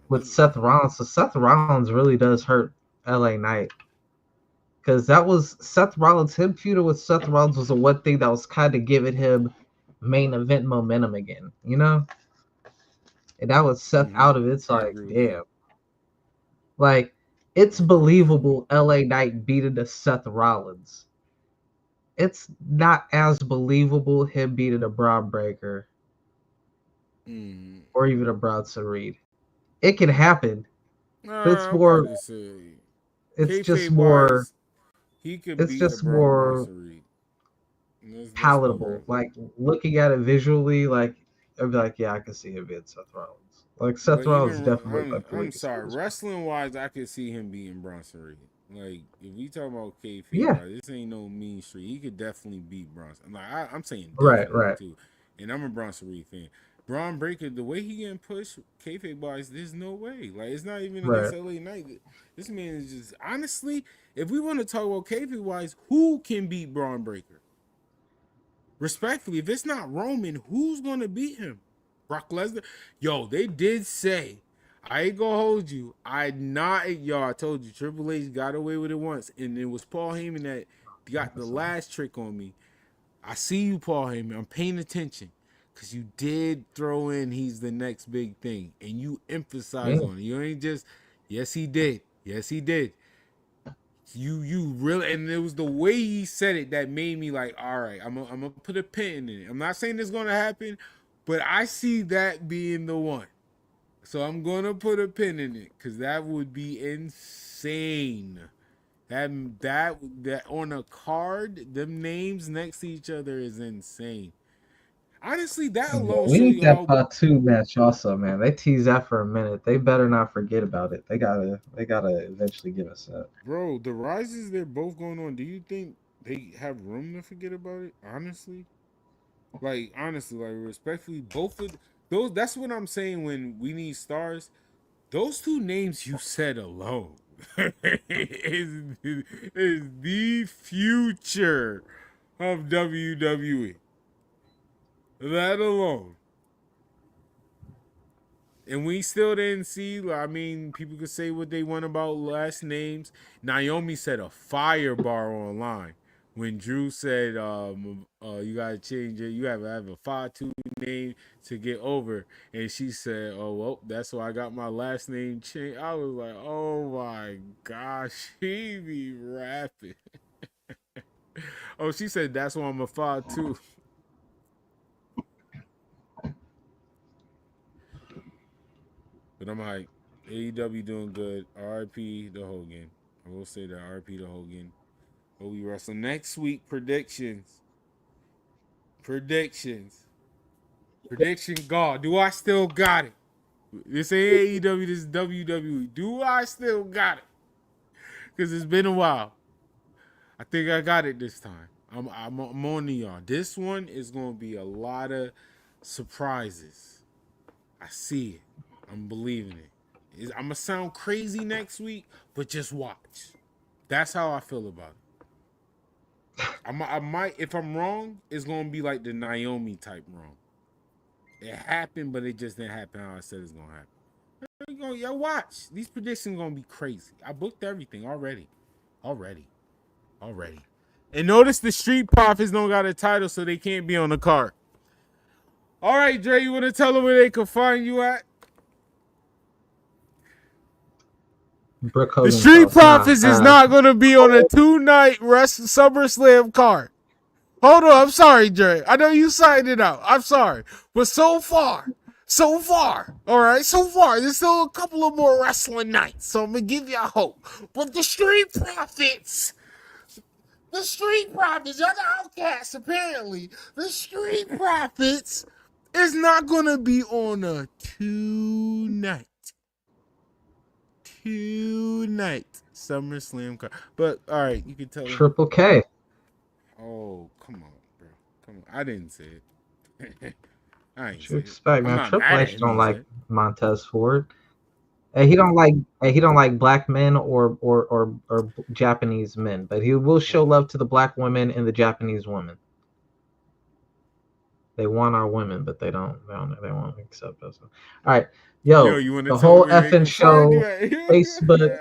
Speaker 8: with Seth Rollins. So Seth Rollins really does hurt LA Knight. Because that was Seth Rollins, him feuding with Seth Rollins was the one thing that was kind of giving him main event momentum again, you know? And that was Seth out of it. It's like, damn. Like, it's believable LA Knight beating the Seth Rollins. It's not as believable him beating a Braun Breaker. Or even a Bronson Reed. It can happen. But it's more. It's just more.
Speaker 1: He could
Speaker 8: it's just more palatable. Like looking at it visually, like I'd be like, yeah, I can see him being Seth Rollins. Like Seth Rollins definitely.
Speaker 1: I'm sorry, wrestling wise, I could see him beating Bronson Reed. Like if we talk about kayfabe,
Speaker 8: yeah,
Speaker 1: this ain't no mean street. He could definitely beat Bronson. Like I'm saying,
Speaker 8: right
Speaker 1: too. And I'm a Bronson Reed fan. Braun Breaker, the way he getting pushed, kayfabe wise, there's no way. Like it's not even against LA Knight. This man is just honestly, if we want to talk about kayfabe wise, who can beat Braun Breaker? Respectfully, if it's not Roman, who's gonna beat him? Brock Lesnar? Yo, they did say, I ain't gonna hold you. I told you, Triple H got away with it once, and it was Paul Heyman that got the last trick on me. I see you, Paul Heyman. I'm paying attention. Because you did throw in he's the next big thing. And you emphasize on it. You ain't just, yes, he did. Yes, he did. You really, and it was the way he said it that made me like, all right, I'm gonna put a pin in it. I'm not saying it's gonna happen, but I see that being the one. So I'm gonna put a pin in it because that would be insane. That on a card, them names next to each other is insane. Honestly, that alone.
Speaker 8: We need that part 2 match also, man. They tease that for a minute. They better not forget about it. They gotta eventually give us that.
Speaker 1: Bro, the rises they're both going on. Do you think they have room to forget about it? Honestly, like respectfully, both of those. That's what I'm saying. When we need stars, those two names you said alone is the future of WWE. That alone. And we still didn't see, I mean, people could say what they want about last names. Naomi said a fire bar online. When Drew said, you got to change it. You have to have a 5-2 name to get over. And she said, oh, well, that's why I got my last name changed. I was like, oh, my gosh. She be rapping. Oh, she said, that's why I'm a 5-2. But I'm like, AEW doing good. RIP to Hogan. I will say that RIP to Hogan. WE Wrestling next week. Predictions. Prediction God. Do I still got it? This ain't AEW. This is WWE. Do I still got it? Because it's been a while. I think I got it this time. I'm on to y'all. This one is going to be a lot of surprises. I see it. I'm believing it. I'm going to sound crazy next week, but just watch. That's how I feel about it. I might, if I'm wrong, it's going to be like the Naomi type wrong. It happened, but it just didn't happen how I said it's going to happen. Yo, watch. These predictions going to be crazy. I booked everything already. And notice the Street Profits don't got a title, so they can't be on the card. All right, Dre, you want to tell them where they can find you at?
Speaker 8: Brooke
Speaker 1: The
Speaker 8: Hogan's
Speaker 1: Street
Speaker 8: house.
Speaker 1: Profits is not going to be on a 2-night SummerSlam card. Hold on, I'm sorry, Dre. I know you signed it out. I'm sorry. But so far, all right, so far, there's still a couple of more wrestling nights, so I'm going to give you a hope. But the Street Profits, y'all the outcasts, apparently. The Street Profits is not going to be on a 2-night SummerSlam card. But, all right, you can tell them.
Speaker 8: Triple K.
Speaker 1: Oh, come on, bro. Come on. I didn't say it. I ain't
Speaker 8: What
Speaker 1: say
Speaker 8: you
Speaker 1: it.
Speaker 8: expect,
Speaker 1: I'm
Speaker 8: man?
Speaker 1: not
Speaker 8: Triple
Speaker 1: mad
Speaker 8: H
Speaker 1: at
Speaker 8: don't
Speaker 1: him,
Speaker 8: like
Speaker 1: son.
Speaker 8: Montez Ford. Hey, he don't like black men or Japanese men, but he will show love to the black women and the Japanese women. They want our women, but they won't accept us. All right, yo,
Speaker 1: You want to
Speaker 8: the
Speaker 1: tell
Speaker 8: whole
Speaker 1: me where they
Speaker 8: effing
Speaker 1: can
Speaker 8: show,
Speaker 1: find you at?
Speaker 8: Facebook,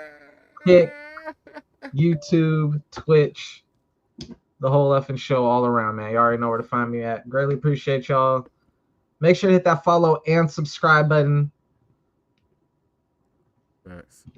Speaker 8: Kick, YouTube, Twitch, the whole effing show all around, man. You already know where to find me at. Greatly appreciate y'all. Make sure to hit that follow and subscribe button.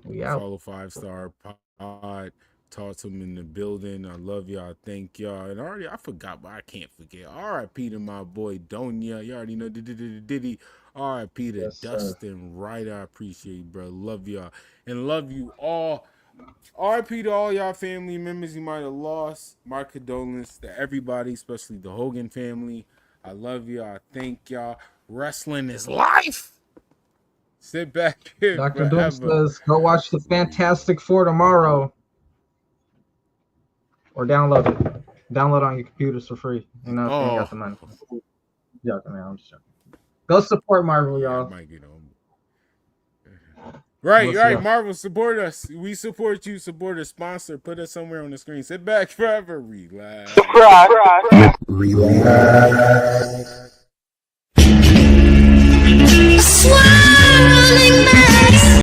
Speaker 8: We out.
Speaker 1: Follow 5-Star Pod. Talk to them in the building. I love y'all. Thank y'all. And already, I forgot, but I can't forget. R.I.P. to my boy Donya. You already know Diddy. R.I.P. to Dustin Ryder. I appreciate you, bro. Love y'all. And love you all. R.I.P. to all y'all family members you might have lost. My condolences to everybody, especially the Hogan family. I love y'all. I thank y'all. Wrestling is life. Sit back here
Speaker 8: Dr. Doom
Speaker 1: forever.
Speaker 8: says, go watch the Fantastic Four tomorrow. Or download it. Download on your computers for free. You know, if you ain't got the money. Yeah, man, I'm just joking. Go support Marvel, y'all.
Speaker 1: I might get on. Right. Marvel, support us. We support you. Support a sponsor. Put us somewhere on the screen. Sit back forever. Relax.
Speaker 3: Swirling